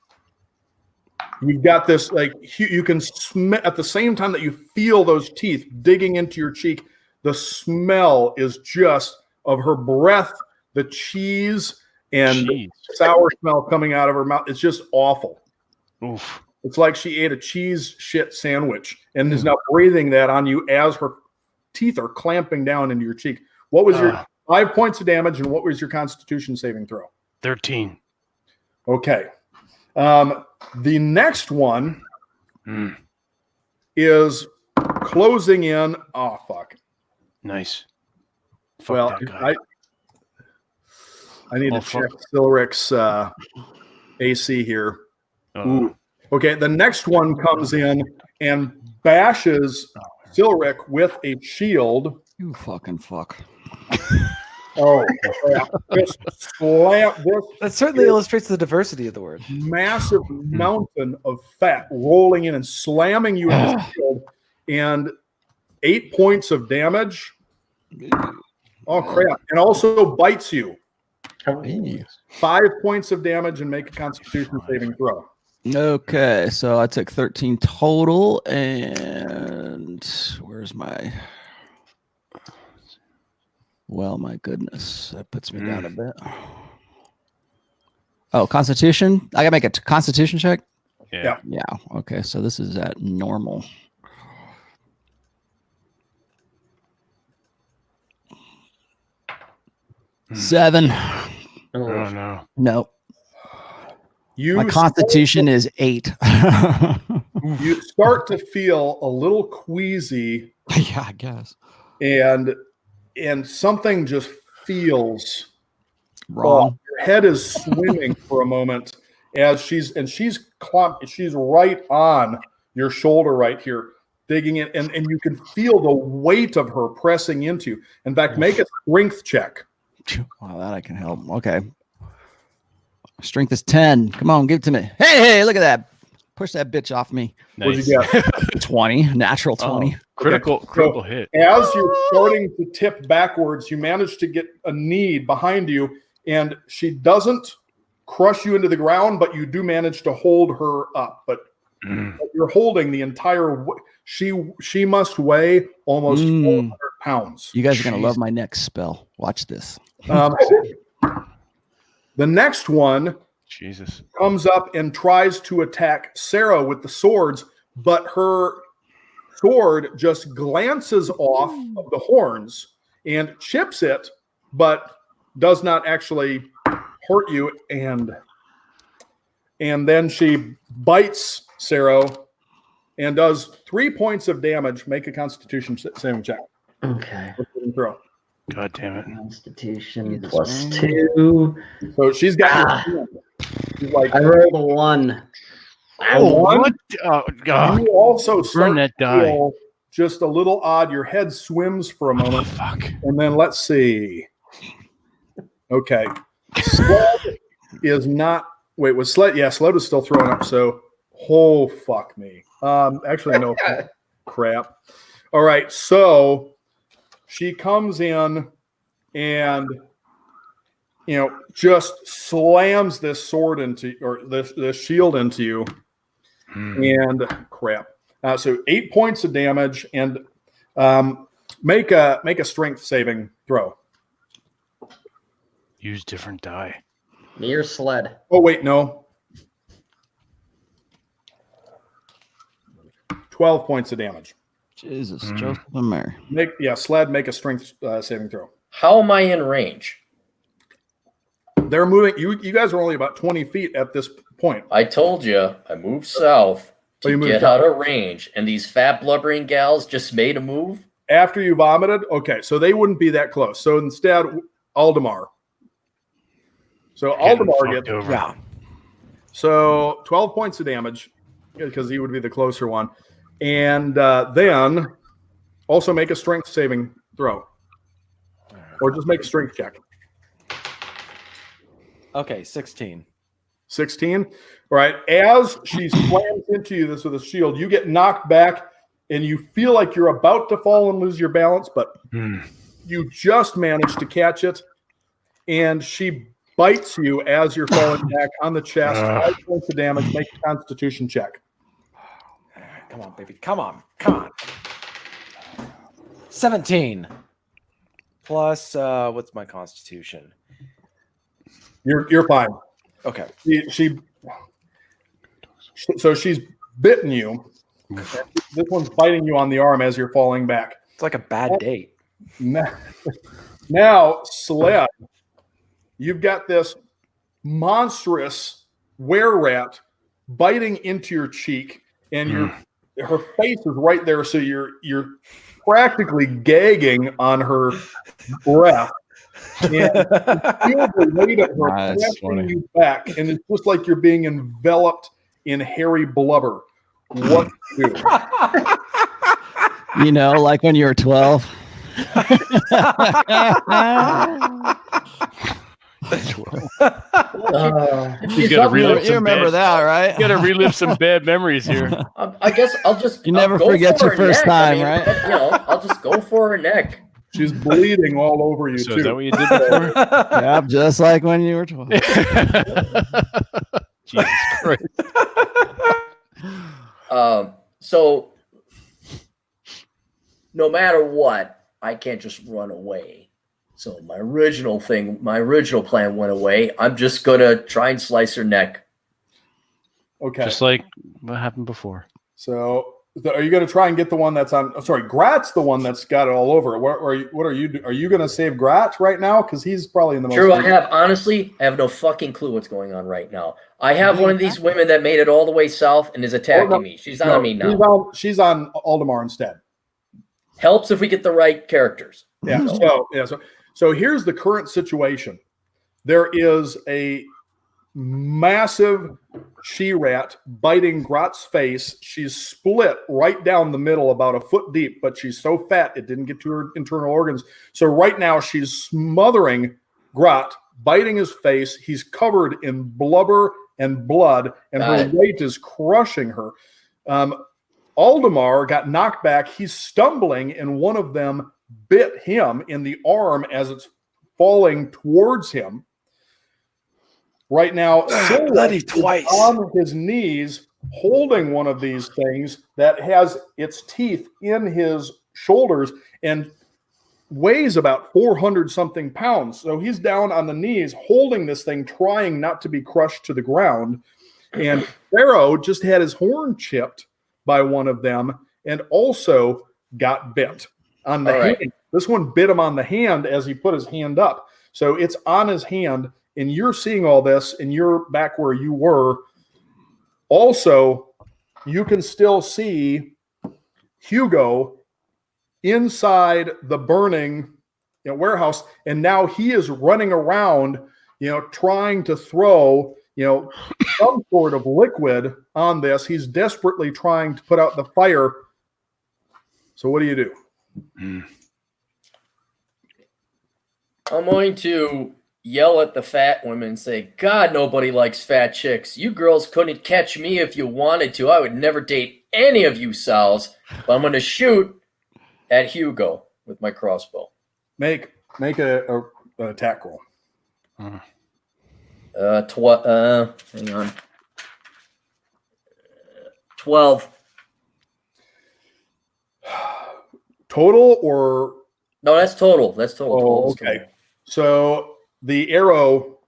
You've got this, like, you can smell at the same time that you feel those teeth digging into your cheek. The smell is just of her breath, the cheese, and Jeez. sour smell coming out of her mouth. It's just awful. Oof. It's like she ate a cheese shit sandwich and is now breathing that on you as her teeth are clamping down into your cheek. What was your 5 points of damage, and what was your Constitution saving throw? 13. Okay. The next one Mm. is closing in. Oh, fuck. Nice. Fuck Well, that guy. I need Oh, to check fuck. Silric's AC here. Uh-oh. Ooh. Okay, the next one comes in and bashes Silric with a shield. You fucking fuck. Oh, crap. Just slam this That certainly illustrates the diversity of the word. massive mountain of fat rolling in and slamming you in the shield, and 8 points of damage. Oh, crap. And also bites you. 5 points of damage and make a Constitution saving throw. Okay, so I took 13 total, and where's my? Well, my goodness, that puts me down a bit. Oh, Constitution. I gotta make a Constitution check. Yeah. Yeah. Okay, so this is at normal. Seven. Oh no. Nope. You My Constitution is 8. You start to feel a little queasy, Yeah, I guess. and something just feels Wrong. Your head is swimming for a moment as she's right on your shoulder right here, digging in, and you can feel the weight of her pressing into you. In fact, make a strength check. Wow, that I can help. Okay. Strength is 10. Come on, give it to me. Hey, look at that. Push that bitch off me. What'd Nice. you get? 20. Natural 20. Critical hit. As you're starting to tip backwards, you manage to get a knee behind you, and she doesn't crush you into the ground, but you do manage to hold her up. But you're holding the entire. She must weigh almost 400 pounds. You guys are going to love my next spell. Watch this. The next one Jesus. comes up and tries to attack Sarah with the swords, but her sword just glances off of the horns and chips it, but does not actually hurt you. And then she bites Sarah and does 3 points of damage. Make a Constitution saving check. Okay. Throw. God damn it. Constitution +2. So she's got she's like, I rolled a 1. What? Oh, God. you also Burn start that to die. feel just a little odd. Your head swims for a moment. Fuck. And then let's see. Okay. Sled is not. Wait, was Sled? Yeah, Sled is still throwing up. So, oh, fuck me. Actually, no. Crap. All right. So she comes in and, just slams this sword into, or this shield into you. And crap. So 8 points of damage, and make a strength saving throw. Use different die. Me or Sled? Oh wait, no. 12 points of damage. Jesus, Joseph and Mary. Sled, make a strength saving throw. How am I in range? They're moving. You guys are only about 20 feet at this point. I told you I moved south Oh, you to moved get south. out of range, and these fat blubbering gals just made a move. After you vomited, okay, so they wouldn't be that close. So instead, Aldemar. So Aldemar gets over. Yeah. so 12 points of damage because he would be the closer one, and then also make a strength saving throw, or just make a strength check. Okay, 16. 16. All right. As she slams into you this with a shield, you get knocked back and you feel like you're about to fall and lose your balance, but you just manage to catch it. And she bites you as you're falling back on the chest. 5 points of damage. Make a Constitution check. Come on, baby. Come on. 17. Plus, what's my constitution? You're fine. Okay. So she's bitten you. This one's biting you on the arm as you're falling back. It's like a bad date. Now, Sled, you've got this monstrous wererat biting into your cheek, and her face is right there, so you're practically gagging on her breath. And you feel the weight of her pressing you back, and it's just like you're being enveloped in hairy blubber. What to do? Like when you were 12. He's got to relive You some remember bad, that, right? you got to relive some bad memories here. I guess I'll just. You never I'll go forget for your her first neck. time, right? You know, I'll just go for her neck. She's bleeding all over you So too. is that what you did before? Yep, just like when you were 12. Jesus Christ. So no matter what, I can't just run away. So my original plan went away. I'm just gonna try and slice her neck. Okay. Just like what happened before. So are you going to try and get the one that's on? Oh, sorry, Grat's the one that's got it all over. What are you? Are you going to save Grat right now? Because he's probably in the most. True, I have no fucking clue what's going on right now. I have one of these women that made it all the way south and is attacking me. She's on me now. She's on Aldemar instead. Helps if we get the right characters. Yeah. So here's the current situation. There is a massive she-rat biting Grat's face. She's split right down the middle, about a foot deep, but she's so fat it didn't get to her internal organs. So right now she's smothering Grat, biting his face. He's covered in blubber and blood, and her weight is crushing her. Aldemar got knocked back. He's stumbling, and one of them bit him in the arm as it's falling towards him. Right now, bloody twice on his knees, holding one of these things that has its teeth in his shoulders and weighs about 400 something pounds. So he's down on the knees holding this thing, trying not to be crushed to the ground. And Pharaoh just had his horn chipped by one of them and also got bit on the hand. This one bit him on the hand as he put his hand up. So it's on his hand. And you're seeing all this, and you're back where you were. Also, you can still see Hugo inside the burning warehouse, and now he is running around, trying to throw, some sort of liquid on this. He's desperately trying to put out the fire. So what do you do? I'm going to yell at the fat women and say, God, nobody likes fat chicks. You girls couldn't catch me if you wanted to. I would never date any of you sows. But I'm going to shoot at Hugo with my crossbow. Make a attack roll. Hang on. 12. Total or? No, that's total. That's total. Oh, okay. So the arrow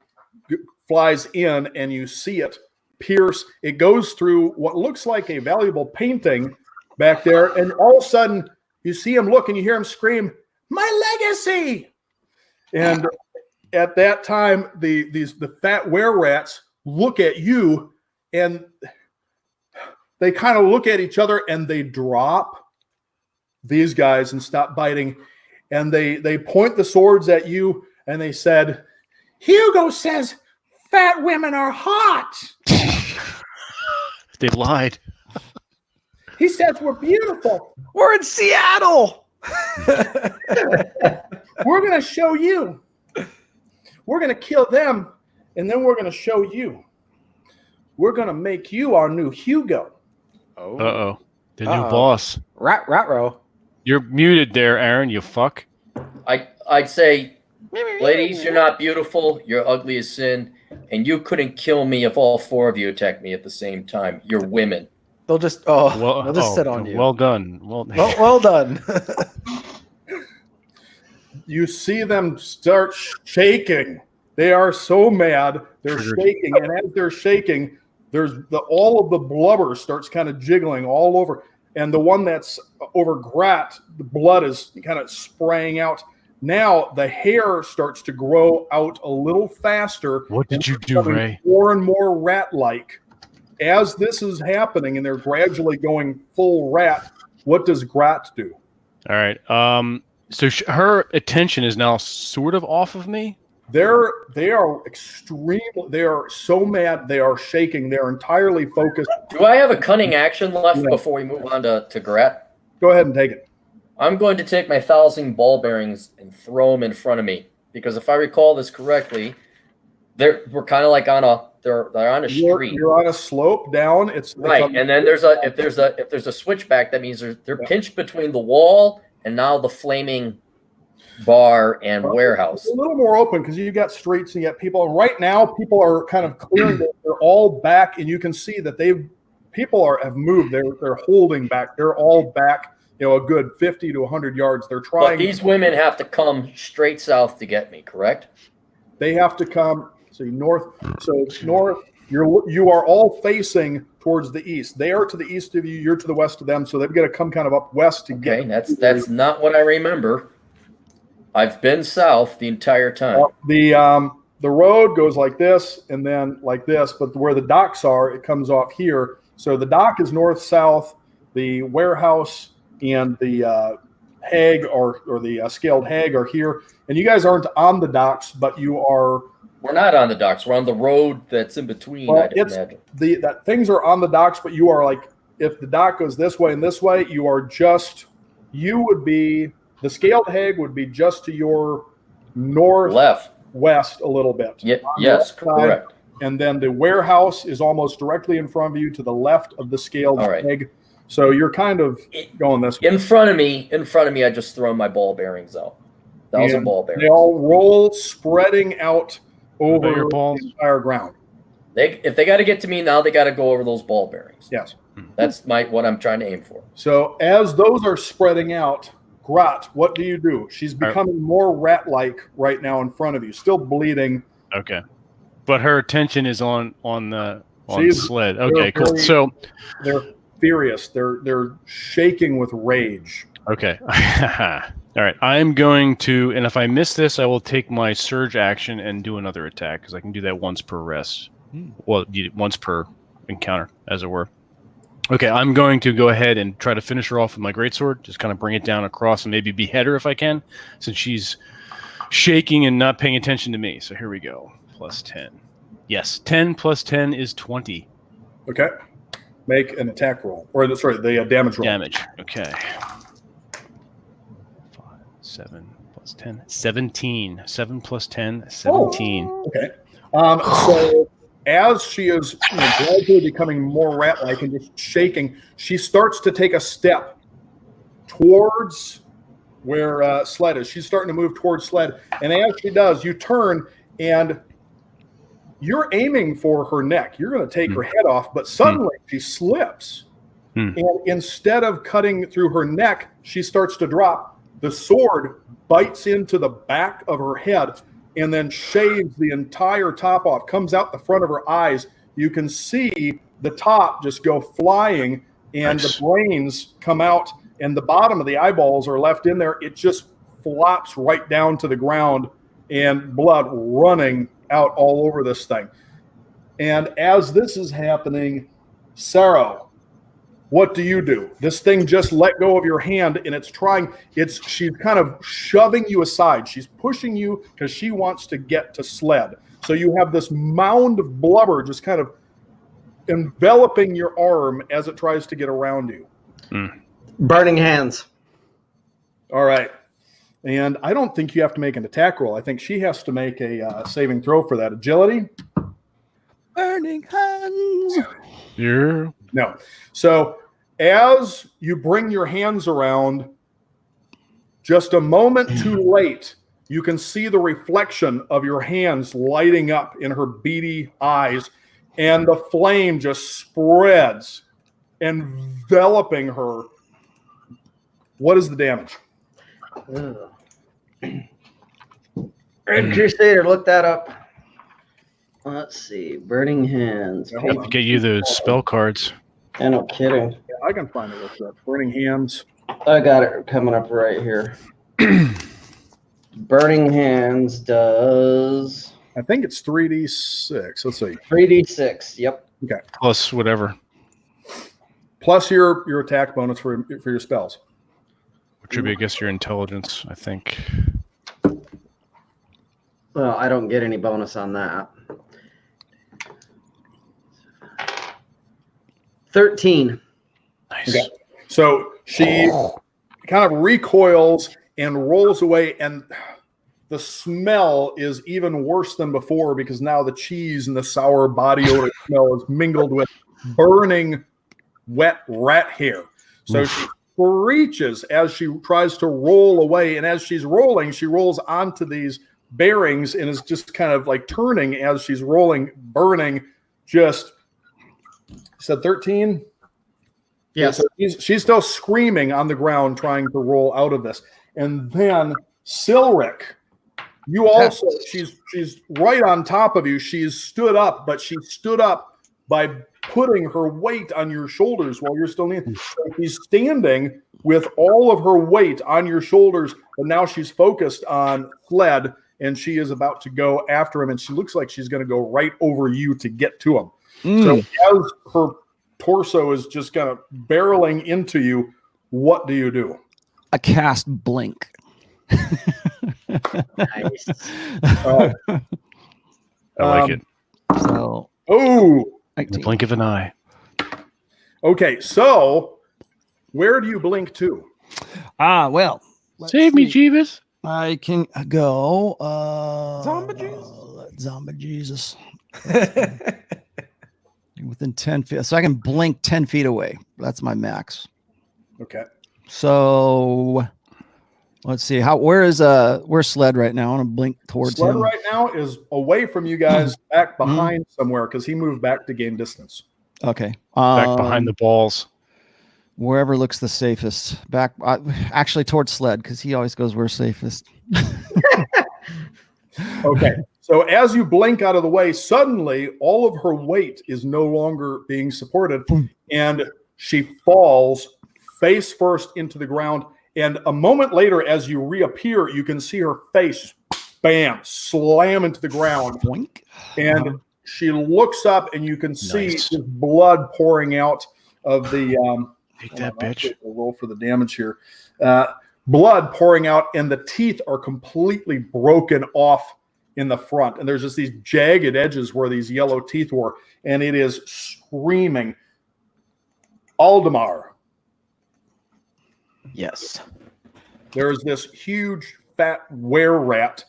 flies in and you see it pierce. It goes through what looks like a valuable painting back there. And all of a sudden you see him look and you hear him scream, "My legacy!" And at that time, the fat wererats look at you and they kind of look at each other and they drop these guys and stop biting. And they point the swords at you and they said, "Hugo says fat women are hot." They lied. He says we're beautiful. We're in Seattle. We're going to show you. We're going to kill them, and then we're going to show you. We're going to make you our new Hugo. Uh-oh. The new boss. Rat-row. You're muted there, Aaron, you fuck. I'd say, ladies, you're not beautiful. You're ugly as sin. And you couldn't kill me if all four of you attacked me at the same time. You're women. They'll just they'll just sit on you. Well done. Well done. You see them start shaking. They are so mad. They're shaking. And as they're shaking, there's all of the blubber starts kind of jiggling all over. And the one that's over Grat, the blood is kind of spraying out. Now the hair starts to grow out a little faster. What did you do, Ray? More and more rat-like. As this is happening and they're gradually going full rat, what does Grat do? All right. So her attention is now sort of off of me. They are extremely. They are so mad. They are shaking. They're entirely focused. Do I have a cunning action left before we move on to Grat? Go ahead and take it. I'm going to take my 1,000 ball bearings and throw them in front of me. Because if I recall this correctly, we're kind of like on a they're on a street. You're on a slope down. It's Right, and then if there's a switchback, that means they're pinched between the wall and now the flaming bar and warehouse. It's a little more open because you've got streets and you got people. And right now, people are kind of clearing. They're all back, and you can see that people have moved. They're holding back. They're all back. A good 50 to 100 yards. They're trying. But these women have to come straight south to get me, correct? They have to come. North. So north. You are all facing towards the east. They are to the east of you. You're to the west of them. So they've got to come kind of up west to get. Okay, that's not what I remember. I've been south the entire time. The road goes like this and then like this, but where the docks are, it comes off here. So the dock is north south. The warehouse and the hag or the scaled hag are here, and you guys aren't on the docks, but you are. We're not on the docks. We're on the road that's in between. Well, I'd imagine. That things are on the docks, but you are like, if the dock goes this way and this way, you would be, the scaled hag would be just to your west a little bit. Yes, correct. And then the warehouse is almost directly in front of you to the left of the scaled hag. So you're kind of going this way. In front of me, I just throw my ball bearings out. 1,000 ball bearings. They all roll, spreading out over your balls? the entire ground. If they got to get to me now, they got to go over those ball bearings. Yes. That's what I'm trying to aim for. So as those are spreading out, Grat, what do you do? She's becoming more rat-like right now in front of you, still bleeding. Okay, but her attention is on the sled. Okay, cool. So they're furious. They're shaking with rage. Okay. All right. I'm going to, and if I miss this, I will take my surge action and do another attack because I can do that once per rest. Well, once per encounter, as it were. Okay, I'm going to go ahead and try to finish her off with my greatsword. Just kind of bring it down across and maybe behead her if I can, since she's shaking and not paying attention to me. So here we go. Plus 10. Yes, 10 plus 10 is 20. Okay. Make an attack roll. The damage roll. Damage. Okay. 7 plus 10. 17. 7 plus 10. 17. Oh, okay. So as she is gradually becoming more rat-like and just shaking, she starts to take a step towards where Sled is. She's starting to move towards Sled. And as she does, you turn and you're aiming for her neck. You're going to take her head off, but suddenly she slips. And instead of cutting through her neck, she starts to drop. The sword bites into the back of her head and then shaves the entire top off, comes out the front of her eyes. You can see the top just go flying, and the brains come out, and the bottom of the eyeballs are left in there. It just flops right down to the ground, and blood running out all over this thing. And as this is happening, Sarah, what do you do? This thing just let go of your hand, and she's kind of shoving you aside. She's pushing you because she wants to get to Sled. So you have this mound of blubber just kind of enveloping your arm as it tries to get around you. Burning hands. All right. And I don't think you have to make an attack roll. I think she has to make a saving throw for that. Agility? Burning hands. Yeah. No. So as you bring your hands around, just a moment too late, you can see the reflection of your hands lighting up in her beady eyes, and the flame just spreads, enveloping her. What is the damage? Red Crusader, look that up. Let's see. Burning hands. I have to get you those spell cards. Yeah, no kidding. Yeah, I can find it. What's up? Burning hands. I got it coming up right here. Burning hands does. I think it's 3d6. Let's see. 3d6. Yep. Okay. Plus whatever. Plus your attack bonus for your spells. Which would be, I guess, your intelligence, I think. Well, I don't get any bonus on that. 13. Nice. Okay. So she kind of recoils and rolls away, and the smell is even worse than before because now the cheese and the sour body odor smell is mingled with burning wet rat hair. So she screeches as she tries to roll away. And as she's rolling, she rolls onto these bearings and is just kind of like turning as she's rolling, burning. Just, you said 13? Yes. So she's still screaming on the ground trying to roll out of this. And then Silric, you also, she's right on top of you. She's stood up, but she stood up by putting her weight on your shoulders while you're still in. So she's standing with all of her weight on your shoulders, but now she's focused on Sled, and she is about to go after him, and she looks like she's going to go right over you to get to him. So as her torso is just kind of barreling into you, what do you do? I cast blink. Nice. Oh. I like it. So Oh, In the blink of an eye. okay. So where do you blink to? well, let's Save me, see. Jeeves. I can go. Zombie Jesus. Within 10 feet. So I can blink 10 feet away. That's my max. Okay. So let's see. Where's Sled right now? I want to blink towards Sled him. right now is away from you guys, back behind somewhere because he moved back to gain distance. Okay. Back behind the balls. Wherever looks the safest. Back actually towards Sled because he always goes where's safest. Okay. So as you blink out of the way, suddenly all of her weight is no longer being supported, and she falls face first into the ground. And a moment later, as you reappear, you can see her face, bam, slam into the ground. Boink. And she looks up, and you can see Nice. this blood pouring out of the. Take that, I'll bitch. roll for the damage here. Blood pouring out, and the teeth are completely broken off in the front. And there's just these jagged edges where these yellow teeth were, and it is screaming. Aldemar, Yes. there's this huge fat wererat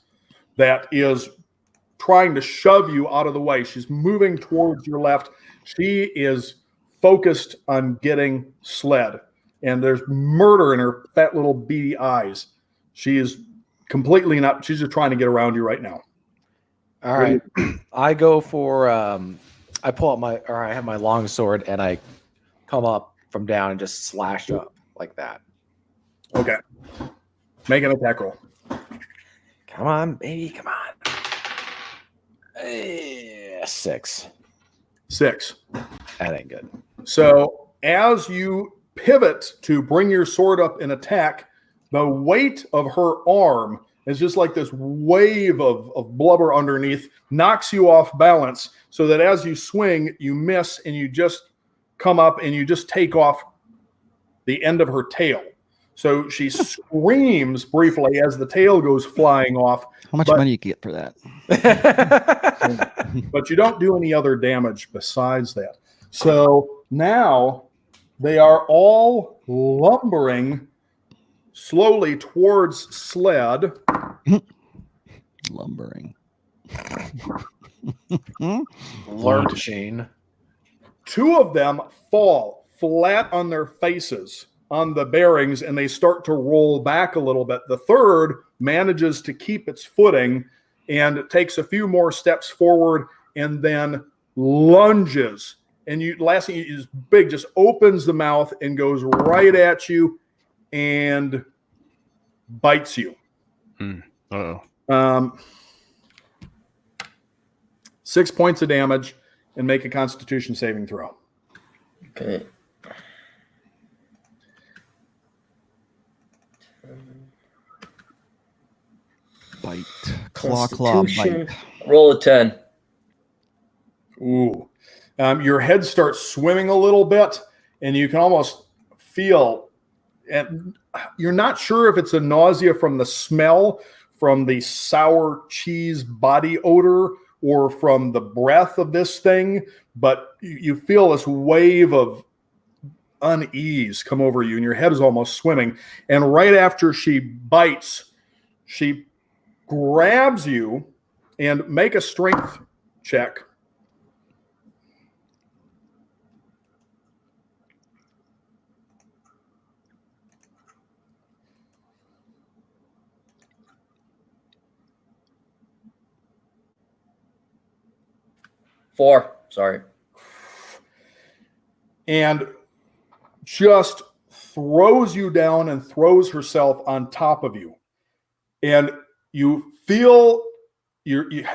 that is trying to shove you out of the way. She's moving towards your left. She is focused on getting Sled, and there's murder in her fat little beady eyes. She is completely not, she's just trying to get around you right now. All right. I go for I pull out I have my long sword and I come up from down and just slash up like that. Okay. Make an attack roll. Come on, baby, come on. 6. 6. That ain't good. So as you pivot to bring your sword up and attack, the weight of her arm is just like this wave of blubber underneath, knocks you off balance so that as you swing, you miss and you just come up and you just take off the end of her tail. So she screams briefly as the tail goes flying off. How much money you get for that? But you don't do any other damage besides that. So now they are all lumbering slowly towards Sled. Lumbering. Lurching. 2 of them fall flat on their faces on the bearings, and they start to roll back a little bit. The third manages to keep its footing and takes a few more steps forward and then lunges. And last thing is big, just opens the mouth and goes right at you and bites you. Uh-oh. 6 points of damage, and make a Constitution saving throw. Okay. Bite. Claw, Constitution. bite. Roll a 10. Ooh. Your head starts swimming a little bit, and you can almost feel, and you're not sure if it's a nausea from the smell, from the sour cheese body odor, or from the breath of this thing, but you feel this wave of unease come over you, and your head is almost swimming. And right after she bites, she grabs you, and make a strength check. Four. Sorry. And just throws you down and throws herself on top of you. And you feel,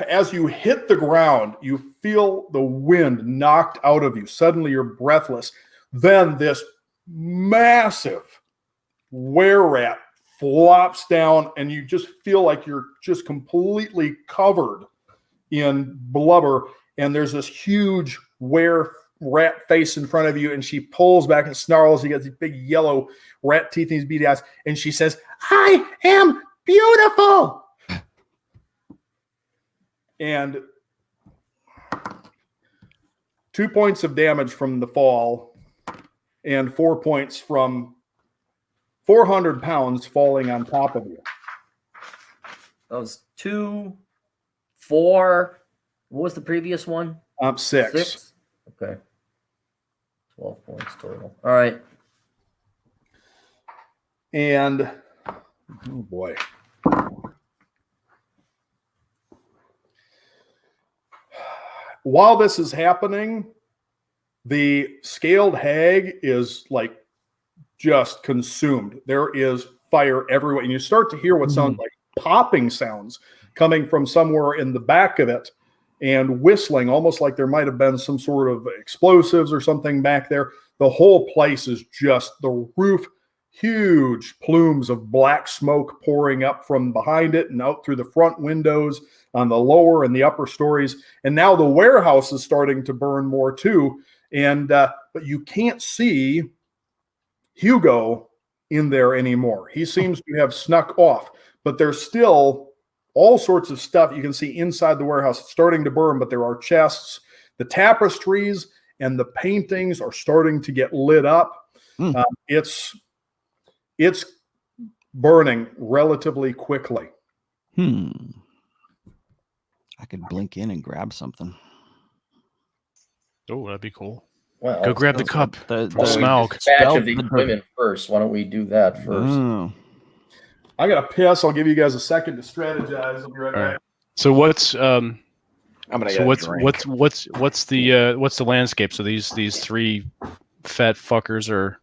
as you hit the ground, you feel the wind knocked out of you. Suddenly you're breathless. Then this massive wererat flops down, and you just feel like you're just completely covered in blubber. And there's this huge rat face in front of you, and she pulls back and snarls. He gets these big yellow rat teeth in his beady eyes, and she says, "I am beautiful." And 2 points of damage from the fall, and 4 points from 400 pounds falling on top of you. That was 2, 4. What was the previous one? 6. Okay. 12 points total. All right. And, oh boy. While this is happening, the scaled hag is like just consumed. There is fire everywhere. And you start to hear what sounds like popping sounds coming from somewhere in the back of it, and whistling, almost like there might have been some sort of explosives or something back there. The whole place is just the roof, huge plumes of black smoke pouring up from behind it and out through the front windows on the lower and the upper stories. And now the warehouse is starting to burn more too. And but you can't see Hugo in there anymore. He seems to have snuck off, but there's still all sorts of stuff you can see inside the warehouse. It's starting to burn, but there are chests. The tapestries and the paintings are starting to get lit up. It's burning relatively quickly. I could blink in and grab something. Oh, that'd be cool. Well, Go grab the cup. The Smaug. Dispatch of these women first. Why don't we do that first? Oh. I got to piss. I'll give you guys a second to strategize. I'll be right back. So what's I'm gonna get a drink. what's the landscape? So these three fat fuckers are.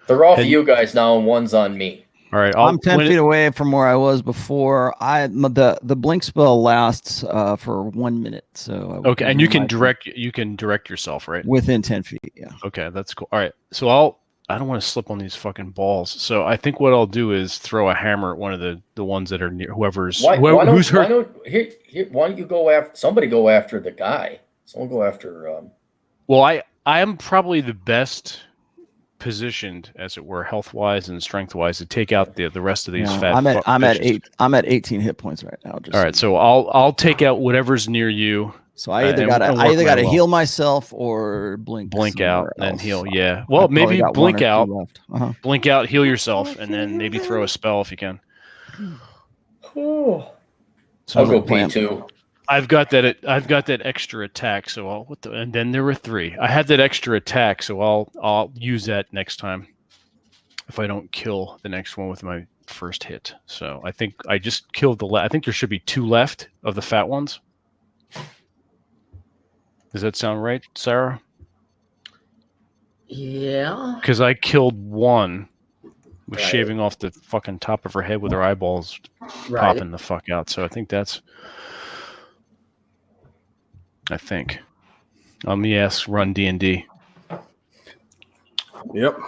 They're off you guys now, and one's on me. All right, I'm 10 feet away from where I was before. The blink spell lasts for 1 minute. So okay, and you can direct yourself, right? Within 10 feet. Yeah. Okay, that's cool. All right, so I don't want to slip on these fucking balls. So I think what I'll do is throw a hammer at one of the ones that are near whoever's hurt. Why don't you go after somebody? Go after the guy. Someone go after. Well, I am probably the best positioned, as it were, health wise and strength wise, to take out the rest of these fat. I'm at 18 hit points right now. All right, so I'll take out whatever's near you. So I either got to heal myself or blink out and else. heal. Yeah. Well, maybe blink out, blink out, heal yourself, and then maybe throw a spell if you can. So I'll go P2. I've got that extra attack. So and then there were 3. I had that extra attack, so I'll use that next time if I don't kill the next one with my first hit. So I think I just killed I think there should be 2 left of the fat ones. Does that sound right, Sarah? Yeah. Because I killed one with shaving off the fucking top of her head with her eyeballs popping the fuck out. So I think that's... Let me ask run D&D. Yep.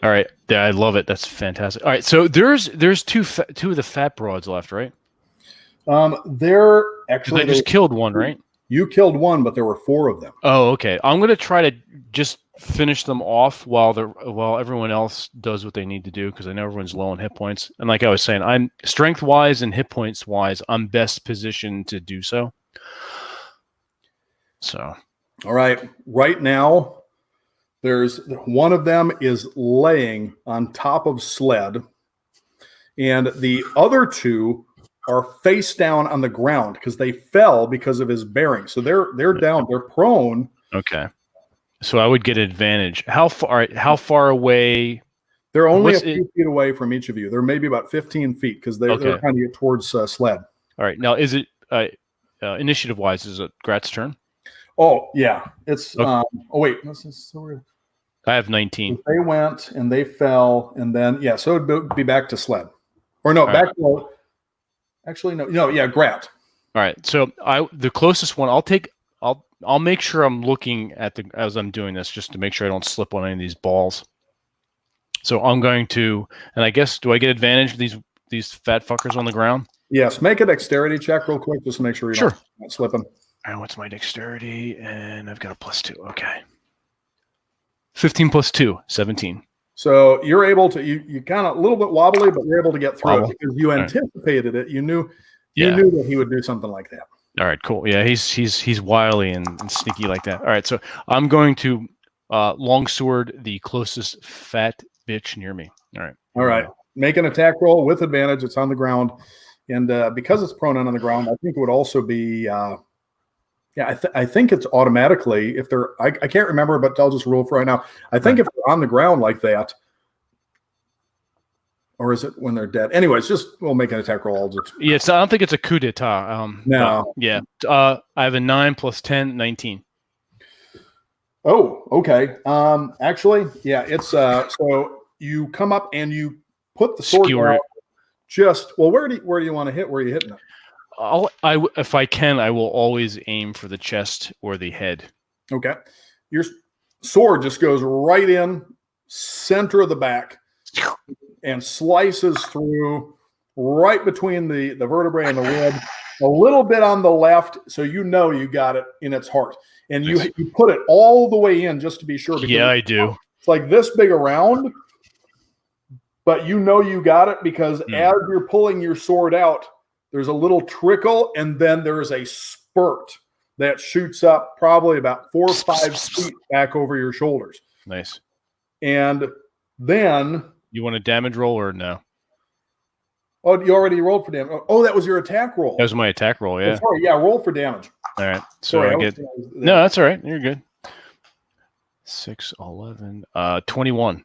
All right. Yeah, I love it. That's fantastic. All right. So there's two of the fat broads left, right? They're actually... I just killed one, right? You killed one, but there were 4 of them. Oh, okay. I'm going to try to just finish them off while everyone else does what they need to do, because I know everyone's low on hit points. And like I was saying, I'm strength-wise and hit points-wise, I'm best positioned to do so. So... All right. Right now, there's one of them is laying on top of sled, and the other 2 are face down on the ground because they fell because of his bearing. So they're down, they're prone. Okay. So I would get advantage. How far away? They're only What's a few feet away from each of you. They're maybe about 15 feet because they're Okay. trying to get towards Sled. All right. Now, is it initiative wise? Is it Grat's turn? Oh yeah, it's. Okay. Oh wait, this is so weird. I have 19. They went and they fell, and then so it'd be back to Sled, or no, All back to. Actually, no, yeah, Grat. All right. So the closest one I'll make sure I'm looking at as I'm doing this just to make sure I don't slip on any of these balls. So I'm going to, and I guess, do I get advantage of these fat fuckers on the ground? Yes, make a dexterity check real quick just to make sure you're not slipping. And what's my dexterity? And I've got a +2. Okay. 15 + 2, 17. So you're able to, you kind of a little bit wobbly, but you're able to get through Wobble. it because you anticipated it. You knew that he would do something like that. All right, cool. Yeah, he's wily and sneaky like that. All right, so I'm going to longsword the closest fat bitch near me. All right. Make an attack roll with advantage. It's on the ground, and because it's prone on the ground, I think it would also be. I think it's automatically if they're. I can't remember, but I'll just rule for right now. I think if they're on the ground like that, or is it when they're dead? Anyways, we'll make an attack roll. I don't think it's a coup d'état. No. Yeah. I have a 9 + 10, 19. Oh, okay. Actually, yeah, it's so you come up and you put the sword Skewer out. Where do you want to hit? Where are you hitting it? If I can, I will always aim for the chest or the head. Okay. Your sword just goes right in center of the back and slices through right between the vertebrae and the rib, a little bit on the left, so you got it in its heart. And you put it all the way in just to be sure. Yeah, I do. It's like this big around, but you got it because as you're pulling your sword out, there's a little trickle, and then there is a spurt that shoots up probably about 4 or 5 feet back over your shoulders. Nice. And then... You want a damage roll or no? Oh, you already rolled for damage. Oh, that was your attack roll. That was my attack roll, yeah. Oh, sorry, yeah, roll for damage. All right. So Sorry, I get... No, that's all right. You're good. 6, 11, 21.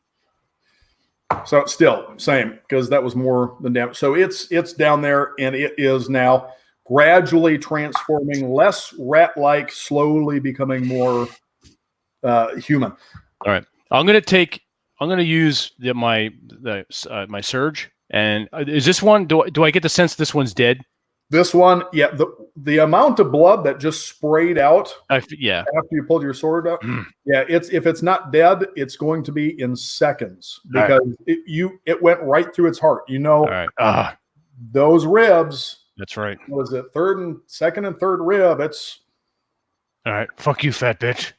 So still same because that was more than damage. So it's down there and it is now gradually transforming, less rat-like, slowly becoming more human. All right, I'm gonna use my surge. And is this one? Do I get the sense this one's dead? This one, yeah. The amount of blood that just sprayed out, after you pulled your sword up, if it's not dead, it's going to be in seconds because it went right through its heart. All right. Those ribs. That's right. Was it second and third rib? It's all right. Fuck you, fat bitch.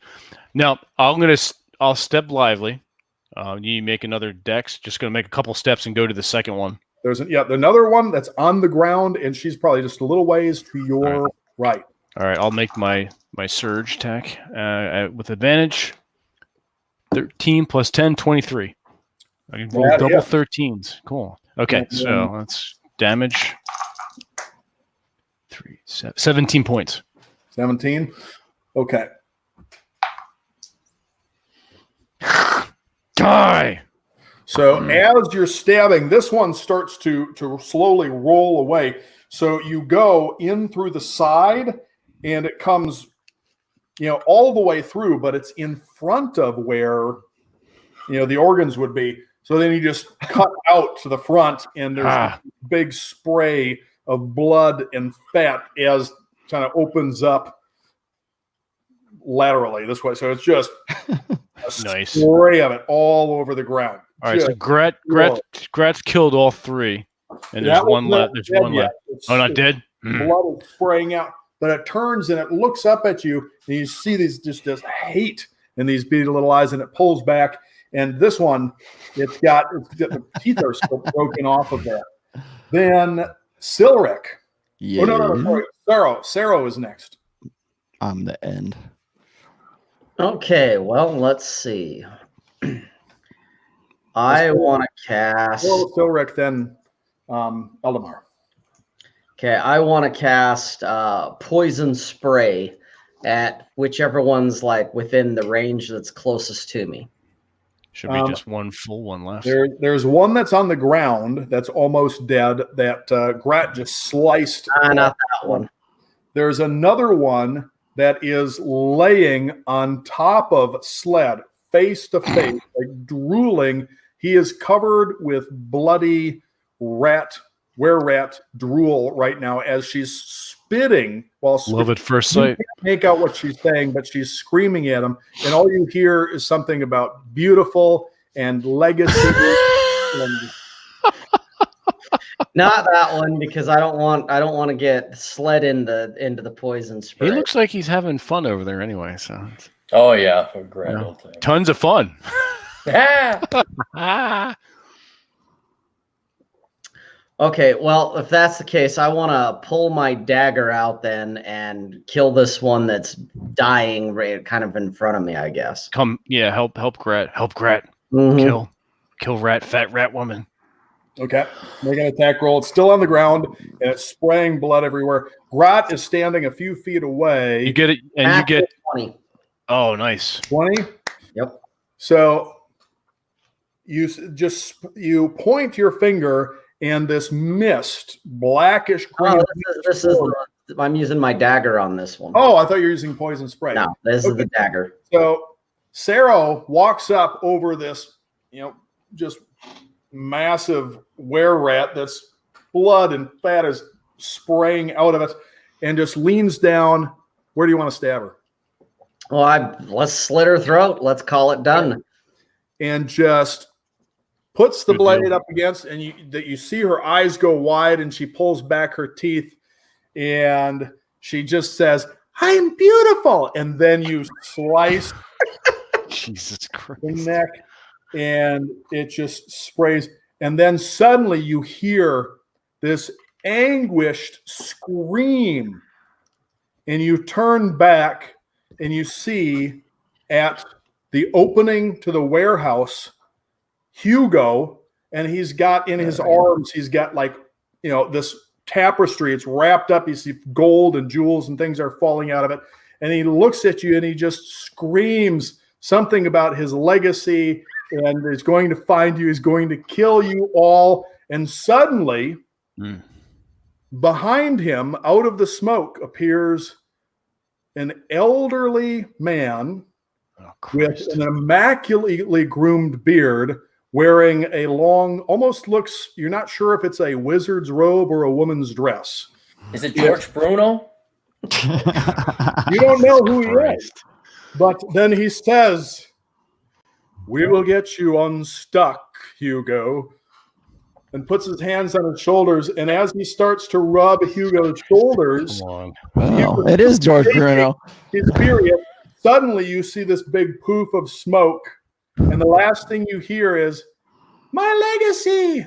Now I'll step lively. You make another dex. Just gonna make a couple steps and go to the second one. There's another one that's on the ground, and she's probably just a little ways to your right. All right, I'll make my surge attack with advantage. 13 + 10, 23. I can roll double 13s. Cool. Okay, so that's damage. 17 points. 17. Okay. Die. So as you're stabbing, this one starts to slowly roll away. So you go in through the side, and it comes, all the way through, but it's in front of where, the organs would be. So then you just cut out to the front, and there's a big spray of blood and fat as kind of opens up laterally this way. So it's just a nice spray of it all over the ground. All right, so Grat's killed all 3, and there's one left. There's one left. Oh, not dead? Blood is spraying out, but it turns and it looks up at you, and you see these just hate in these beady little eyes, and it pulls back. And this one, it's got the teeth are still broken off of that. Then Silric. Yeah. Oh, no, sorry. Saro is next. I'm the end. Okay, well, let's see. I want to cast. Well, Silric, then Eldamar. Okay, I want to cast poison spray at whichever one's like within the range that's closest to me. Should be just one full one left. There's one that's on the ground that's almost dead that Grat just sliced. Not that one. There's another one that is laying on top of Sled, face to face, like drooling. He is covered with bloody wererat drool right now as she's spitting while Love at first sight. You can't make out what she's saying, but she's screaming at him, and all you hear is something about beautiful and legacy. Not that one, because I don't want to get Sled into the poison spray. He looks like he's having fun over there anyway. So. Oh yeah, a grand old thing. Tons of fun. Okay, well, if that's the case, I want to pull my dagger out then and kill this one that's dying right kind of in front of me, I guess. Help Grat. Mhm. Kill fat rat woman. Okay, make an attack roll. It's still on the ground, and it's spraying blood everywhere. Grat is standing a few feet away. You get it, and you get 20. Oh, nice. 20? Yep. So you point your finger, and this mist, blackish green. I'm using my dagger on this one. Oh, I thought you were using poison spray. No, this is the dagger. So Sarah walks up over this, just massive wererat that's blood and fat is spraying out of it, and just leans down. Where do you want to stab her? Well, let's slit her throat. Let's call it done. And just puts the blade up against, and you see her eyes go wide, and she pulls back her teeth, and she just says, "I'm beautiful," and then you slice Jesus Christ. the neck, and it just sprays, and then suddenly you hear this anguished scream, and you turn back, and you see at the opening to the warehouse Hugo, and he's got in his arms, he's got this tapestry. It's wrapped up. You see gold and jewels and things are falling out of it. And he looks at you and he just screams something about his legacy, and he's going to find you. He's going to kill you all. And suddenly, behind him, out of the smoke, appears an elderly man with an immaculately groomed beard, wearing a long, almost looks, you're not sure if it's a wizard's robe or a woman's dress. Is it George Bruno? You don't know who he is. But then he says, "We will get you unstuck, Hugo," and puts his hands on his shoulders. And as he starts to rub Hugo's shoulders, it is George Bruno. His period. Suddenly you see this big poof of smoke, and the last thing you hear is, "My legacy!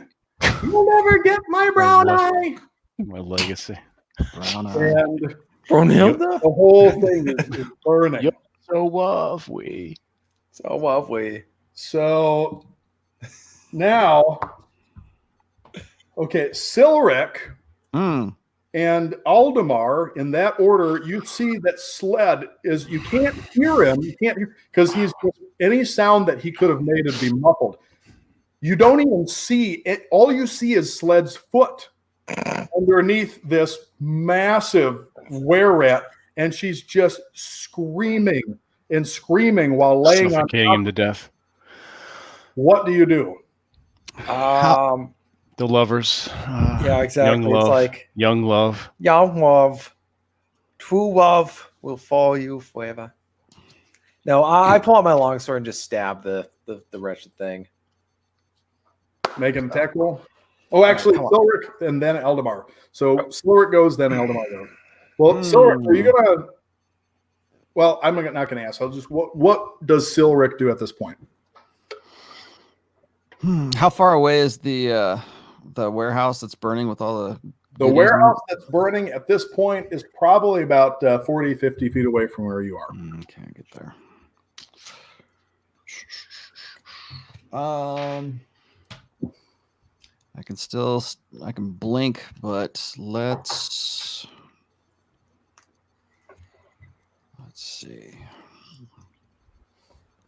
You'll never get my brown eye!" My legacy. Brown eye. And Brunhilde? the whole thing is burning. Yep. So lovely. So lovely. So now, okay, Silric and Aldemar, in that order, you see that Sled is, you can't hear him. You can't hear, because he's, any sound that he could have made would be muffled. You don't even see it. All you see is Sled's foot underneath this massive wererat, and she's just screaming and screaming while laying on suffocating him to death. What do you do? The lovers. Yeah, exactly. Young love. It's like young love. young love, true love will follow you forever. No, I pull out my longsword and just stab the wretched thing. Make an attack roll. Oh, actually, Silric and then Eldemar. So Silric goes, then Eldemar goes. Well, Silric, are you gonna? Well, I'm not gonna ask. I'll just. What does Silric do at this point? How far away is the warehouse that's burning with all the The warehouse that's burning at this point is probably about 40, 50 feet away from where you are. Can't get there. I can blink, but let's see. If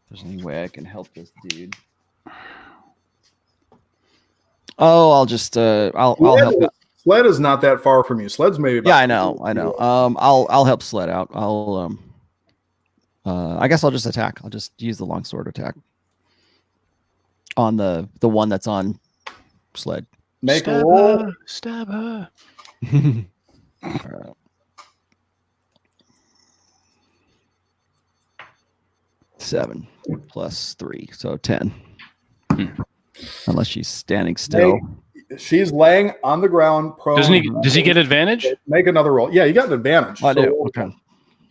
there's any way I can help this dude. Oh, I'll just I'll help. Sled is not that far from you. Sled's maybe about I know. I'll help Sled out. I guess I'll just attack. I'll just use the longsword attack on the one that's on Sled. Make a roll. Stab her. All right. Seven plus 3, so 10. Unless she's standing still. She's laying on the ground prone. Does he get advantage? Make another roll. Yeah, you got an advantage. I do. Okay.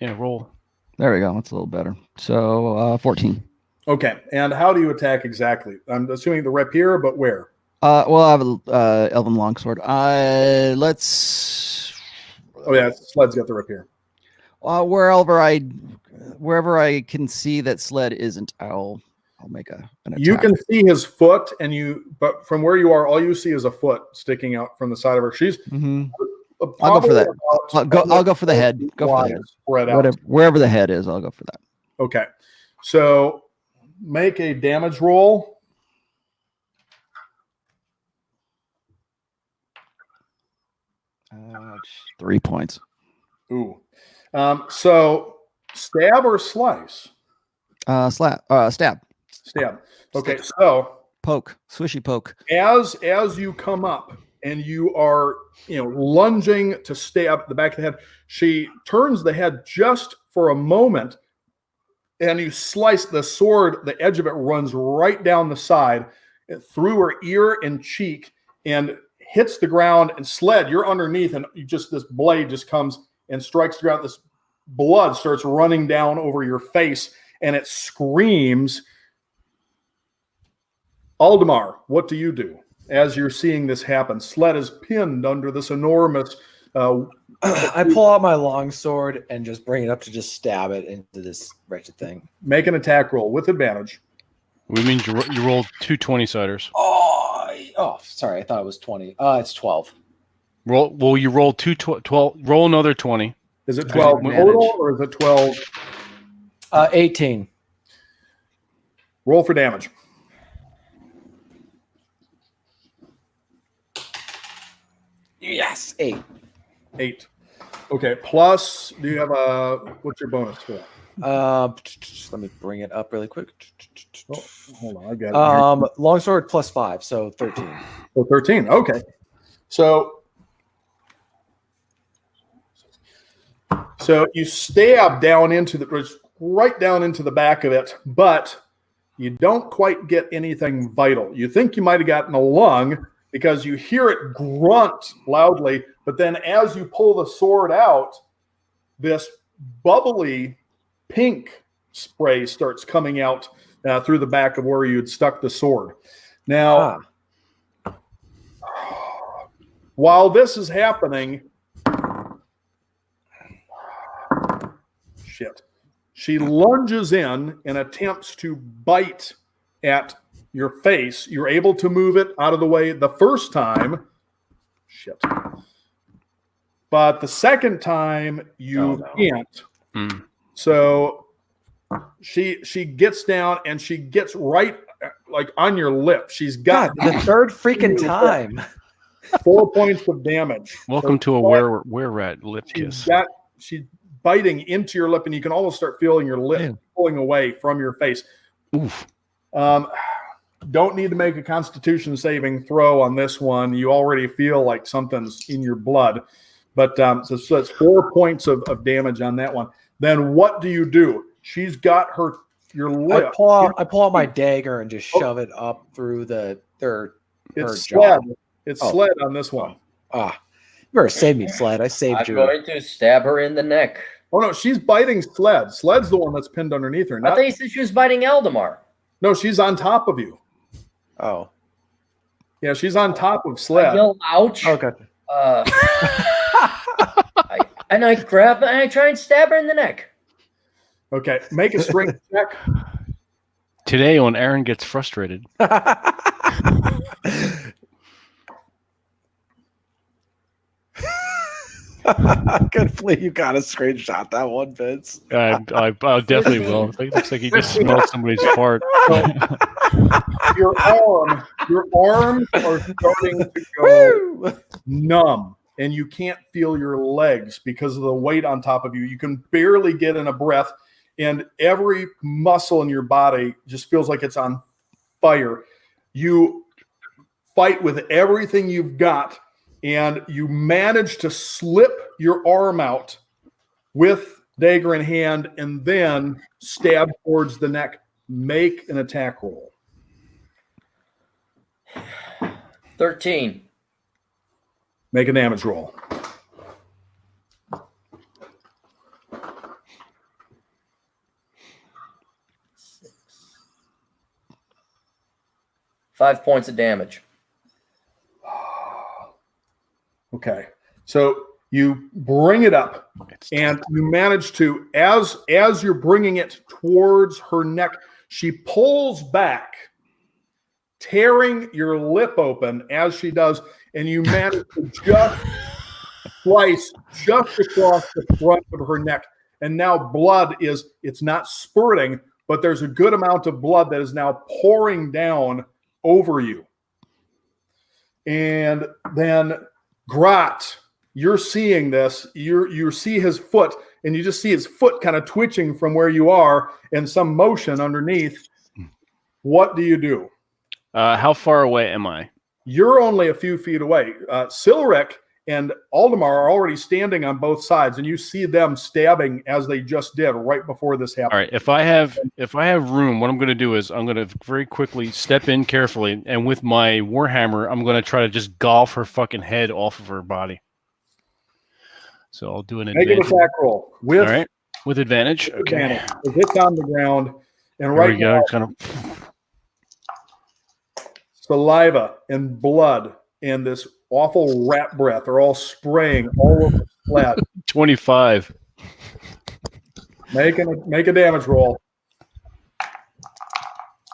Yeah, roll. There we go. That's a little better. So 14. Okay. And how do you attack exactly? I'm assuming the rapier, but where? Well, I have a elven longsword. Let's. Oh yeah, Sled's got the rapier. Wherever I can see that Sled isn't, I'll make an attack. You can see his foot, but from where you are, all you see is a foot sticking out from the side of her. She's. I'll go for that. I'll go for the head. Go for the head. Spread out. Wherever the head is, I'll go for that. Okay. So make a damage roll. 3 points. Ooh. So stab or slice? Stab. Stab. Okay. So poke, swishy poke. As you come up and you are, lunging to stab the back of the head, she turns the head just for a moment, and you slice the sword. The edge of it runs right down the side, through her ear and cheek, and hits the ground. And Sled, you're underneath, and this blade just comes and strikes the ground. This blood starts running down over your face, and it screams. Aldemar, what do you do as you're seeing this happen? Sled is pinned under this enormous. I pull out my longsword and just bring it up to just stab it into this wretched thing. Make an attack roll with advantage. We mean you rolled 2 20-siders. Oh, sorry. I thought it was 20. It's 12. You roll 12. Roll another 20. Is it 12 total or is it 12? 18. Roll for damage. Yes, 8. 8. Okay. Plus, do you have what's your bonus for that? Let me bring it up really quick. Oh, hold on, I got it. Longsword plus 5, so 13. So 13. Okay. So you stab down right down into the back of it, but you don't quite get anything vital. You think you might have gotten a lung because you hear it grunt loudly, but then as you pull the sword out, this bubbly pink spray starts coming out through the back of where you had stuck the sword. Now, while this is happening, she lunges in and attempts to bite at your face. You're able to move it out of the way the first time. But the second time you can't. So she gets down and she gets right like on your lip. She's got the third freaking time. 4 points of damage. Welcome to a wererat lip kiss. She's biting into your lip, and you can almost start feeling your lip pulling away from your face. Oof. Don't need to make a Constitution saving throw on this one. You already feel like something's in your blood. But so that's 4 points of damage on that one. Then what do you do? She's got your lip. I pull out my dagger and just shove it up through her Sled. It's Sled on this one. You better save me, Sled. I saved you. I'm going to stab her in the neck. Oh, no, she's biting Sled. Sled's the one that's pinned underneath her. I thought you said she was biting Aldemar. No, she's on top of you. Oh. Yeah, she's on top of Sled. I yell, ouch. Okay. I grab and I try and stab her in the neck. Okay, make a strength check. Today, when Aaron gets frustrated. Good play. You got to screenshot that one, Vince. I definitely will. It looks like he just smelled somebody's fart. Your arms are starting to go numb, and you can't feel your legs because of the weight on top of you. You can barely get in a breath, and every muscle in your body just feels like it's on fire. You fight with everything you've got, and you manage to slip your arm out with dagger in hand and then stab towards the neck. Make an attack roll. 13. Make a damage roll. Five points of damage. Okay. So you bring it up and you manage to, as you're bringing it towards her neck, she pulls back, tearing your lip open as she does, and you manage to just slice just across the front of her neck. And now blood it's not spurting, but there's a good amount of blood that is now pouring down over you. And then Grot, you're seeing this. You see his foot, and you just see his foot kind of twitching from where you are and some motion underneath. What do you do? How far away am I? You're only a few feet away. Silric and Aldemar are already standing on both sides, and you see them stabbing as they just did right before this happened. All right. If I have room, what I'm going to do is I'm going to very quickly step in carefully, and with my warhammer, I'm going to try to just golf her fucking head off of her body. So I'll do an Make an attack roll with all right, with advantage. Okay. Advantage. It's on the ground, and There right we go. now, Kind of. saliva and blood and this awful rat breath are all spraying all over the flat. 25. Make a damage roll.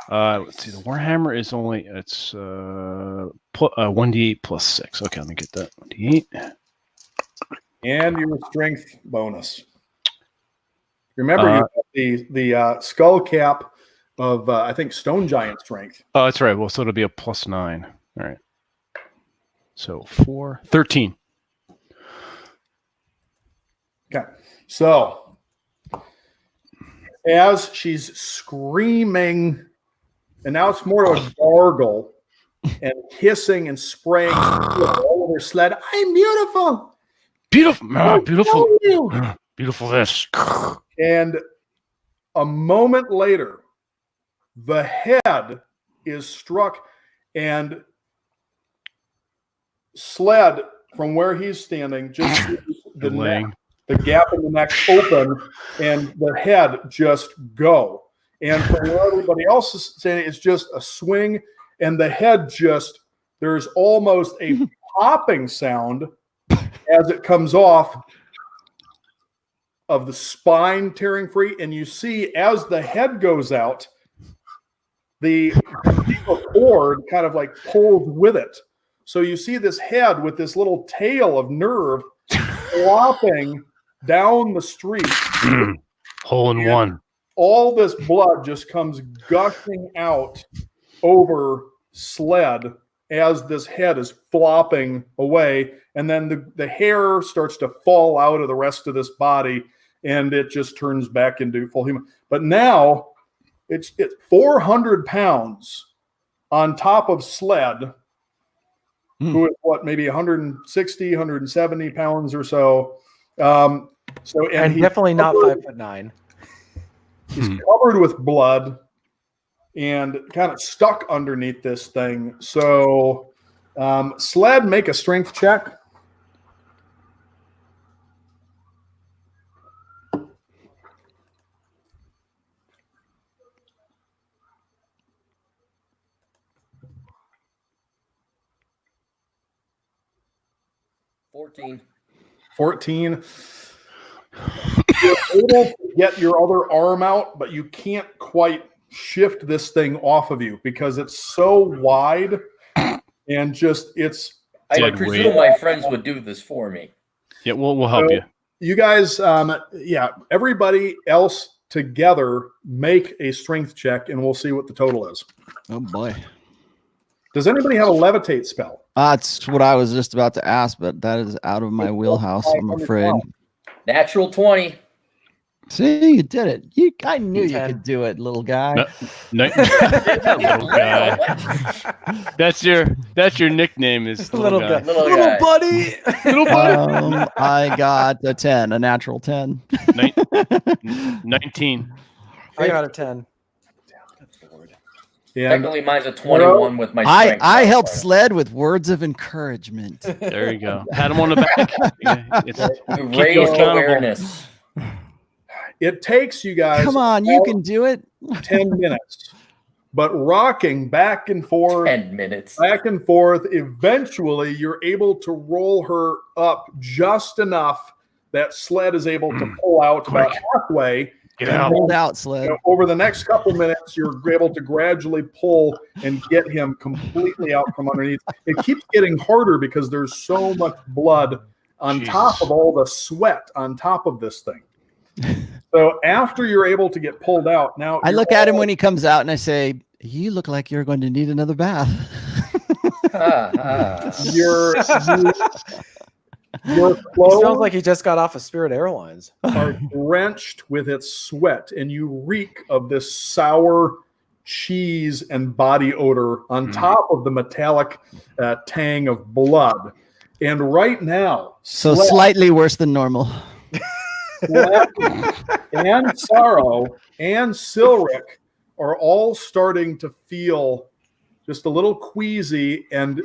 Let's see. The warhammer is only 1d8 plus 6. Okay, let me get that 1d8. And your strength bonus. Remember, you got the skull cap of, I think, stone giant strength. Oh, that's right. Well, so it'll be a plus 9. All right. So 13. Okay. So as she's screaming, and now it's more of a gargle and hissing and spraying all over her sled. I'm beautiful. Beautiful. Beautiful. Beautiful this. And a moment later, the head is struck, and Sled, from where he's standing, just sees the neck, the gap in the neck open, and the head just go. And from where everybody else is standing, it's just a swing, and the head just, there's almost a popping sound as it comes off of the spine tearing free, and you see as the head goes out, the cord kind of like pulls with it. So you see this head with this little tail of nerve flopping down the street. Hole in one. All this blood just comes gushing out over Sled as this head is flopping away. And then the hair starts to fall out of the rest of this body, and it just turns back into full human. But now it's 400 pounds on top of Sled, who is maybe 160, 170 pounds or so. And he's definitely not 5'9". He's covered with blood and kind of stuck underneath this thing. So, Sled, make a strength check. $14. 14. You're able to get your other arm out, but you can't quite shift this thing off of you because it's so wide and just I presume my friends would do this for me. Yeah, we'll help So, you. You guys, everybody else together make a strength check, and we'll see what the total is. Oh boy. Does anybody have a levitate spell? That's what I was just about to ask, but that is out of my wheelhouse, I'm afraid. Natural 20. See, you did it. I knew you 10. could do it, little guy. No, little guy. That's your nickname is little guy. Little Little guy. buddy. Little buddy. I got a 10, a natural 10. 19. I got a 10. Yeah. Technically, mine's a 21 with my strength. I helped Sled with words of encouragement. There you go. Pat him on the back. Yeah, You keep you raised accountable. awareness. It takes you guys Come on, you can do it. 10 minutes, but rocking back and forth, 10 minutes. back and forth. Eventually, you're able to roll her up just enough that Sled is able to pull out about halfway. Get out. Hold out, Sled. Over the next couple minutes, you're able to gradually pull and get him completely out from underneath. It keeps getting harder because there's so much blood on top of all the sweat on top of this thing. So after you're able to get pulled out, now I look at him when he comes out and I say, "You look like you're going to need another bath." Your It clothes sounds like he just got off of Spirit Airlines. are drenched with its sweat, and you reek of this sour cheese and body odor on top of the metallic tang of blood. And right now, So Sled slightly worse than normal. and Sorrow and Silric are all starting to feel just a little queasy and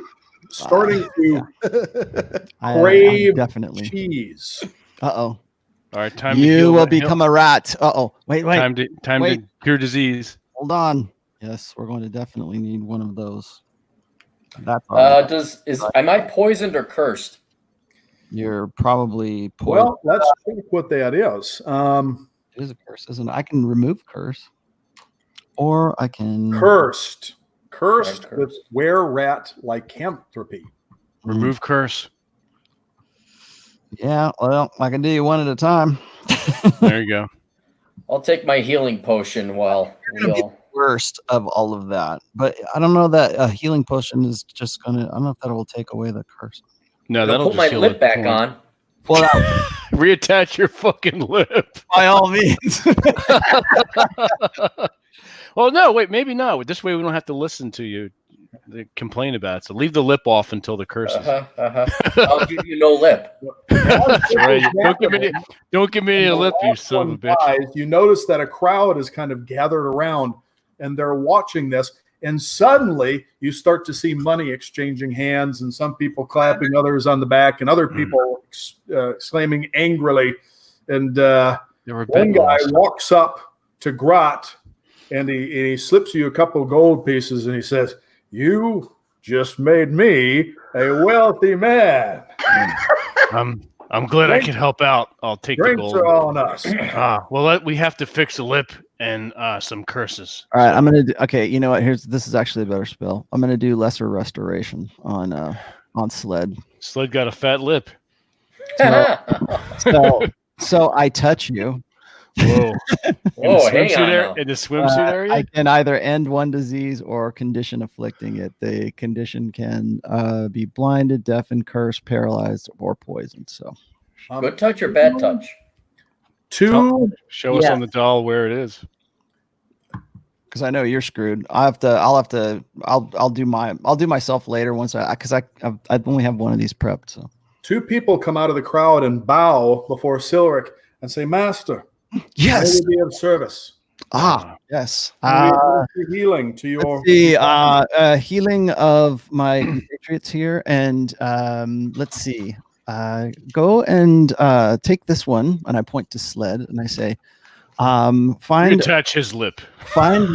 starting to crave definitely. cheese. Uh-oh. All right, time to You heal will that hill. become a rat. Uh-oh. Wait. Time to wait. cure disease. Hold on. Yes, we're going to definitely need one of those. That's all. Am I poisoned or cursed? You're probably poisoned. Well, let's think what that is. It is a curse, isn't it? I can remove curse. Or I can Cursed Cursed. with wererat lycanthropy. Remove curse. Yeah, well, I can do you one at a time. There you go. I'll take my healing potion while we all. Worst of all of that. But I don't know that a healing potion is just gonna I don't know if that will take away the curse. No, I'll that'll put just my heal lip the back point. on. Pull it out Reattach your fucking lip. by all means. Well, no, wait, maybe not. This way we don't have to listen to you complain about it. So leave the lip off until the curse is. I'll give you no lip. That's right. Don't give me a lip, you son of a bitch. You notice that a crowd is kind of gathered around and they're watching this. And suddenly you start to see money exchanging hands and some people clapping others on the back and other people exclaiming angrily. And one guy walks up to Grot and he slips you a couple of gold pieces and he says, "You just made me a wealthy man." I'm glad I could help out. I'll take the Drinks gold. are all on us. Well, we have to fix a lip and some curses. All right, I'm gonna do okay, you know what? This is actually a better spell. I'm gonna do lesser restoration on Sled. Sled got a fat lip. So I touch you. Whoa. Whoa, hang on now. In the swimsuit area? I can either end one disease or condition afflicting it. The condition can be blinded, deafened, cursed, paralyzed, or poisoned. So Good touch or bad touch? Show us on the doll where it is. because I know you're screwed. I'll do myself later once I only have one of these prepped. So 2 people come out of the crowd and bow before Silric and say, "Master, yes, may we be of service. Yes. Healing to your The healing of my compatriots here, and let's see. Go and take this one, and I point to Sled, and I say, Touch his lip. find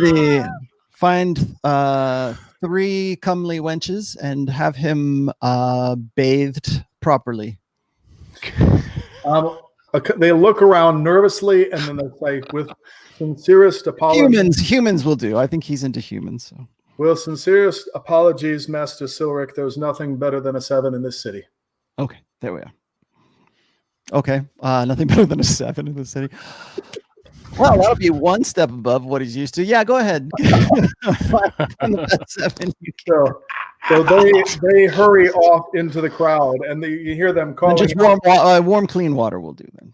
3 comely wenches and have him bathed properly. They look around nervously and then they say, "With sincerest apologies." Humans will do. I think he's into humans. So. With sincerest apologies, Master Silric, there's nothing better than a 7 in this city. Okay, there we are. Okay. Nothing better than a 7 in the city. Well, that'll be one step above what he's used to. Yeah, go ahead. 7. So they hurry off into the crowd, and you hear them And calling. just warm, clean water will do then.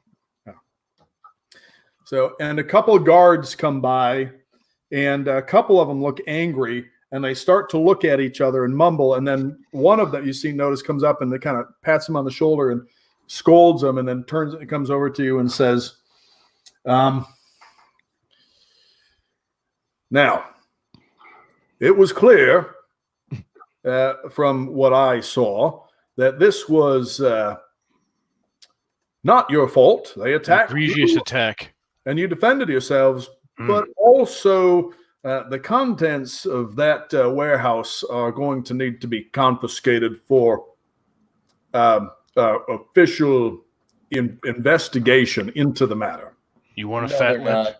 So, and a couple of guards come by, and a couple of them look angry, and they start to look at each other and mumble. And then one of them, notice, comes up and they kind of pats him on the shoulder and scolds him, and then comes over to you and says, now, it was clear from what I saw that this was not your fault. They attacked Egregious you, attack. and you defended yourselves, but also the contents of that warehouse are going to need to be confiscated for official investigation into the matter. You want a No, fat they're lip? not.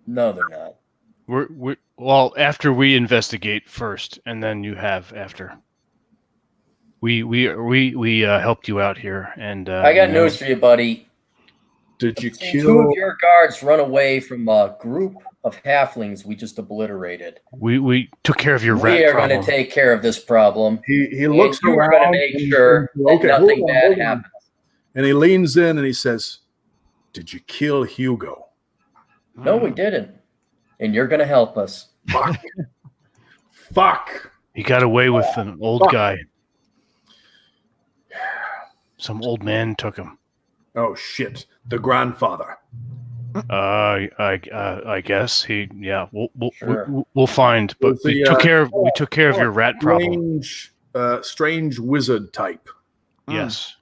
No, they're not. Well, after we investigate first, and then you have after. We helped you out here, and I got news for you, buddy. Did you Two kill? of your guards run away from a group of halflings we just obliterated. We took care of your rat We are problem. going to take care of this problem. He looks and you are around. going to make sure that nothing bad happens. And he leans in and he says, "Did you kill Hugo?" No, we didn't. And you're going to help us. Fuck. Fuck. He got away with an old guy. Some old man took him. Oh shit! The grandfather. I guess he. Yeah, Sure. we'll find. But Was the, we took care of your rat problem. Strange wizard type. Yes.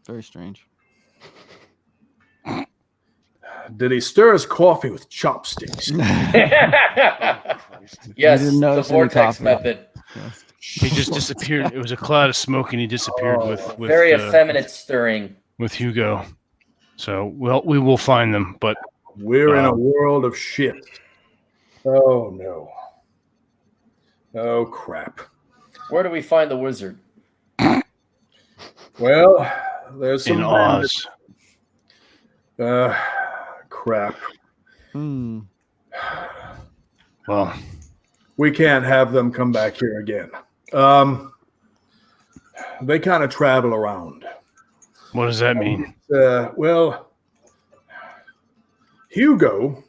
Very strange. Did he stir his coffee with chopsticks? Yes, didn't the notice any vortex coffee. method. He just disappeared. It was a cloud of smoke, and he disappeared with Very effeminate stirring. with Hugo. So, well, we will find them, but We're in a world of shit. Oh no. Oh crap. Where do we find the wizard? Well, there's some in Oz. crap. Well, We can't have them come back here again. They kind of travel around. what does that mean? Well, Hugo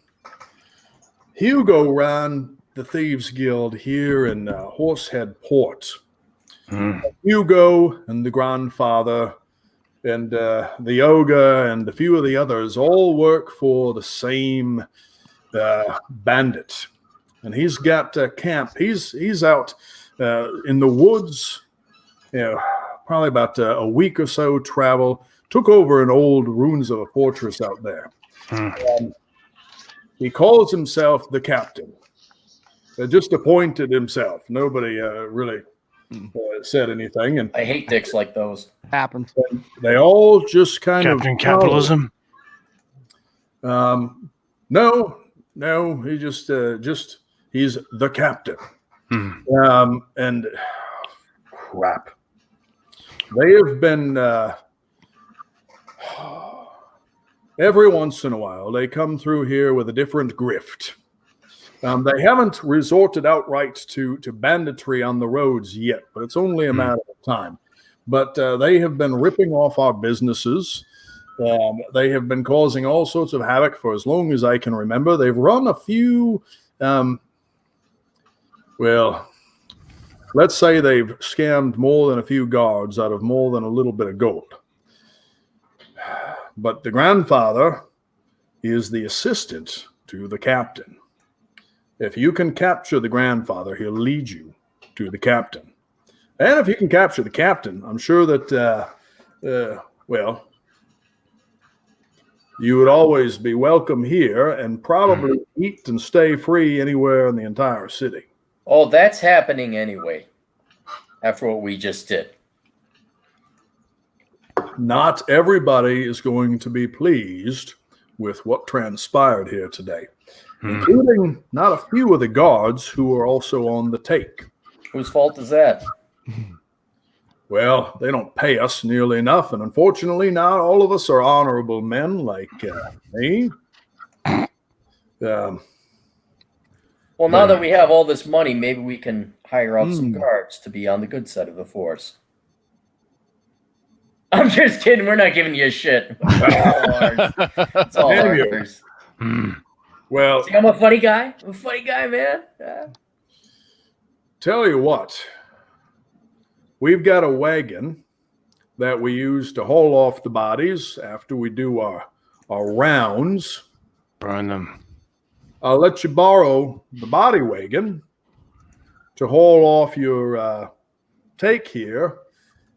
ran the Thieves Guild here in Horsehead Port. Hugo and the grandfather and the ogre and a few of the others all work for the same bandit. And he's got a camp. He's out in the woods, probably about a week or so travel. Took over an old ruins of a fortress out there. He calls himself the captain. Just appointed himself. Nobody really said anything. And I hate dicks like those. Happened. they all just kind Captain of Capitalism? No, he just he's the captain. And crap. They have been every once in a while they come through here with a different grift. They haven't resorted outright to banditry on the roads yet, but it's only a matter of time. But they have been ripping off our businesses. They have been causing all sorts of havoc for as long as I can remember. They've run a few, well, let's say they've scammed more than a few guards out of more than a little bit of gold. But the grandfather is the assistant to the captain. If you can capture the grandfather, he'll lead you to the captain. And if you can capture the captain, I'm sure that, well, you would always be welcome here and probably eat and stay free anywhere in the entire city. Oh, that's happening anyway. After what we just did. Not everybody is going to be pleased with what transpired here today, including not a few of the guards who are also on the take. Whose fault is that? Well, they don't pay us nearly enough, and unfortunately, not all of us are honorable men like me. Well, now that we have all this money, maybe we can hire out some guards to be on the good side of the force. I'm just kidding. We're not giving you a shit. It's all ours. Well, see, I'm a funny guy. I'm a funny guy, man. Tell you what, we've got a wagon that we use to haul off the bodies after we do our rounds. Burn them. I'll let you borrow the body wagon to haul off your take here,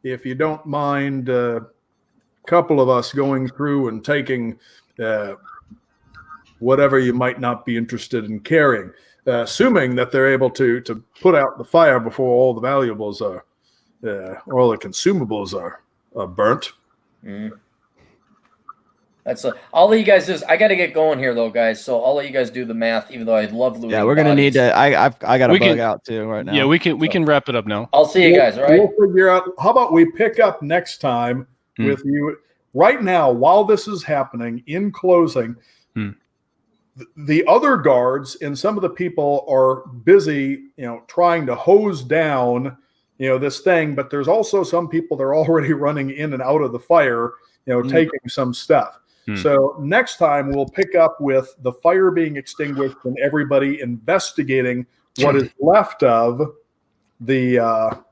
if you don't mind a couple of us going through and taking whatever you might not be interested in carrying, assuming that they're able to put out the fire before all the valuables are, all the consumables are burnt. That's all of you guys I got to get going here, though, guys. So I'll let you guys do the math, even though I'd love looting. Yeah, we're gonna need to. I got to bug out too right now. Yeah, we can wrap it up now. I'll see you guys. All right. We'll figure out. How about we pick up next time with you? Right now, while this is happening, in closing, the other guards and some of the people are busy, trying to hose down, this thing. But there's also some people that are already running in and out of the fire, taking some stuff. So next time we'll pick up with the fire being extinguished and everybody investigating what is left of the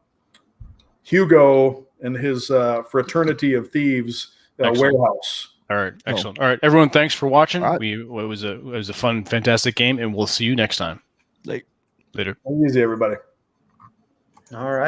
Hugo and his fraternity of thieves warehouse. All right, excellent. All right, everyone, thanks for watching. It was a fun, fantastic game, and we'll see you next time. Later. Easy, everybody. All right.